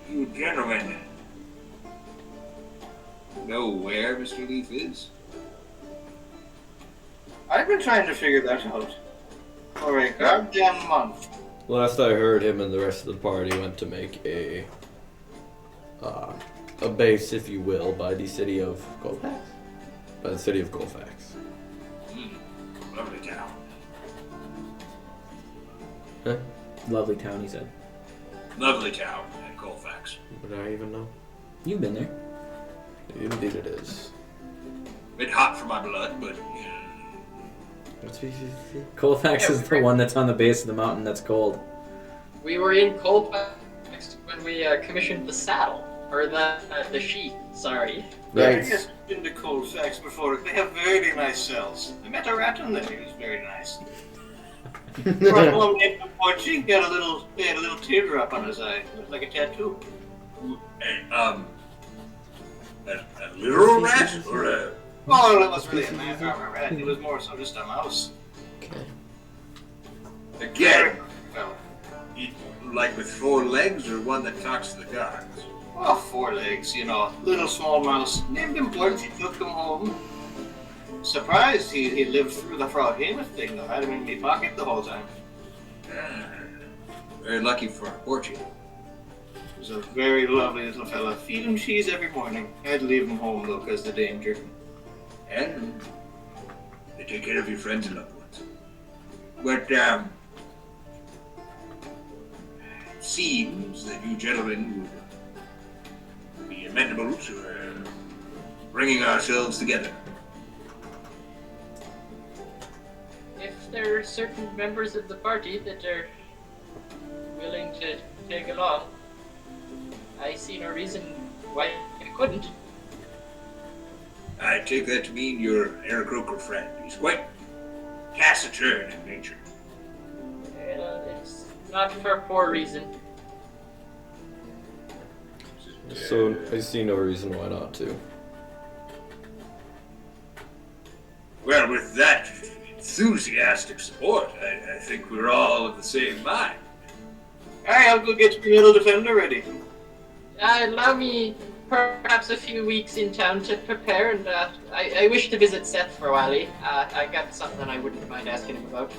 Speaker 3: you gentlemen know where Mr. Leaf is?
Speaker 5: I've been trying to figure that out for a goddamn month.
Speaker 6: Last I heard, him and the rest of the party went to make a base, if you will, by the city of Colfax. By the city of Colfax.
Speaker 3: Lovely town.
Speaker 6: Huh?
Speaker 1: Lovely town, he said.
Speaker 3: Lovely town at Colfax.
Speaker 6: Would I even know?
Speaker 1: You've been there.
Speaker 6: Indeed it is.
Speaker 3: Bit hot for my blood, but
Speaker 6: What species is he?
Speaker 1: Colfax
Speaker 4: Yeah,
Speaker 1: is the one that's on the base of the mountain that's cold.
Speaker 4: We were in Colfax when we commissioned the saddle. Or the sheath, sorry.
Speaker 5: I've just been to Colfax before. They have very nice cells. I met a rat in there. He was very nice. Brought home in the Portuguese. He had a little teardrop on his eye. It looked like a tattoo.
Speaker 3: a literal rat or a
Speaker 5: Well, it wasn't really a man or a rat. It was more so just a mouse.
Speaker 6: Okay.
Speaker 3: again?
Speaker 5: Well,
Speaker 3: Like with 4 legs or one that talks to the gods?
Speaker 5: well, 4 legs, you know. Little small mouse. Named him Porgy. Took him home. Surprised he lived through the frog Hamish thing, though. Had him in my pocket the whole time.
Speaker 3: Very lucky for Porgy.
Speaker 5: He was a very lovely little fella. Feed him cheese every morning. I'd leave him home, though, because of the danger.
Speaker 3: And they take care of your friends and loved ones. But, it seems that you gentlemen would be amenable to bringing ourselves together.
Speaker 4: If there are certain members of the party that are willing to take along, I see no reason why we couldn't.
Speaker 3: I take that to mean your Eric Roker friend. He's quite taciturn in nature.
Speaker 4: It's not for a poor reason.
Speaker 6: So I see no reason why not to.
Speaker 3: Well, with that enthusiastic support, I think we're all of the same mind.
Speaker 5: Alright, I'll go get your little defender ready.
Speaker 4: Allow me perhaps a few weeks in town to prepare, and I wish to visit Seth for a while. I got something I wouldn't mind asking him about.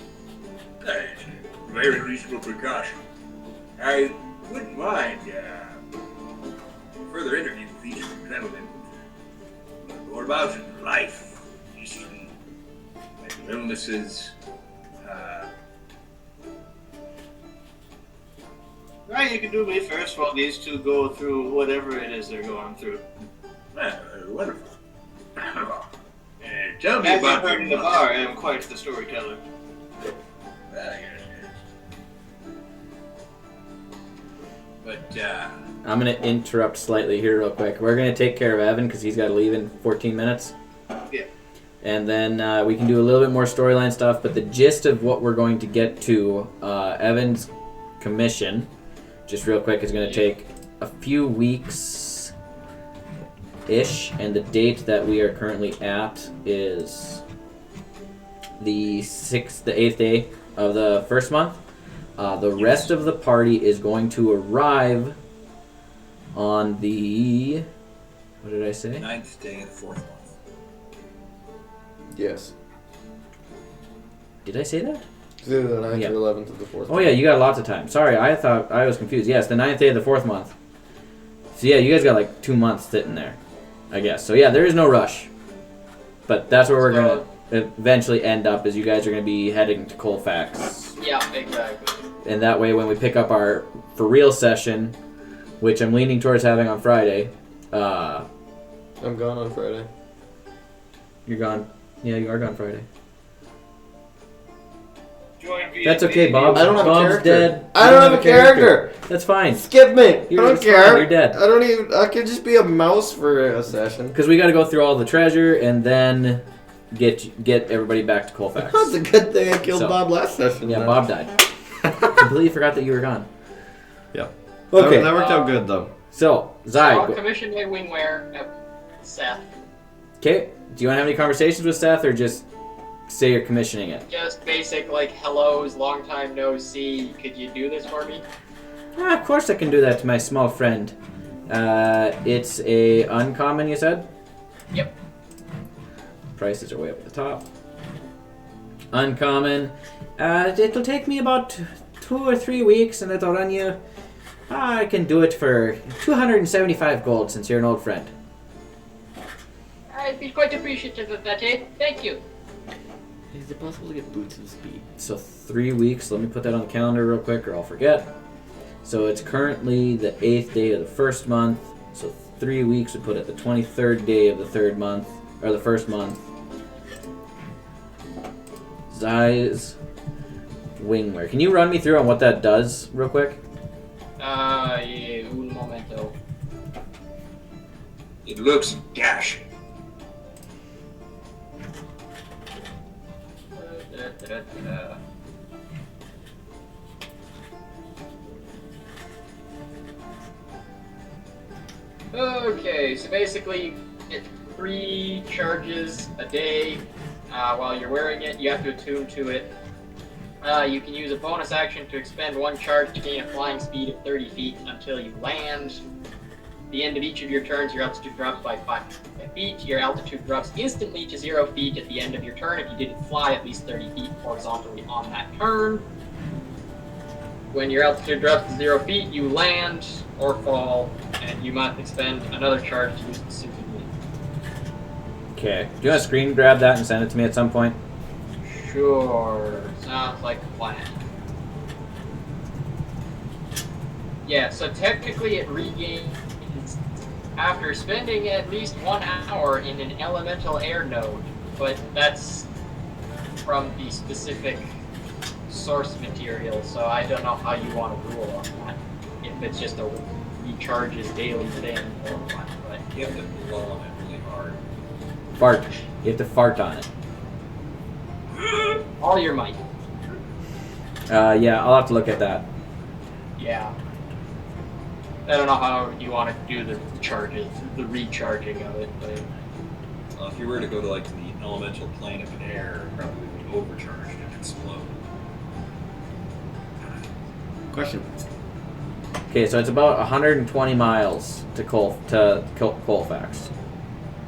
Speaker 3: Very reasonable precaution. I wouldn't mind further interview with each of the gentlemen. Learn more about life, history, mental illnesses.
Speaker 5: Alright, you can do me first while these two go through whatever it is they're going through.
Speaker 3: Wonderful. Tell me
Speaker 5: As you
Speaker 3: about
Speaker 5: heard in the bar, I am quite the storyteller.
Speaker 3: Yes. But,
Speaker 1: I'm going to interrupt slightly here real quick. We're going to take care of Evan because he's got to leave in 14 minutes.
Speaker 5: Yeah.
Speaker 1: And then we can do a little bit more storyline stuff, but the gist of what we're going to get to, Evan's commission, just real quick, is going to take a few weeks-ish, and the date that we are currently at is the 8th day of the first month. The rest of the party is going to arrive on the... What did I say?
Speaker 3: 9th day of the 4th month.
Speaker 6: Yes.
Speaker 1: Did I say that?
Speaker 6: It's either the 9th
Speaker 1: Yeah.
Speaker 6: or 11th of the 4th.
Speaker 1: Oh yeah, you got lots of time. Sorry, I thought I was confused. Yes, the 9th day of the 4th month. So yeah, you guys got like 2 months sitting there, I guess. So yeah, there is no rush. But that's where we're going to eventually end up, is you guys are going to be heading to Colfax.
Speaker 4: Yeah, exactly.
Speaker 1: And that way when we pick up our for real session, which I'm leaning towards having on Friday,
Speaker 6: I'm gone on Friday.
Speaker 1: you're gone. Yeah, you are gone Friday.
Speaker 5: Join via
Speaker 1: That's okay, Bob.
Speaker 6: I don't have a
Speaker 1: Bob's
Speaker 6: character.
Speaker 1: dead.
Speaker 6: I
Speaker 1: You
Speaker 6: don't have a character.
Speaker 1: That's fine.
Speaker 6: Skip me.
Speaker 1: You're
Speaker 6: I don't
Speaker 1: just
Speaker 6: care.
Speaker 1: fine, you're dead.
Speaker 6: I don't even. I could just be a mouse for a session.
Speaker 1: Because we got to go through all the treasure and then get everybody back to Colfax.
Speaker 6: That's a good thing I killed
Speaker 1: So-
Speaker 6: Bob last session.
Speaker 1: Yeah,
Speaker 6: then.
Speaker 1: Bob died. Completely forgot that you were gone.
Speaker 6: Yeah.
Speaker 1: Okay.
Speaker 6: That worked out good though.
Speaker 1: So,
Speaker 4: So I'll
Speaker 1: Xye.
Speaker 4: commission my wingwear at Seth.
Speaker 1: Okay. Do you want to have any conversations with Seth, or just say you're commissioning it?
Speaker 4: Just basic, like, hellos, long time no see. Could you do this for me?
Speaker 1: Of course I can do that to my small friend. It's a uncommon, you said?
Speaker 4: Yep.
Speaker 1: Prices are way up at the top. Uncommon. It'll take me about 2 or 3 weeks, and it'll run you... I can do it for 275 gold, since you're an old friend.
Speaker 4: I'd be quite appreciative of that, eh? Thank you.
Speaker 6: Is it possible to get boots of speed?
Speaker 1: So 3 weeks. Let me put that on the calendar real quick, or I'll forget. So it's currently the 8th day of the first month. So 3 weeks would put it the 23rd day of the third month, or the first month. Xye's wingwear. Can you run me through on what that does real quick?
Speaker 4: Yeah, un momento.
Speaker 3: It looks dashing.
Speaker 4: Okay, so basically you get 3 charges a day while you're wearing it. You have to attune to it. You can use a bonus action to expend 1 charge to gain a flying speed of 30 feet until you land. At the end of each of your turns, your altitude drops by 5 feet. Your altitude drops instantly to 0 feet at the end of your turn if you didn't fly at least 30 feet horizontally on that turn. When your altitude drops to 0 feet, you land or fall, and you must expend another charge to use the suit again.
Speaker 1: Okay. Do you want to screen grab that and send it to me at some point?
Speaker 4: Sure. Sounds like a plan. Yeah, so technically it regains after spending at least 1 hour in an elemental air node, but that's from the specific source material, so I don't know how you want to rule on that. If it's just a recharges daily thing or what, but
Speaker 3: You have to blow on it really hard.
Speaker 1: Fart. You have to fart on it.
Speaker 4: all your might.
Speaker 1: Yeah, I'll have to look at that.
Speaker 4: Yeah. I don't know how you want to do the charges, the recharging of it, but
Speaker 3: If you were to go to like the elemental plane of air, it probably would be overcharged and explode.
Speaker 6: Question.
Speaker 1: Okay, so it's about 120 miles to Colfax.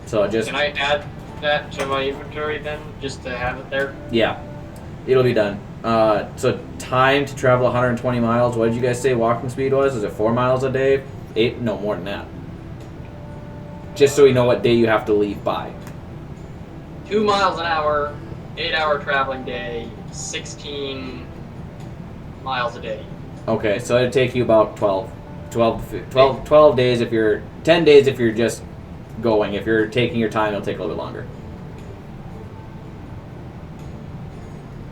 Speaker 1: So just
Speaker 4: can I add that to my inventory then, just to have it there?
Speaker 1: yeah, it'll be done. So time to travel 120 miles. What did you guys say walking speed was? Is it 4 miles a day? 8? No, more than that. Just so we know what day you have to leave by.
Speaker 4: 2 miles an hour, 8-hour traveling day, 16 miles a day.
Speaker 1: Okay, so it'd take you about 12 days if you're 10 days if you're just going. If you're taking your time, it'll take a little bit longer.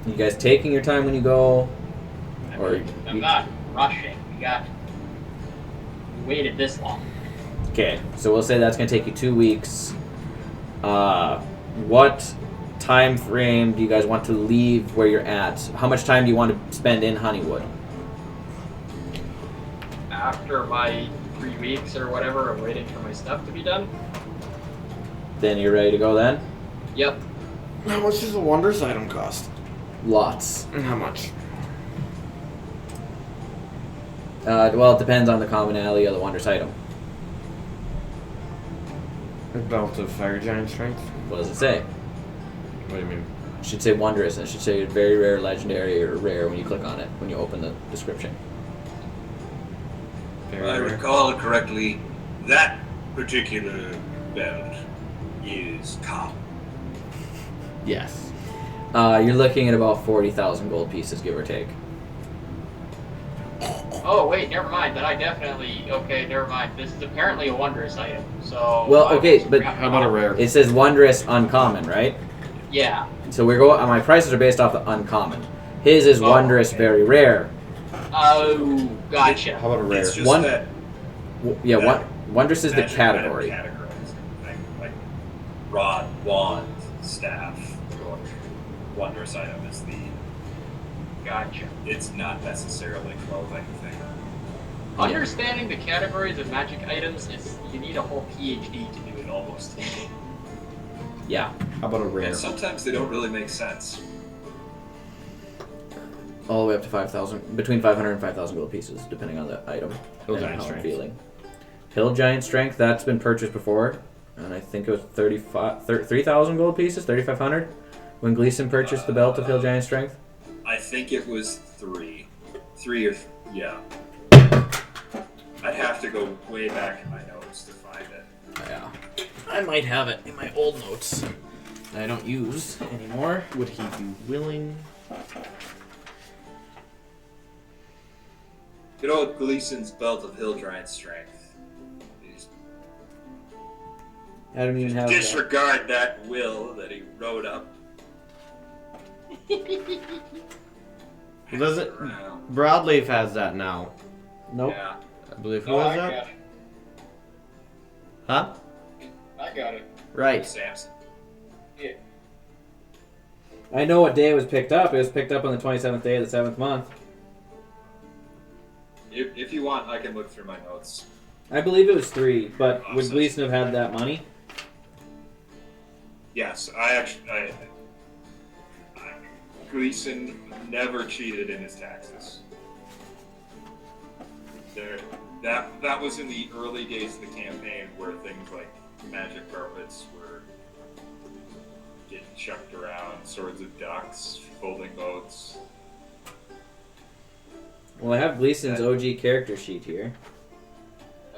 Speaker 1: You guys taking your time when you go, or
Speaker 4: I'm not rushing. We waited this long.
Speaker 1: okay? So we'll say that's gonna take you 2 weeks. What time frame do you guys want to leave where you're at? How much time do you want to spend in Honeywood?
Speaker 4: After my 3 weeks or whatever of waiting for my stuff to be done.
Speaker 1: Then you're ready to go then?
Speaker 4: Yep.
Speaker 6: How much does a Wondrous item cost?
Speaker 1: Lots.
Speaker 6: And how much?
Speaker 1: Well, it depends on the commonality of the Wondrous item.
Speaker 6: A belt of fire giant strength?
Speaker 1: What does it say?
Speaker 6: What do you mean?
Speaker 1: It should say Wondrous, and it should say very rare, legendary, or rare when you click on it, when you open the description.
Speaker 3: If I recall correctly, that particular belt is common.
Speaker 1: Yes. You're looking at about 40,000 gold pieces, give or take.
Speaker 4: Oh wait, never mind. Then I definitely never mind. This is apparently a wondrous item. So
Speaker 1: Well,
Speaker 4: I
Speaker 1: okay,
Speaker 4: was
Speaker 1: but
Speaker 6: How about a rare?
Speaker 1: it says Wondrous Uncommon, right?
Speaker 4: Yeah.
Speaker 1: So we're going. My prices are based off the uncommon. His is
Speaker 4: Oh,
Speaker 1: Wondrous,
Speaker 4: okay.
Speaker 1: very rare.
Speaker 4: Oh, gotcha.
Speaker 6: How about a rare?
Speaker 3: It's just
Speaker 1: One-
Speaker 3: that
Speaker 1: Wondrous is the
Speaker 3: magic item
Speaker 1: category.
Speaker 3: categorized. Like rod, wand, staff, or wondrous item is the.
Speaker 4: Gotcha.
Speaker 3: It's not necessarily clothing thing.
Speaker 4: Understanding the categories of magic items is you need a whole PhD to do it almost.
Speaker 1: Yeah.
Speaker 6: How about a rare?
Speaker 3: And sometimes they don't really make sense.
Speaker 1: All the way up to 5,000, between 500 and 5,000 gold pieces, depending on the item.
Speaker 6: Hill
Speaker 1: and
Speaker 6: Giant
Speaker 1: how I'm
Speaker 6: Strength.
Speaker 1: feeling. Hill Giant Strength, that's been purchased before, and I think it was 3,000 gold pieces, 3,500, when Gleason purchased the belt of Hill Giant Strength.
Speaker 3: I think it was 3. 3 or... yeah. I'd have to go way back in my notes to find it.
Speaker 1: Yeah. I might have it in my old notes that I don't use anymore.
Speaker 6: Would he be willing?
Speaker 3: Good old Gleason's belt of Hill Giant Strength.
Speaker 1: I don't even have that.
Speaker 3: Disregard that will that he wrote up.
Speaker 6: Does it?
Speaker 3: Around.
Speaker 6: Broadleaf has that now.
Speaker 1: Nope.
Speaker 3: Yeah.
Speaker 6: I believe. Who
Speaker 5: No,
Speaker 6: was
Speaker 5: I
Speaker 6: that?
Speaker 5: got it.
Speaker 6: Huh?
Speaker 5: I got it.
Speaker 6: Right.
Speaker 3: Samson.
Speaker 5: Yeah.
Speaker 1: I know what day it was picked up. It was picked up on the 27th day of the 7th month.
Speaker 3: If you want, I can look through my notes.
Speaker 1: I believe it was 3, but would
Speaker 3: Awesome.
Speaker 1: Gleason have had that money?
Speaker 3: Yes, Gleason never cheated in his taxes. That was in the early days of the campaign where things like magic carpets were getting chucked around, swords of ducks, folding boats.
Speaker 1: Well, I have Gleason's OG character sheet here.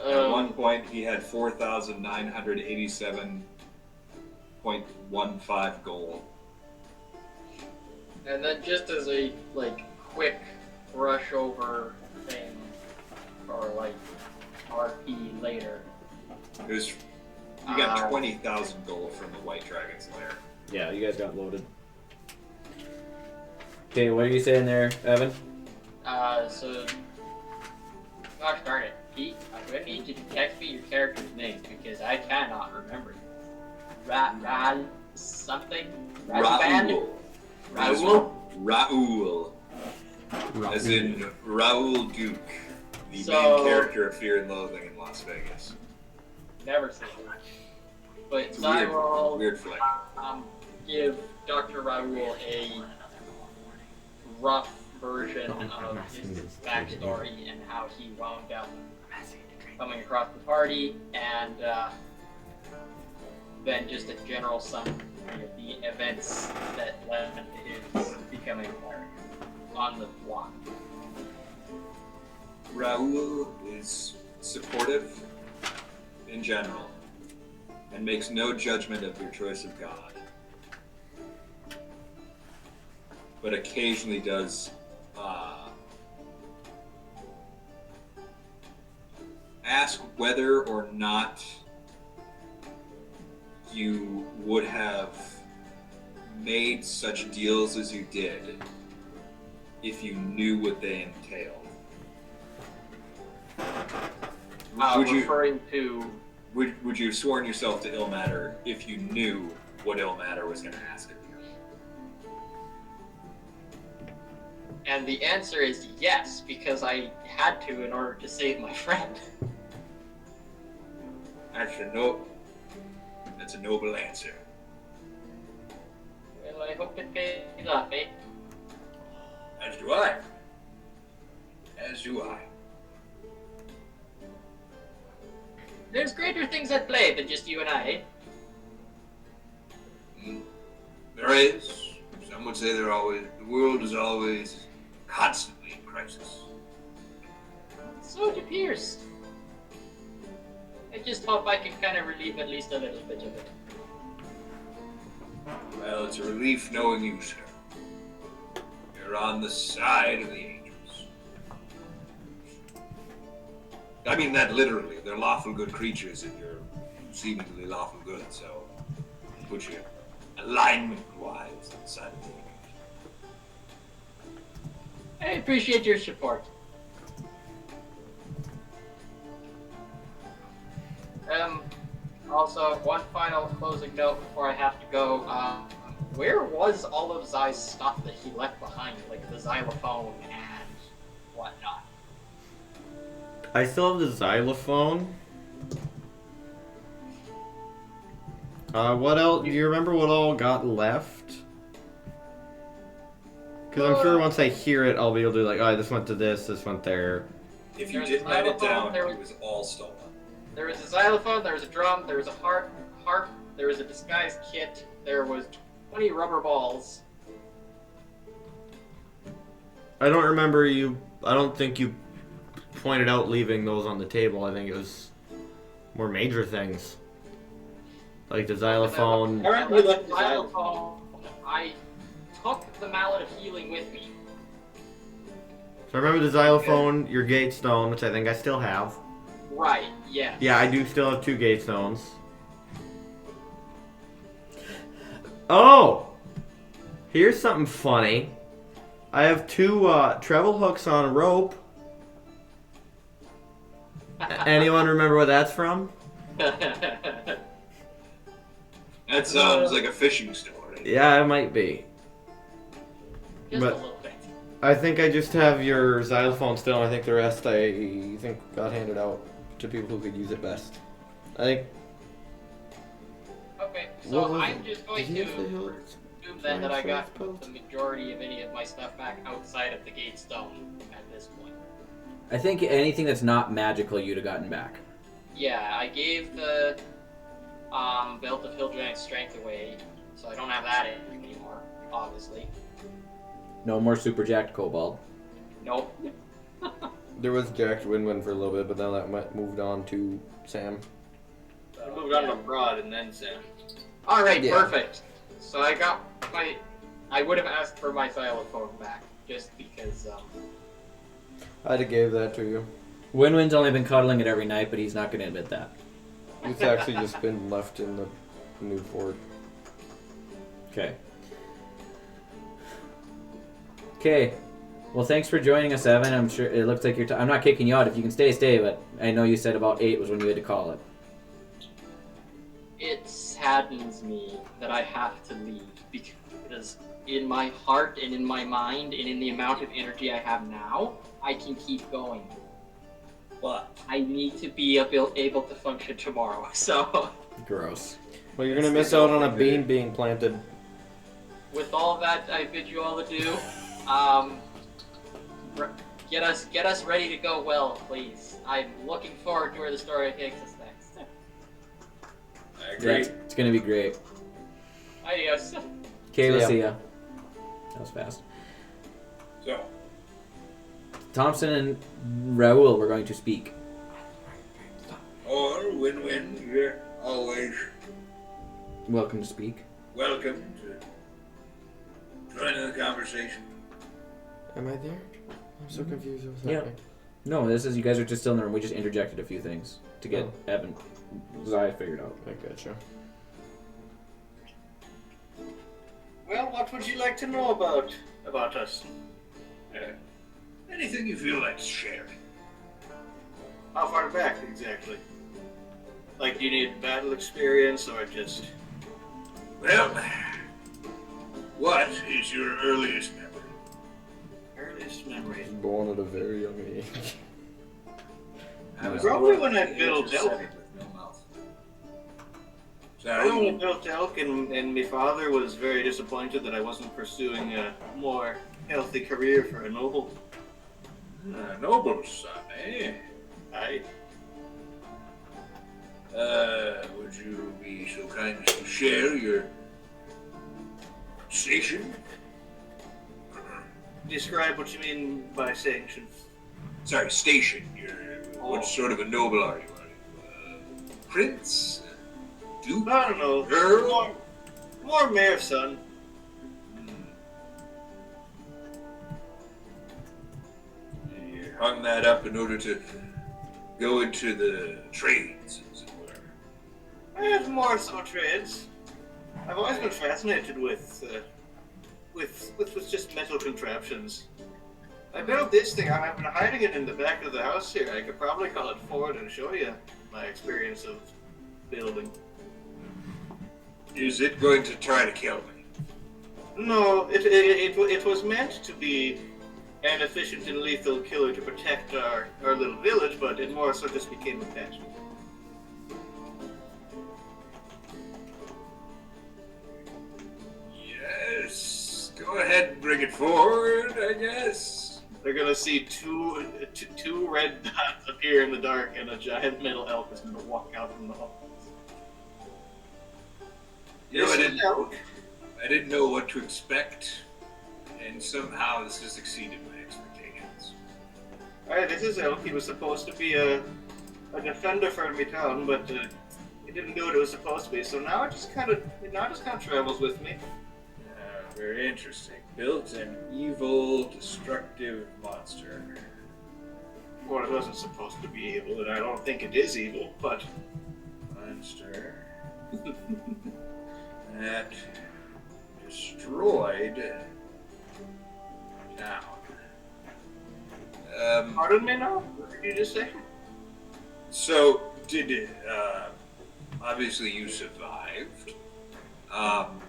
Speaker 3: At one point, he had 4,987.15 gold.
Speaker 4: And then just as a quick brush over thing, or RP later.
Speaker 3: It was, you got 20,000 gold from the White Dragon's Lair.
Speaker 1: Yeah, you guys got loaded. Okay, what are you saying there, Evan?
Speaker 4: So, gosh darn it, Pete, I'm gonna need you to text me your character's name because I cannot remember. Ral something?
Speaker 3: Raul.
Speaker 4: Raul?
Speaker 3: Raul. As in Raul Duke, the
Speaker 4: So-
Speaker 3: main character of Fear and Loathing in Las Vegas.
Speaker 4: Never seen it. But
Speaker 3: It's
Speaker 4: so I will
Speaker 3: weird flick.
Speaker 4: give Dr. Raul a rough version of his backstory and how he wound up coming across the party, and then just a general summary of the events that led to his becoming a cleric on the block.
Speaker 3: Raul is supportive in general and makes no judgment of your choice of God, but occasionally does ask whether or not you would have made such deals as you did if you knew what they entailed. Would you
Speaker 4: Referring to
Speaker 3: would you have sworn yourself to ill matter if you knew what ill matter was going to ask of you?
Speaker 4: And the answer is yes, because I had to in order to save my friend.
Speaker 3: That's a noble answer.
Speaker 4: Well, I hope it pays off, mate.
Speaker 3: As do I. As do I.
Speaker 4: There's greater things at play than just you and I, eh?
Speaker 3: There is. Some would say the world is always constantly in crisis.
Speaker 4: So it appears. I just hope I can kind of relieve at least a little bit of it.
Speaker 3: Well, it's a relief knowing you, sir. You're on the side of the angels. I mean that literally. They're lawful good creatures and you're seemingly lawful good, so put you alignment-wise on the side of the angels.
Speaker 4: I appreciate your support. Also, one final closing note before I have to go. Where was all of Xye's stuff that he left behind, like the xylophone and whatnot?
Speaker 6: I still have the xylophone. What else? Do you remember what all got left? Because I'm sure once I hear it, I'll be able to like, oh, this went to this went there.
Speaker 3: If you
Speaker 4: There's
Speaker 3: did
Speaker 4: a
Speaker 3: write it
Speaker 4: xylophone,
Speaker 3: down, it was all stolen.
Speaker 4: There was a xylophone, there was a drum, there was a harp, there was a disguise kit, there was 20 rubber balls.
Speaker 6: I don't remember you. I don't think you pointed out leaving those on the table. I think it was more major things. Like the xylophone.
Speaker 5: I remember you left the xylophone.
Speaker 4: I took the mallet of healing with me.
Speaker 6: So I remember the xylophone, your gate stone, which I think I still have.
Speaker 4: Right, yeah.
Speaker 6: Yeah, I do still have 2 gate stones. Oh! Here's something funny. I have 2 treble hooks on a rope. Anyone remember where that's from?
Speaker 3: That sounds like a fishing story.
Speaker 6: Yeah, it might be.
Speaker 4: Just
Speaker 6: But-
Speaker 4: a little bit.
Speaker 6: I think I just have your xylophone still, and I think the rest I think got handed out to people who could use it best. I think.
Speaker 4: Okay,
Speaker 6: What
Speaker 4: so
Speaker 6: was
Speaker 4: I'm
Speaker 6: it?
Speaker 4: just going
Speaker 6: Did he have the
Speaker 4: to
Speaker 6: hill-
Speaker 4: assume then that I got
Speaker 6: Post?
Speaker 4: the majority of any of my stuff back outside of the gate stone at this point.
Speaker 1: I think anything that's not magical you'd have gotten back.
Speaker 4: Yeah, I gave the Belt of Hill Giant Strength away, so I don't have that anymore, obviously.
Speaker 1: No more super jacked kobold.
Speaker 4: Nope.
Speaker 6: There was Jack Wynn-Wynn for a little bit, but then that moved on to Sam.
Speaker 5: I moved on to Broad and then Sam.
Speaker 4: Alright,
Speaker 6: Yeah.
Speaker 4: perfect. So I got my... I would have asked for my xylophone back, just because,
Speaker 6: I'd have gave that to you.
Speaker 1: Wynn-Wynn's only been cuddling it every night, but he's not going to admit that.
Speaker 6: It's actually just been left in the new fort.
Speaker 1: Okay. Okay. Well, thanks for joining us, Evan. I'm sure it looks like you're. I'm not kicking you out. If you can stay, stay. But I know you said about 8 was when you had to call it.
Speaker 4: it saddens me that I have to leave, because in my heart and in my mind and in the amount of energy I have now, I can keep going. But I need to be able to function tomorrow, so...
Speaker 1: Gross.
Speaker 6: Well, you're gonna miss out on a bean being planted.
Speaker 4: With all that, I bid you all adieu. Get us ready to go well, please. I'm looking forward to where the story takes us next.
Speaker 3: I agree.
Speaker 1: Yeah, it's gonna be great.
Speaker 4: Adios.
Speaker 1: Okay, we'll
Speaker 6: ya.
Speaker 1: see ya. That was fast.
Speaker 3: So,
Speaker 1: Thomson and Raul were going to speak.
Speaker 3: or Wynn-Wynn, you're always
Speaker 1: Welcome to speak.
Speaker 3: welcome to join in the conversation.
Speaker 6: Am I there? I'm so confused. What's
Speaker 1: Yeah.
Speaker 6: happening.
Speaker 1: No, this is you guys are just still in the room. We just interjected a few things to get Evan Xye figured out.
Speaker 6: I gotcha.
Speaker 5: Well, what would you like to know about us?
Speaker 3: Anything you feel like sharing.
Speaker 5: How far back exactly? Like, do you need battle experience or just?
Speaker 3: Well, what is your earliest memory?
Speaker 5: Earliest memory.
Speaker 6: Born at a very young age.
Speaker 3: I was
Speaker 5: Probably
Speaker 3: born
Speaker 5: when I
Speaker 3: at the age
Speaker 5: built
Speaker 3: of
Speaker 5: Delphi.
Speaker 3: 7 with no mouth.
Speaker 5: I
Speaker 3: Sorry.
Speaker 5: only built elk, and my father was very disappointed that I wasn't pursuing a more healthy career for a noble.
Speaker 3: Noble son, eh? Would you be so kind as to share your station?
Speaker 5: Describe what you mean by sanctions.
Speaker 3: Sorry, station. What
Speaker 5: Oh.
Speaker 3: sort of a noble are you? Are you prince? Duke?
Speaker 5: I don't know.
Speaker 3: Earl?
Speaker 5: More mayor, son.
Speaker 3: You hung that up in order to go into the trades, as it were.
Speaker 5: I have more so trades. I've always been fascinated with just metal contraptions. I built this thing. I've been hiding it in the back of the house here. I could probably call it forward and show you my experience of building.
Speaker 3: Is it going to try to kill me?
Speaker 5: No, it was meant to be an efficient and lethal killer to protect our little village, but it more so just became a pet. gonna see two red dots appear in the dark, and a giant metal elk is gonna walk out from the hall.
Speaker 3: You know,
Speaker 5: This is elk.
Speaker 3: I didn't know what to expect, and somehow this has exceeded my expectations.
Speaker 5: Alright, this is elk. He was supposed to be a defender for me town, but he didn't do what it was supposed to be. So now it just kind of travels with me.
Speaker 3: Very interesting. Built an evil, destructive monster.
Speaker 5: Well, it wasn't supposed to be evil, and I don't think it is evil, but
Speaker 3: Monster that destroyed town.
Speaker 5: pardon me now? What did you just say?
Speaker 3: So, did obviously you survived.
Speaker 5: Hold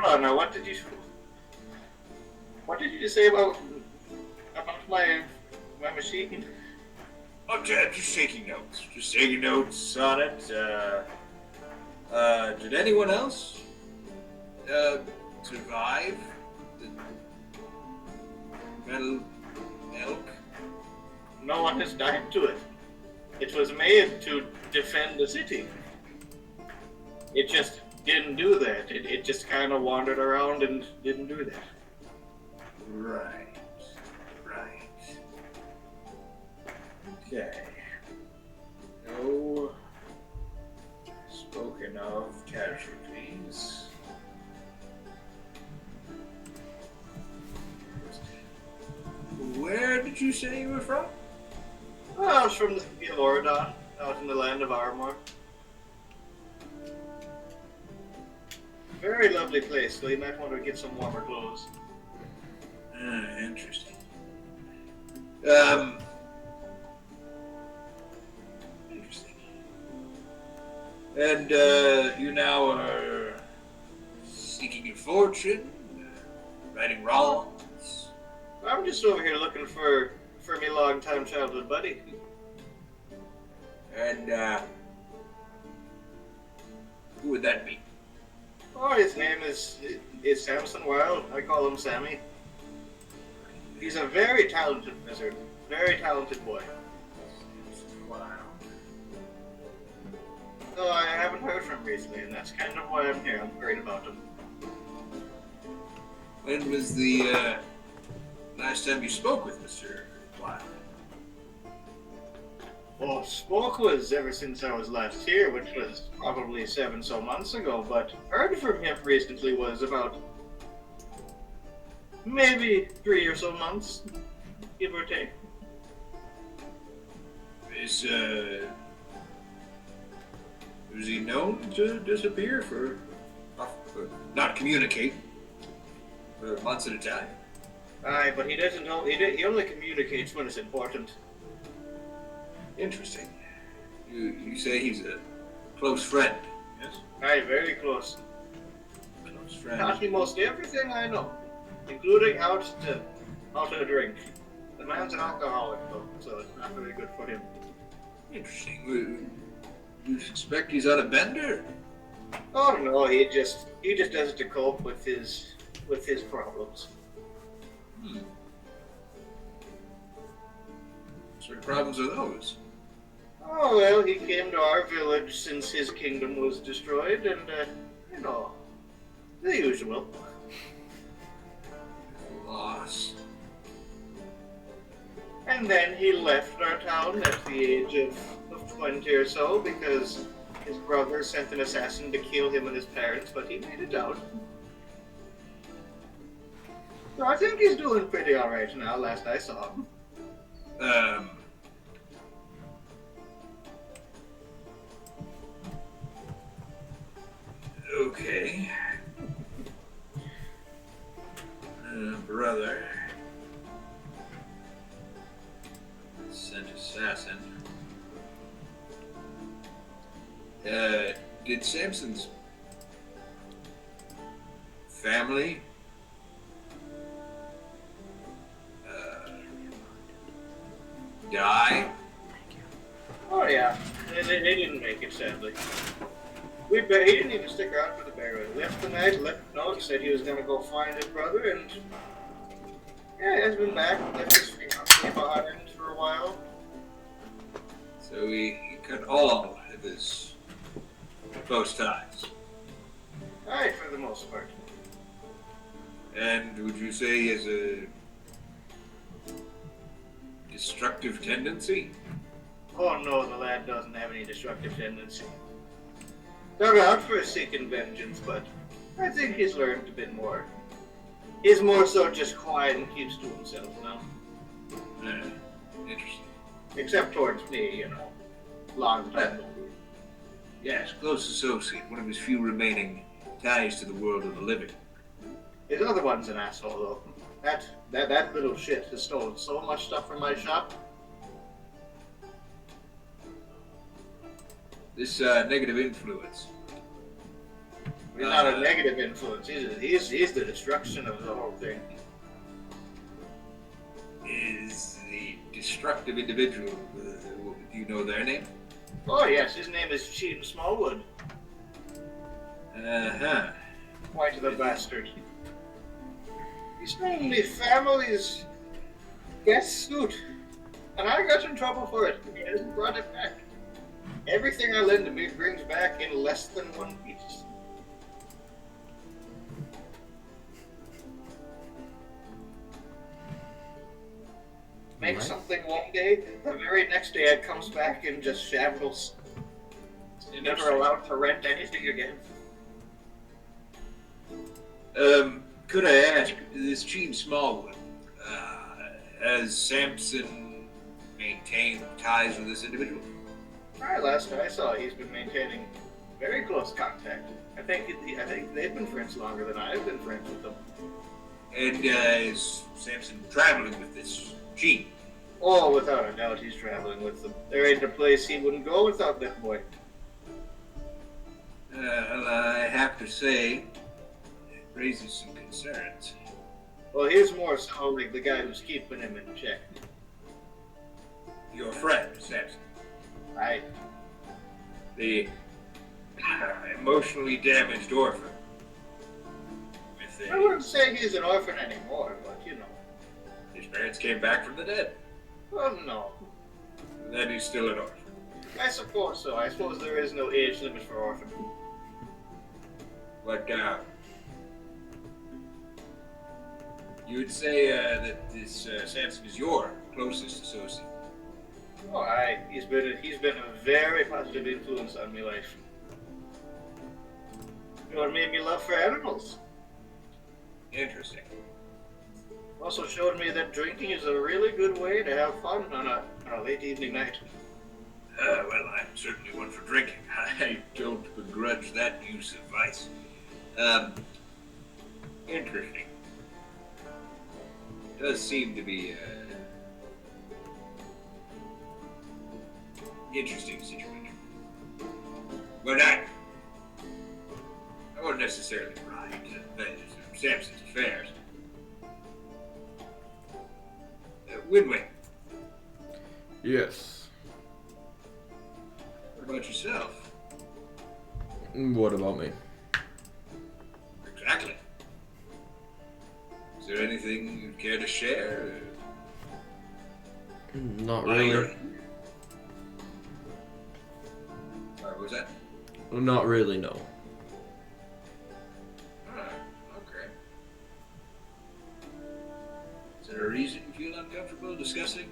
Speaker 5: on now. What did you say about my machine?
Speaker 3: I'm just taking notes. Just taking notes on it. Did anyone else survive the metal elk?
Speaker 5: No one has died to it. It was made to defend the city. It just didn't do that. It just kind of wandered around and didn't do that.
Speaker 3: Right. Okay. No spoken of casualties. Where did you say you were from?
Speaker 5: Well, I was from the city of Oradon, out in the land of Armor. Very lovely place, so you might want to get some warmer clothes.
Speaker 3: Interesting. Interesting. And you now are seeking your fortune, righting wrongs.
Speaker 5: I'm just over here looking for me long-time childhood buddy.
Speaker 3: And who would that be?
Speaker 5: Oh, his name is Samson Wild. I call him Sammy. He's a very talented wizard. Very talented boy.
Speaker 3: Wow.
Speaker 5: Though I haven't heard from him recently, and that's kind of why I'm here. I'm worried about him.
Speaker 3: When was the last time you spoke with Mr. Wild?
Speaker 5: Well, spoke was ever since I was last here, which was probably 7 so months ago, but heard from him recently was about maybe 3 or so months, give or take.
Speaker 3: Was he known to disappear for not communicate for months at a time?
Speaker 5: Aye, but he doesn't know. He only communicates when it's important.
Speaker 3: Interesting. You say he's a close friend, yes?
Speaker 5: Aye, very close.
Speaker 3: Close friend.
Speaker 5: Taught me most everything I know, including how to drink. The man's an alcoholic, though, so it's not very good for him.
Speaker 3: Interesting. You suspect he's on a bender?
Speaker 5: Oh no, he just does it to cope with his problems.
Speaker 3: What sort of problems are those?
Speaker 5: Oh well, he came to our village since his kingdom was destroyed, and the usual.
Speaker 3: Loss.
Speaker 5: And then he left our town at the age of 20 or so because his brother sent an assassin to kill him and his parents, but he made it out. So I think he's doing pretty alright now, last I saw him.
Speaker 3: Okay. Brother. Sent assassin. Did Samson's family die?
Speaker 5: Oh yeah, they didn't make it, sadly. He didn't even stick around for the burial. He left the night, left a note, said he was going to go find his brother, and Yeah, he has been back. Left his fiancée behind for a while.
Speaker 3: So he cut all of his close ties.
Speaker 5: Aye, for the most part.
Speaker 3: And would you say he has a destructive tendency?
Speaker 5: Oh no, the lad doesn't have any destructive tendency. They're out for seeking vengeance, but I think he's learned a bit more. He's more so just quiet and keeps to himself now.
Speaker 3: Interesting.
Speaker 5: Except towards me, you know. Long time ago.
Speaker 3: Yes, close associate, one of his few remaining ties to the world of the living.
Speaker 5: His other one's an asshole, though. That little shit has stolen so much stuff from my shop.
Speaker 3: This negative influence.
Speaker 5: He's not a negative influence. He's the destruction of the whole thing.
Speaker 3: Is the destructive individual, do you know their name?
Speaker 5: Oh yes, his name is Cheatham Smallwood.
Speaker 3: Uh-huh.
Speaker 5: Point to the bastard. He stole the family's guest suit, and I got in trouble for it. He hasn't brought it back. Everything I lend him, he brings back in less than 1 piece. Make
Speaker 1: Right.
Speaker 5: something one day, the very next day it comes back in just shambles. You're never allowed to rent anything again.
Speaker 3: Could I ask, this Chief Smallwood, has Samson maintained ties with this individual?
Speaker 5: Last I saw, he's been maintaining very close contact. I think they've been friends longer than I've been friends with them.
Speaker 3: And is Samson traveling with this Chief?
Speaker 5: Oh, without a doubt, he's traveling with them. There ain't a place he wouldn't go without that boy.
Speaker 3: Well, I have to say, it raises some concerns.
Speaker 5: Well, he's more so like the guy who's keeping him in check.
Speaker 3: Your friend, Samson,
Speaker 5: Right?
Speaker 3: the emotionally damaged orphan. With
Speaker 5: I wouldn't say he's an orphan anymore, but you know.
Speaker 3: his parents came back from the dead.
Speaker 5: Well, no.
Speaker 3: Then he's still an orphan.
Speaker 5: I suppose so. I suppose there is no age limit for orphan.
Speaker 3: But, you would say that this Samson is your closest associate.
Speaker 5: Oh, he's been a very positive influence on my life. You know, it made me love for animals.
Speaker 3: Interesting.
Speaker 5: Also showed me that drinking is a really good way to have fun on a late evening night.
Speaker 3: Well, I'm certainly one for drinking. I don't begrudge that use of vice. Interesting. Does seem to be interesting situation. But I wouldn't necessarily ride Samson's affairs. Wynn-Wynn,
Speaker 6: Yes.
Speaker 3: what about yourself?
Speaker 6: What about me?
Speaker 3: Exactly. Is there anything you'd care to share?
Speaker 6: Not
Speaker 3: Sorry,
Speaker 6: really.
Speaker 3: what was that?
Speaker 6: Not really, no.
Speaker 3: Okay. Is there a reason you feel uncomfortable discussing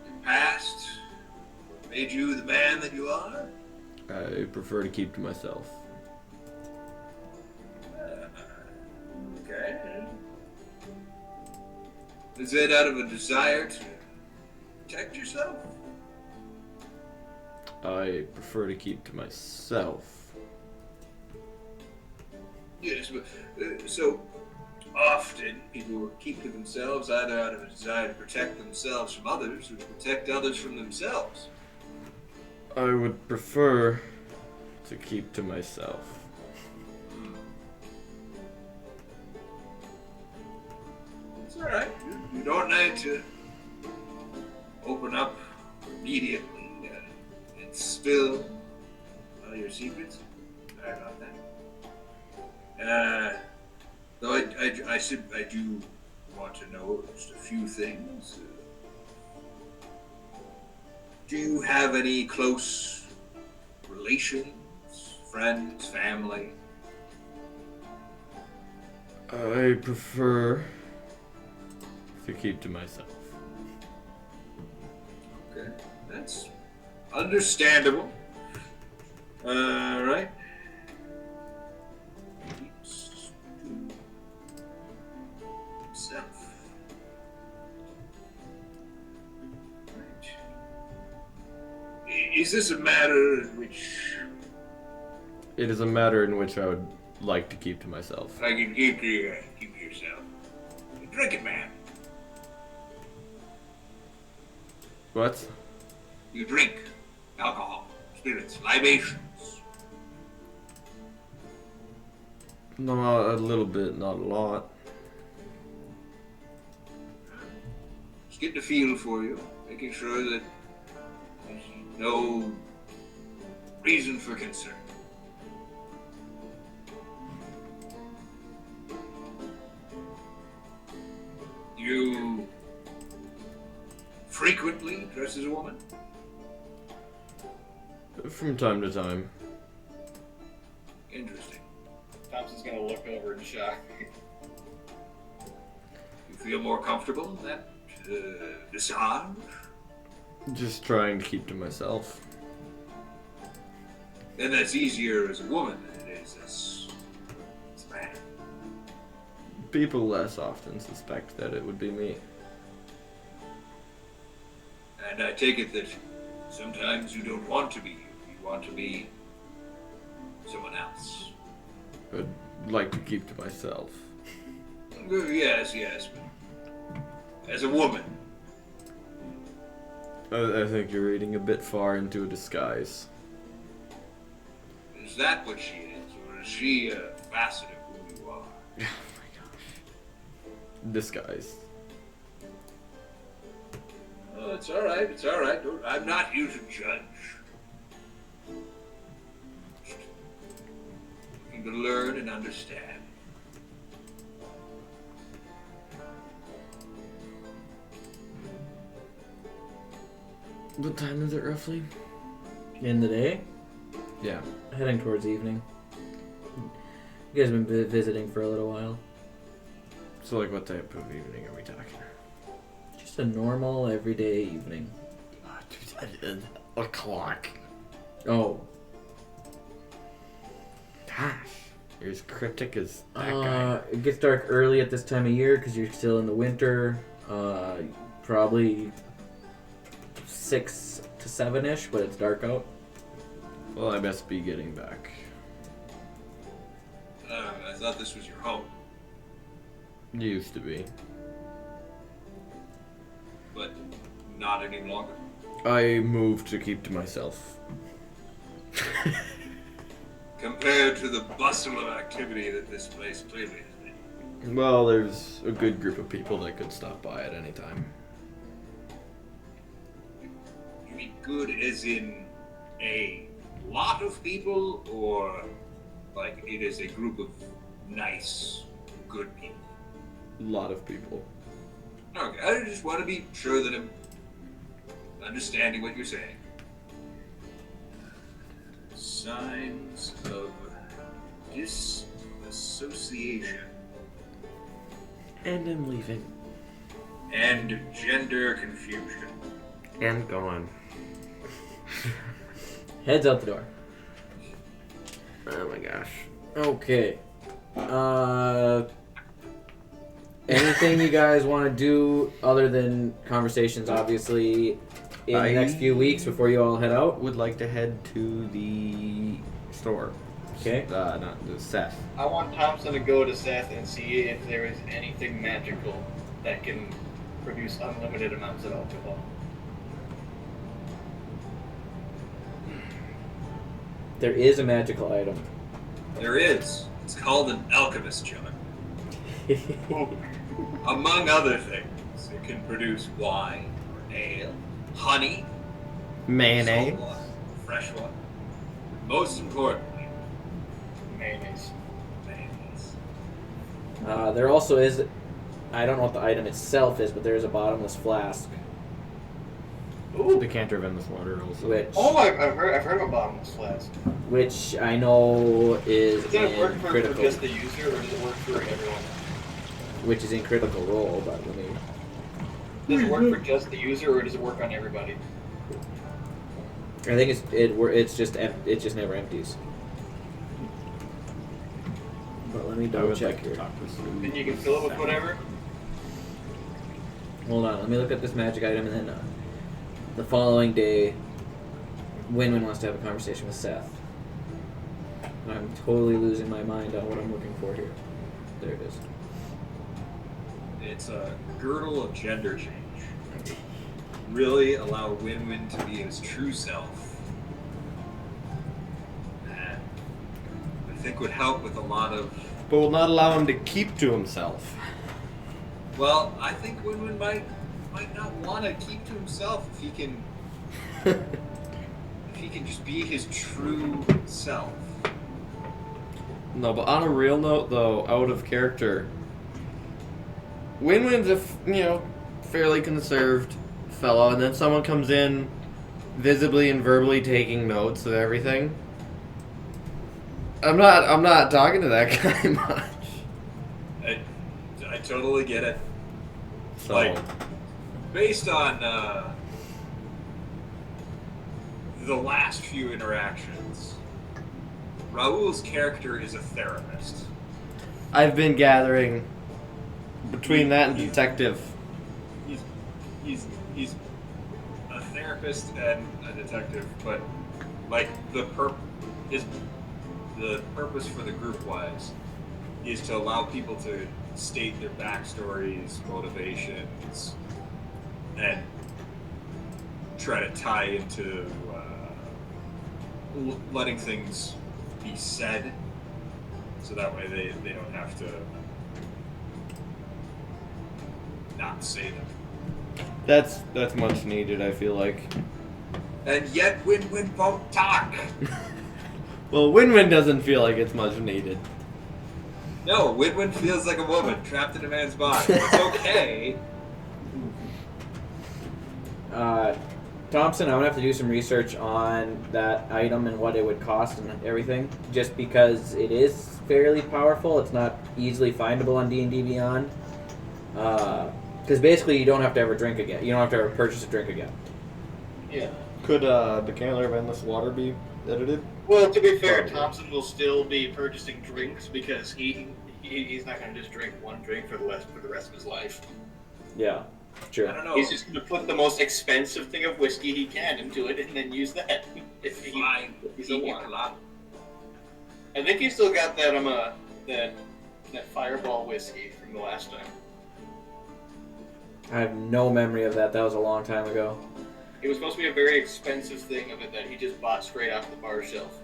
Speaker 3: your past? What made you the man that you are?
Speaker 6: I prefer to keep to myself.
Speaker 3: Okay. Is it out of a desire to protect yourself?
Speaker 6: I prefer to keep to myself.
Speaker 3: Yes, but so often people keep to themselves either out of a desire to protect themselves from others or to protect others from themselves.
Speaker 6: I would prefer to keep to myself.
Speaker 3: It's alright. You don't need to open up immediately and spill all your secrets. Sorry about that. Though I do want to know just a few things. Do you have any close relations, friends, family?
Speaker 6: I prefer to keep to myself.
Speaker 3: Okay, that's understandable. Right. Self. Right. Is this a matter in which
Speaker 6: It is a matter in which I would like to keep to myself.
Speaker 3: I can keep to yourself? Drink it, man.
Speaker 6: What?
Speaker 3: You drink alcohol, spirits, libations.
Speaker 6: No, a little bit, not a lot.
Speaker 3: Just getting a feel for you, making sure that there's no reason for concern. You frequently dress as a woman?
Speaker 6: From time to time.
Speaker 3: Interesting.
Speaker 5: Thompson's gonna look over in shock.
Speaker 3: You feel more comfortable in that visage?
Speaker 6: Just trying to keep to myself.
Speaker 3: And that's easier as a woman than it is as a man.
Speaker 6: People less often suspect that it would be me.
Speaker 3: And I take it that sometimes you don't want to be you. You want to be someone else.
Speaker 6: I'd like to keep to myself.
Speaker 3: Yes, but as a woman.
Speaker 6: I think you're reading a bit far into a disguise.
Speaker 3: Is that what she is? Or is she a facet of who you are?
Speaker 6: Oh my gosh. Disguise.
Speaker 3: Oh, it's alright, I'm not here to judge. Just looking to learn and understand.
Speaker 6: What time is it roughly?
Speaker 1: In the day,
Speaker 6: Yeah.
Speaker 1: heading towards evening. You guys have been visiting for a little while.
Speaker 6: So like what type of evening are we talking?
Speaker 1: Just a normal, everyday evening.
Speaker 6: O'clock.
Speaker 1: Oh.
Speaker 6: Gosh. You're as cryptic as that guy.
Speaker 1: It gets dark early at this time of year because you're still in the winter. Probably 6 to 7-ish, but it's dark out.
Speaker 6: Well, I best be getting back.
Speaker 3: I thought this was your home,
Speaker 6: Used to be.
Speaker 3: but not any longer.
Speaker 6: I moved to keep to myself.
Speaker 3: Compared to the bustle of activity that this place clearly has been.
Speaker 6: Well, there's a good group of people that could stop by at any time.
Speaker 3: You mean good as in a lot of people, or like it is a group of nice, good people?
Speaker 6: A lot of people.
Speaker 3: Okay, I just want to be sure that I'm understanding what you're saying. Signs of disassociation
Speaker 6: And I'm leaving.
Speaker 3: and gender confusion.
Speaker 6: And gone.
Speaker 1: Heads out the door.
Speaker 6: Oh my gosh.
Speaker 1: Okay. Anything you guys want to do other than conversations, obviously, in the next few weeks before you all head out?
Speaker 6: Would like to head to the store.
Speaker 1: Okay.
Speaker 6: Not the Seth.
Speaker 5: I want Thompson to go to Seth and see if there is anything magical that can produce unlimited amounts of alcohol.
Speaker 1: There is a magical item.
Speaker 3: There is. It's called an alchemist jug. Among other things, it can produce wine or ale, honey,
Speaker 6: Mayonnaise.
Speaker 3: salt water, fresh water. Most importantly,
Speaker 5: Mayonnaise.
Speaker 3: mayonnaise.
Speaker 1: There also is I don't know what the item itself is, but there is a bottomless flask,
Speaker 5: Ooh.
Speaker 6: Decanter of endless water also.
Speaker 1: which
Speaker 5: I've heard of a bottomless flask.
Speaker 1: which I know is
Speaker 5: Does it work
Speaker 1: in
Speaker 5: for
Speaker 1: critical,
Speaker 5: just the user, or does it work for everyone?
Speaker 1: which is in critical role. But let me.
Speaker 5: Does it work for just the user, or does it work on everybody?
Speaker 1: I think it's just never empties. But let me
Speaker 6: I
Speaker 1: double
Speaker 6: would
Speaker 1: check
Speaker 6: like to
Speaker 1: here.
Speaker 6: talk to Sue.
Speaker 5: Then you can fill it with whatever.
Speaker 1: Hold on, let me look at this magic item, and then the following day, Wynn-Wynn wants to have a conversation with Seth. I'm totally losing my mind on what I'm looking for here. There it is.
Speaker 3: It's a girdle of gender change. Really allow Wynn-Wynn to be his true self. And I think would help with a lot of.
Speaker 2: But will not allow him to keep to himself.
Speaker 3: Well, I think Wynn-Wynn might not want to keep to himself if he can just be his true self.
Speaker 2: No, but on a real note, though, out of character, Wynn-Wynn's a fairly conserved fellow, and then someone comes in, visibly and verbally taking notes of everything. I'm not talking to that guy much.
Speaker 3: I totally get it.
Speaker 2: So,
Speaker 3: Like, based on the last few interactions, Raul's character is a therapist.
Speaker 2: I've been gathering between that and detective.
Speaker 3: He's a therapist and a detective, but like the purpose for the group wise is to allow people to state their backstories, motivations, and try to tie into letting things be said, so that way they don't have to not say them.
Speaker 2: That's much needed, I feel like.
Speaker 3: And yet Wynn-Wynn won't talk.
Speaker 2: Well, Wynn-Wynn doesn't feel like it's much needed.
Speaker 3: No, Wynn-Wynn feels like a woman trapped in a man's body. It's okay.
Speaker 1: Thomson, I'm gonna have to do some research on that item and what it would cost and everything, just because it is fairly powerful. It's not easily findable on D&D Beyond. Because basically you don't have to ever drink again. You don't have to ever purchase a drink again.
Speaker 5: Yeah.
Speaker 2: Could the Decanter of Endless Water be edited?
Speaker 5: Well, to be fair, Thomson will still be purchasing drinks because he's not going to just drink one drink for the rest of his life.
Speaker 1: Yeah, sure.
Speaker 3: I don't know.
Speaker 5: He's just going to put the most expensive thing of whiskey he can into it and then use that. If he's a one. I think he's still got that that Fireball whiskey from the last time.
Speaker 1: I have no memory of that. That was a long time ago.
Speaker 5: It was supposed to be a very expensive thing of it that he just bought straight off the bar shelf.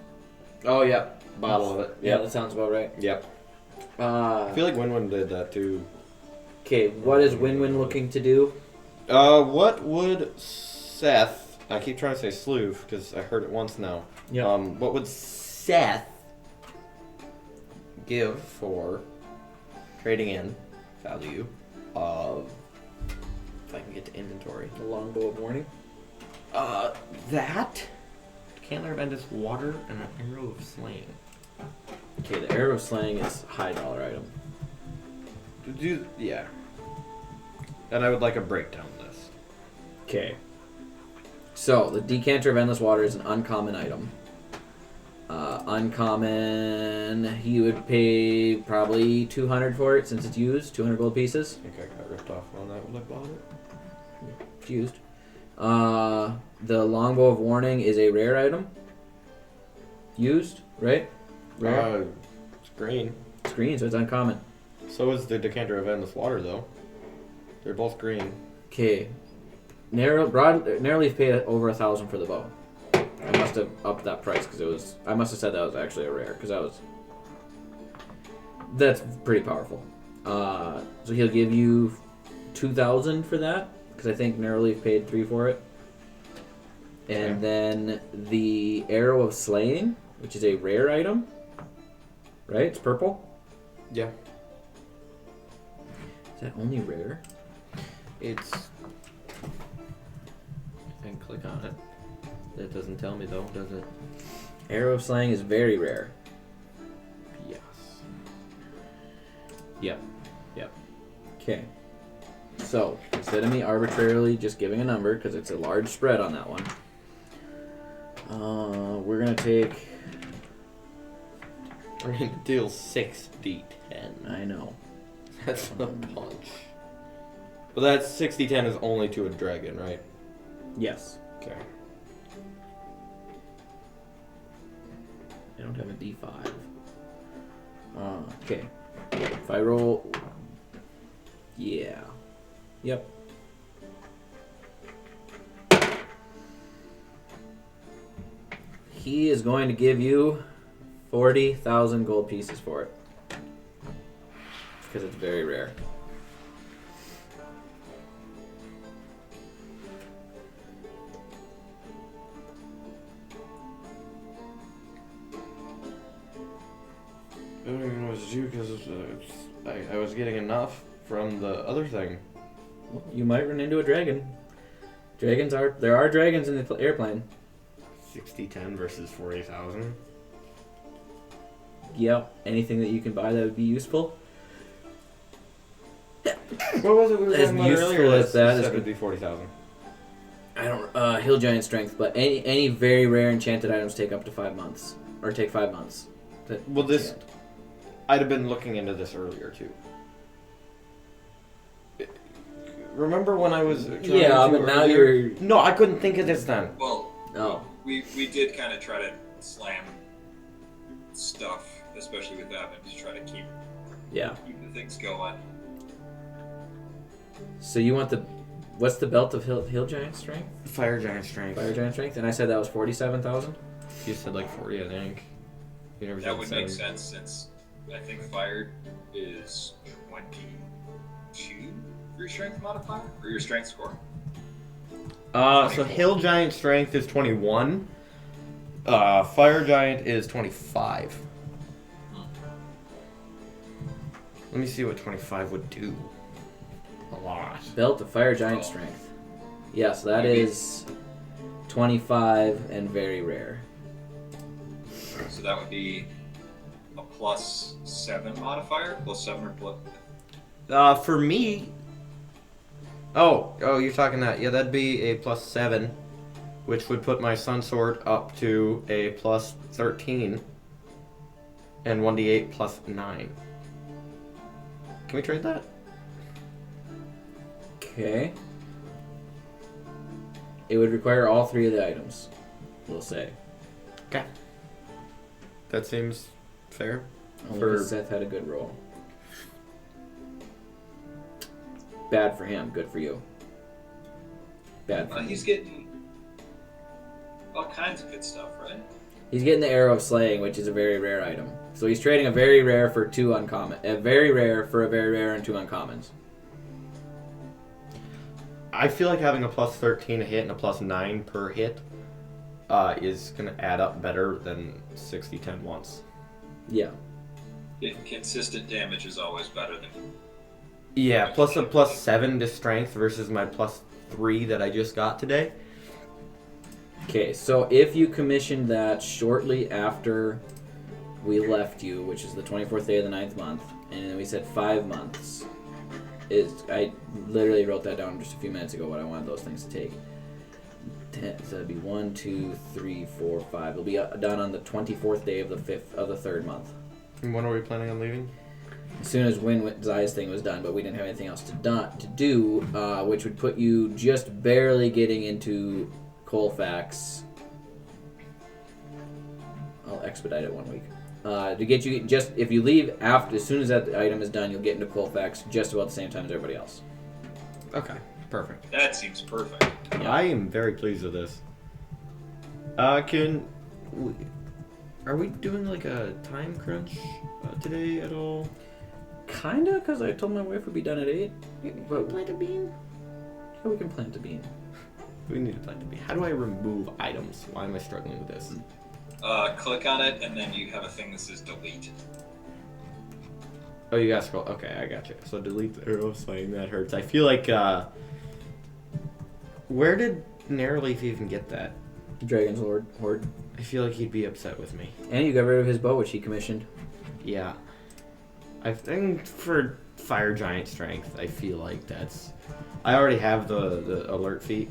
Speaker 2: Oh, yep. Bottle of it.
Speaker 1: Yeah, that sounds about right.
Speaker 2: Yep. I feel like Wynn-Wynn did that too.
Speaker 1: Okay, what is Wynn-Wynn looking to do?
Speaker 2: What would Seth... I keep trying to say Sleuth, because I heard it once now.
Speaker 1: Yeah.
Speaker 2: What would Seth give for trading in value of... If I can get to inventory.
Speaker 1: The longbow of warning?
Speaker 2: That? Candler of Endless Water and an Arrow of Slaying.
Speaker 1: Okay, the arrow of slaying is high dollar item.
Speaker 2: Yeah. And I would like a breakdown list.
Speaker 1: Okay. So, the Decanter of Endless Water is an uncommon item. Uncommon, he would pay probably 200 for it since it's used, 200 gold pieces.
Speaker 2: I think I got ripped off on that when I bought it.
Speaker 1: It's used. The longbow of warning is a rare item. Used, right? Rare.
Speaker 2: It's green.
Speaker 1: It's green, so it's uncommon.
Speaker 2: So is the Decanter of Endless Water, though. They're both green.
Speaker 1: Okay. Narrowleaf paid over 1,000 for the bow. I must have upped that price because it was. I must have said that was actually a rare because that was. That's pretty powerful. So he'll give you 2,000 for that because I think Narrowleaf paid 3 for it. And
Speaker 2: Okay.
Speaker 1: then the Arrow of Slaying, which is a rare item. Right? It's purple.
Speaker 2: Yeah.
Speaker 1: Is that only rare?
Speaker 6: It's. I can click on it. That doesn't tell me though, does it?
Speaker 1: Arrow of Slaying is very rare.
Speaker 6: Yes. Yep.
Speaker 1: Okay. So, instead of me arbitrarily just giving a number, because it's a large spread on that one, we're going to take...
Speaker 2: We're going to deal 6d10.
Speaker 1: I know.
Speaker 2: That's a bunch. But that 6d10 is only to a dragon, right?
Speaker 1: Yes.
Speaker 2: Okay.
Speaker 1: I don't have a d5. Okay. If I roll... Yeah. Yep. He is going to give you 40,000 gold pieces for it. Because it's very rare.
Speaker 2: I don't even know what to do because I was getting enough from the other thing.
Speaker 1: You might run into a dragon. There are dragons in the airplane.
Speaker 2: 60-10 versus 40,000.
Speaker 1: Yep. Anything that you can buy that would be useful.
Speaker 2: What was it we were
Speaker 1: As
Speaker 2: talking about
Speaker 1: useful
Speaker 2: earlier?
Speaker 1: as that is-
Speaker 2: said would be 40,000.
Speaker 1: I don't. Hill Giant Strength, but any very rare enchanted items take up to 5 months, or take 5 months.
Speaker 2: Well, this I'd have been looking into this earlier too. Remember when I was trying
Speaker 1: Yeah,
Speaker 2: to
Speaker 1: but now
Speaker 2: earlier?
Speaker 1: you're.
Speaker 2: No, I couldn't think of this then.
Speaker 3: Well,
Speaker 1: Oh.
Speaker 3: we did kind of try to slam stuff, especially with that, and to try to keep
Speaker 1: Yeah.
Speaker 3: the things going.
Speaker 1: So you want the. What's the belt of Hill Giant Strength?
Speaker 2: Fire Giant Strength.
Speaker 1: Fire Giant Strength? And I said that was 47,000?
Speaker 6: You said like 40, I think. You never
Speaker 3: That
Speaker 6: said
Speaker 3: would
Speaker 6: 7.
Speaker 3: make sense since I think fire is 22 for your strength modifier or your strength score.
Speaker 2: So Hill Giant Strength is 21. Fire Giant is 25. Let me see what 25 would do. A lot.
Speaker 1: Belt of Fire Giant Strength. Yes, that is 25 and very rare.
Speaker 3: So that would be a +7 modifier, +7 or plus.
Speaker 2: For me. Oh, you're talking that. Yeah, that'd be a +7, which would put my Sun Sword up to a +13, and 1d8 +9. Can we trade that?
Speaker 1: Okay. It would require all 3 of the items, we'll say.
Speaker 2: Okay. That seems fair.
Speaker 1: Only
Speaker 2: For-
Speaker 1: 'cause Seth had a good roll. Bad for him, good for you. Bad for
Speaker 3: He's getting all kinds of good stuff, right?
Speaker 1: He's getting the Arrow of Slaying, which is a very rare item. So he's trading a very rare for 2 uncommon. A very rare for a very rare and 2 uncommons.
Speaker 2: I feel like having a +13 a hit and a +9 per hit is going to add up better than 60-10 once.
Speaker 1: Yeah.
Speaker 3: Consistent damage is always better than.
Speaker 2: Yeah, plus a +7 to strength versus my +3 that I just got today.
Speaker 1: Okay, so if you commissioned that shortly after we left you, which is the 24th day of the 9th month, and then we said 5 months, I literally wrote that down just a few minutes ago what I wanted those things to take. 10, so that'd be 1, 2, 3, 4, 5. It'll be done on the 24th day of the 3rd month.
Speaker 2: And when are we planning on leaving?
Speaker 1: As soon as Wynn-Wynn and Xye's thing was done, but we didn't have anything else to do, which would put you just barely getting into Colfax. I'll expedite it 1 week. To get you just, if you leave after, as soon as that item is done, you'll get into Colfax just about the same time as everybody else.
Speaker 2: Okay, perfect.
Speaker 3: That seems perfect.
Speaker 1: Yeah.
Speaker 2: I am very pleased with this. Are we doing like a time crunch today at all?
Speaker 1: Kinda, because I told my wife we'd be done at 8. But
Speaker 2: Plant a bean?
Speaker 1: yeah, we can plant a bean.
Speaker 2: We need to plant a bean. How do I remove items? Why am I struggling with this?
Speaker 3: Click on it, and then you have a thing that says delete.
Speaker 6: Oh, you got scroll. Okay, I got you. So delete the arrow slaying. That hurts. I feel like, where did Narrowleaf even get that?
Speaker 1: Dragon's Horde.
Speaker 6: I feel like he'd be upset with me.
Speaker 1: And you got rid of his bow, which he commissioned.
Speaker 6: Yeah. I think for Fire Giant Strength, I feel like that's... I already have the alert feat.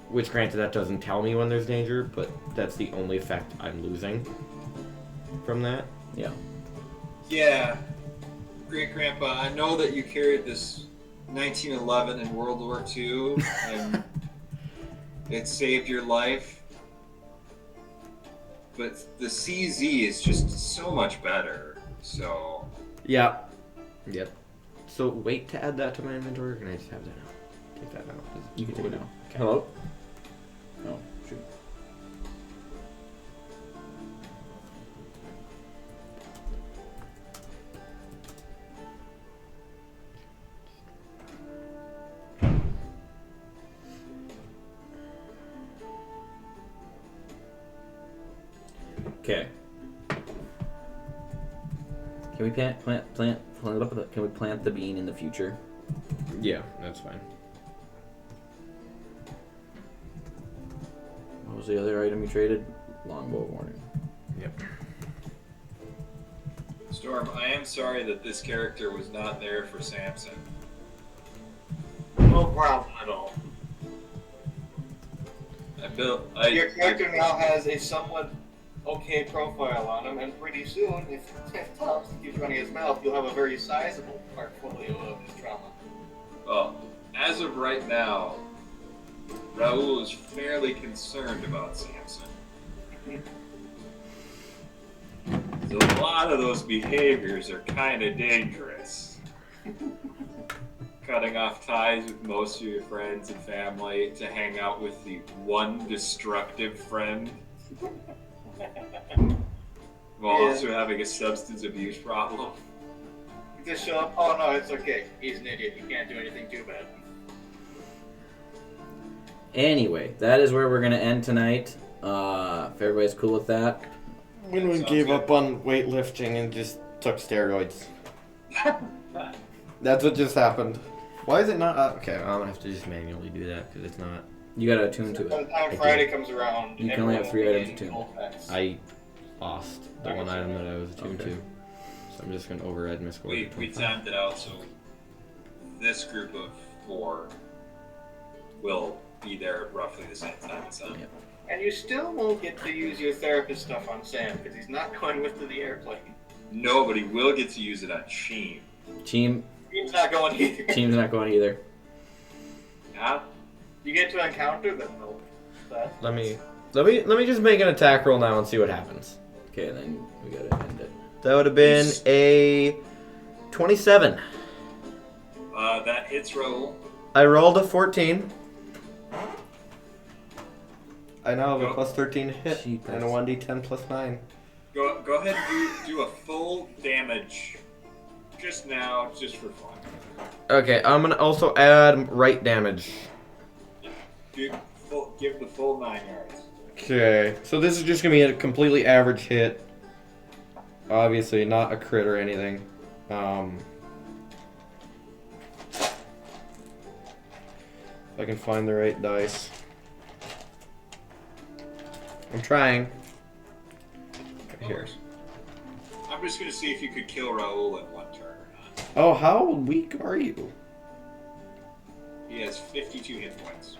Speaker 6: Which, granted, that doesn't tell me when there's danger, but that's the only effect I'm losing from that.
Speaker 1: Yeah.
Speaker 3: Yeah. Great Grandpa, I know that you carried this 1911 in World War II, and it saved your life. But the CZ is just so much better, so...
Speaker 6: Yeah. Yep. So, wait to add that to my inventory, or can I just have that now? Take that out.
Speaker 1: You can take it now. Okay. Hello? Oh, shoot. Okay. Can we can we plant the bean in the future?
Speaker 6: Yeah, that's fine.
Speaker 1: What was the other item you traded? Longbow of warning.
Speaker 6: Yep.
Speaker 3: Storm, I am sorry that this character was not there for Samson.
Speaker 5: No problem at all. Your character now has a somewhat okay profile on him, and pretty soon, if Thomson keeps running his mouth, you'll have a very sizable portfolio of his trauma.
Speaker 3: Well, as of right now, Raul is fairly concerned about Samson. So a lot of those behaviors are kind of dangerous. Cutting off ties with most of your friends and family to hang out with the one destructive friend. While also having a substance abuse problem.
Speaker 5: You just show up, oh no, it's okay. He's an idiot. You can't do anything too bad.
Speaker 1: Anyway, that is where we're going to end tonight. If everybody's cool with that.
Speaker 6: Wynn-Wynn gave up on weightlifting and just took steroids. That's what just happened. Why is it not up? Okay, I'm going to have to just manually do that because it's not.
Speaker 1: You got to attune to
Speaker 5: By
Speaker 1: it.
Speaker 5: the time Friday comes around,
Speaker 1: You can only have 3
Speaker 5: everyone
Speaker 1: items
Speaker 5: will
Speaker 1: to
Speaker 5: be in full effects.
Speaker 6: I lost the one item that I was attuned to. So I'm just going to override my score.
Speaker 3: We timed it out so this group of 4 will be there at roughly the same time as them.
Speaker 1: Yep.
Speaker 5: And you still won't get to use your therapist stuff on Sam, because he's not going with to the airplane.
Speaker 3: No, but he will get to use it on Sheen.
Speaker 1: Team's
Speaker 5: Team's not going either.
Speaker 1: not going either.
Speaker 3: Yeah?
Speaker 5: You get to encounter them, though.
Speaker 6: Let me just make an attack roll now and see what happens.
Speaker 1: Okay, then we got to end it.
Speaker 6: That would have been a 27.
Speaker 3: That hits Raul.
Speaker 6: I rolled a 14. I now have a plus 13 hit and a 1d10 plus 9.
Speaker 3: Go ahead and do a full damage just now, just for fun.
Speaker 6: Okay, I'm gonna also add right damage.
Speaker 3: Give the full 9 yards.
Speaker 6: Okay, so this is just gonna be a completely average hit. Obviously, not a crit or anything. If I can find the right dice. I'm trying.
Speaker 3: No
Speaker 6: Here.
Speaker 3: worries. I'm just gonna see if you could kill Raul in 1 turn or not.
Speaker 6: Oh, how weak are you?
Speaker 3: He has 52 hit points.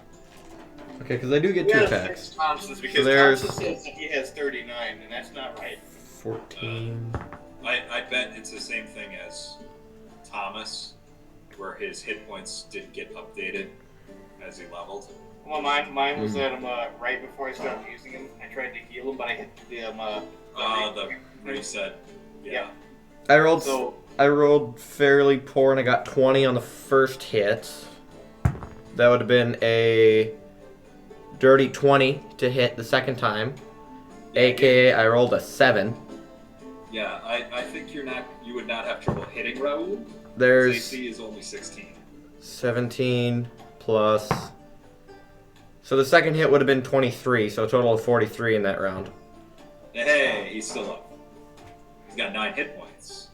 Speaker 6: Okay, because I do get 2 attacks.
Speaker 5: Thompson's because
Speaker 6: there's-
Speaker 5: Thompson says that he has 39, and that's not right.
Speaker 6: 14.
Speaker 3: I bet it's the same thing as Thomas, where his hit points didn't get updated as he leveled.
Speaker 5: Well, mine was that right before I started using him, I tried to heal him, but I hit the
Speaker 3: The reset. Yeah.
Speaker 6: I rolled
Speaker 5: So
Speaker 6: I rolled fairly poor and I got 20 on the first hit. That would have been a dirty 20 to hit the second time. AKA I rolled a 7.
Speaker 3: Yeah, I think you would not have trouble hitting Raul. His
Speaker 6: There's
Speaker 3: AC is only 16.
Speaker 6: 17 plus. So the second hit would have been 23, so a total of 43 in that round.
Speaker 3: Hey, he's still up. He's got 9 hit points.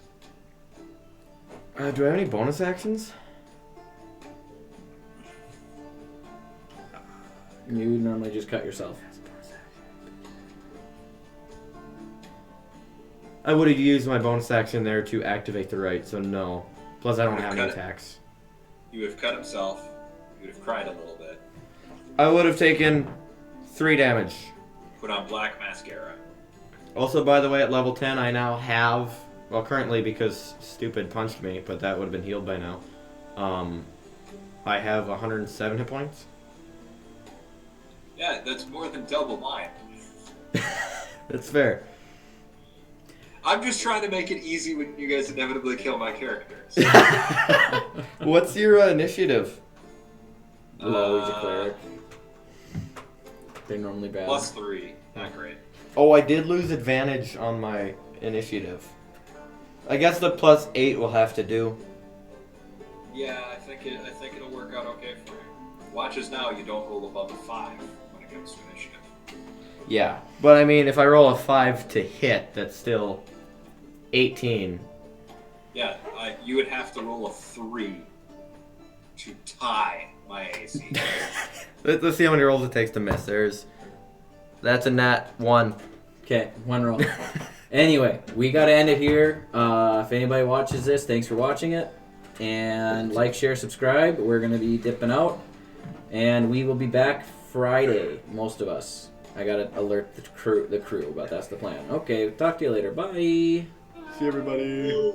Speaker 6: Do I have any bonus actions?
Speaker 1: You normally just cut yourself.
Speaker 6: I would have used my bonus action there to activate the right, so no. Plus, I don't have any attacks.
Speaker 3: He would have cut himself. He would have cried a little bit.
Speaker 6: I would have taken 3 damage.
Speaker 3: Put on black mascara.
Speaker 6: Also, by the way, at level 10, I now have... Well, currently, because Stupid punched me, but that would have been healed by now. I have 107 hit points.
Speaker 3: Yeah, that's more than double mine.
Speaker 6: That's fair.
Speaker 3: I'm just trying to make it easy when you guys inevitably kill my characters.
Speaker 6: What's your initiative?
Speaker 1: Low, he's a cleric. They're normally bad.
Speaker 3: +3. Not great.
Speaker 6: Oh, I did lose advantage on my initiative. I guess the +8 will have to do.
Speaker 3: Yeah, I think it'll work out okay for you. Watch as now you don't roll above a 5 when it comes to initiative.
Speaker 6: Yeah, but I mean, if I roll a 5 to hit, that's still 18.
Speaker 3: Yeah, you would have to roll a 3 to tie my AC.
Speaker 6: Let's see how many rolls it takes to miss. That's a nat 1.
Speaker 1: Okay, 1 roll. Anyway, we gotta end it here. If anybody watches this, thanks for watching it. And like, share, subscribe. We're gonna be dipping out. And we will be back Friday, most of us. I gotta alert the crew, but that's the plan. Okay, talk to you later. Bye.
Speaker 6: See everybody.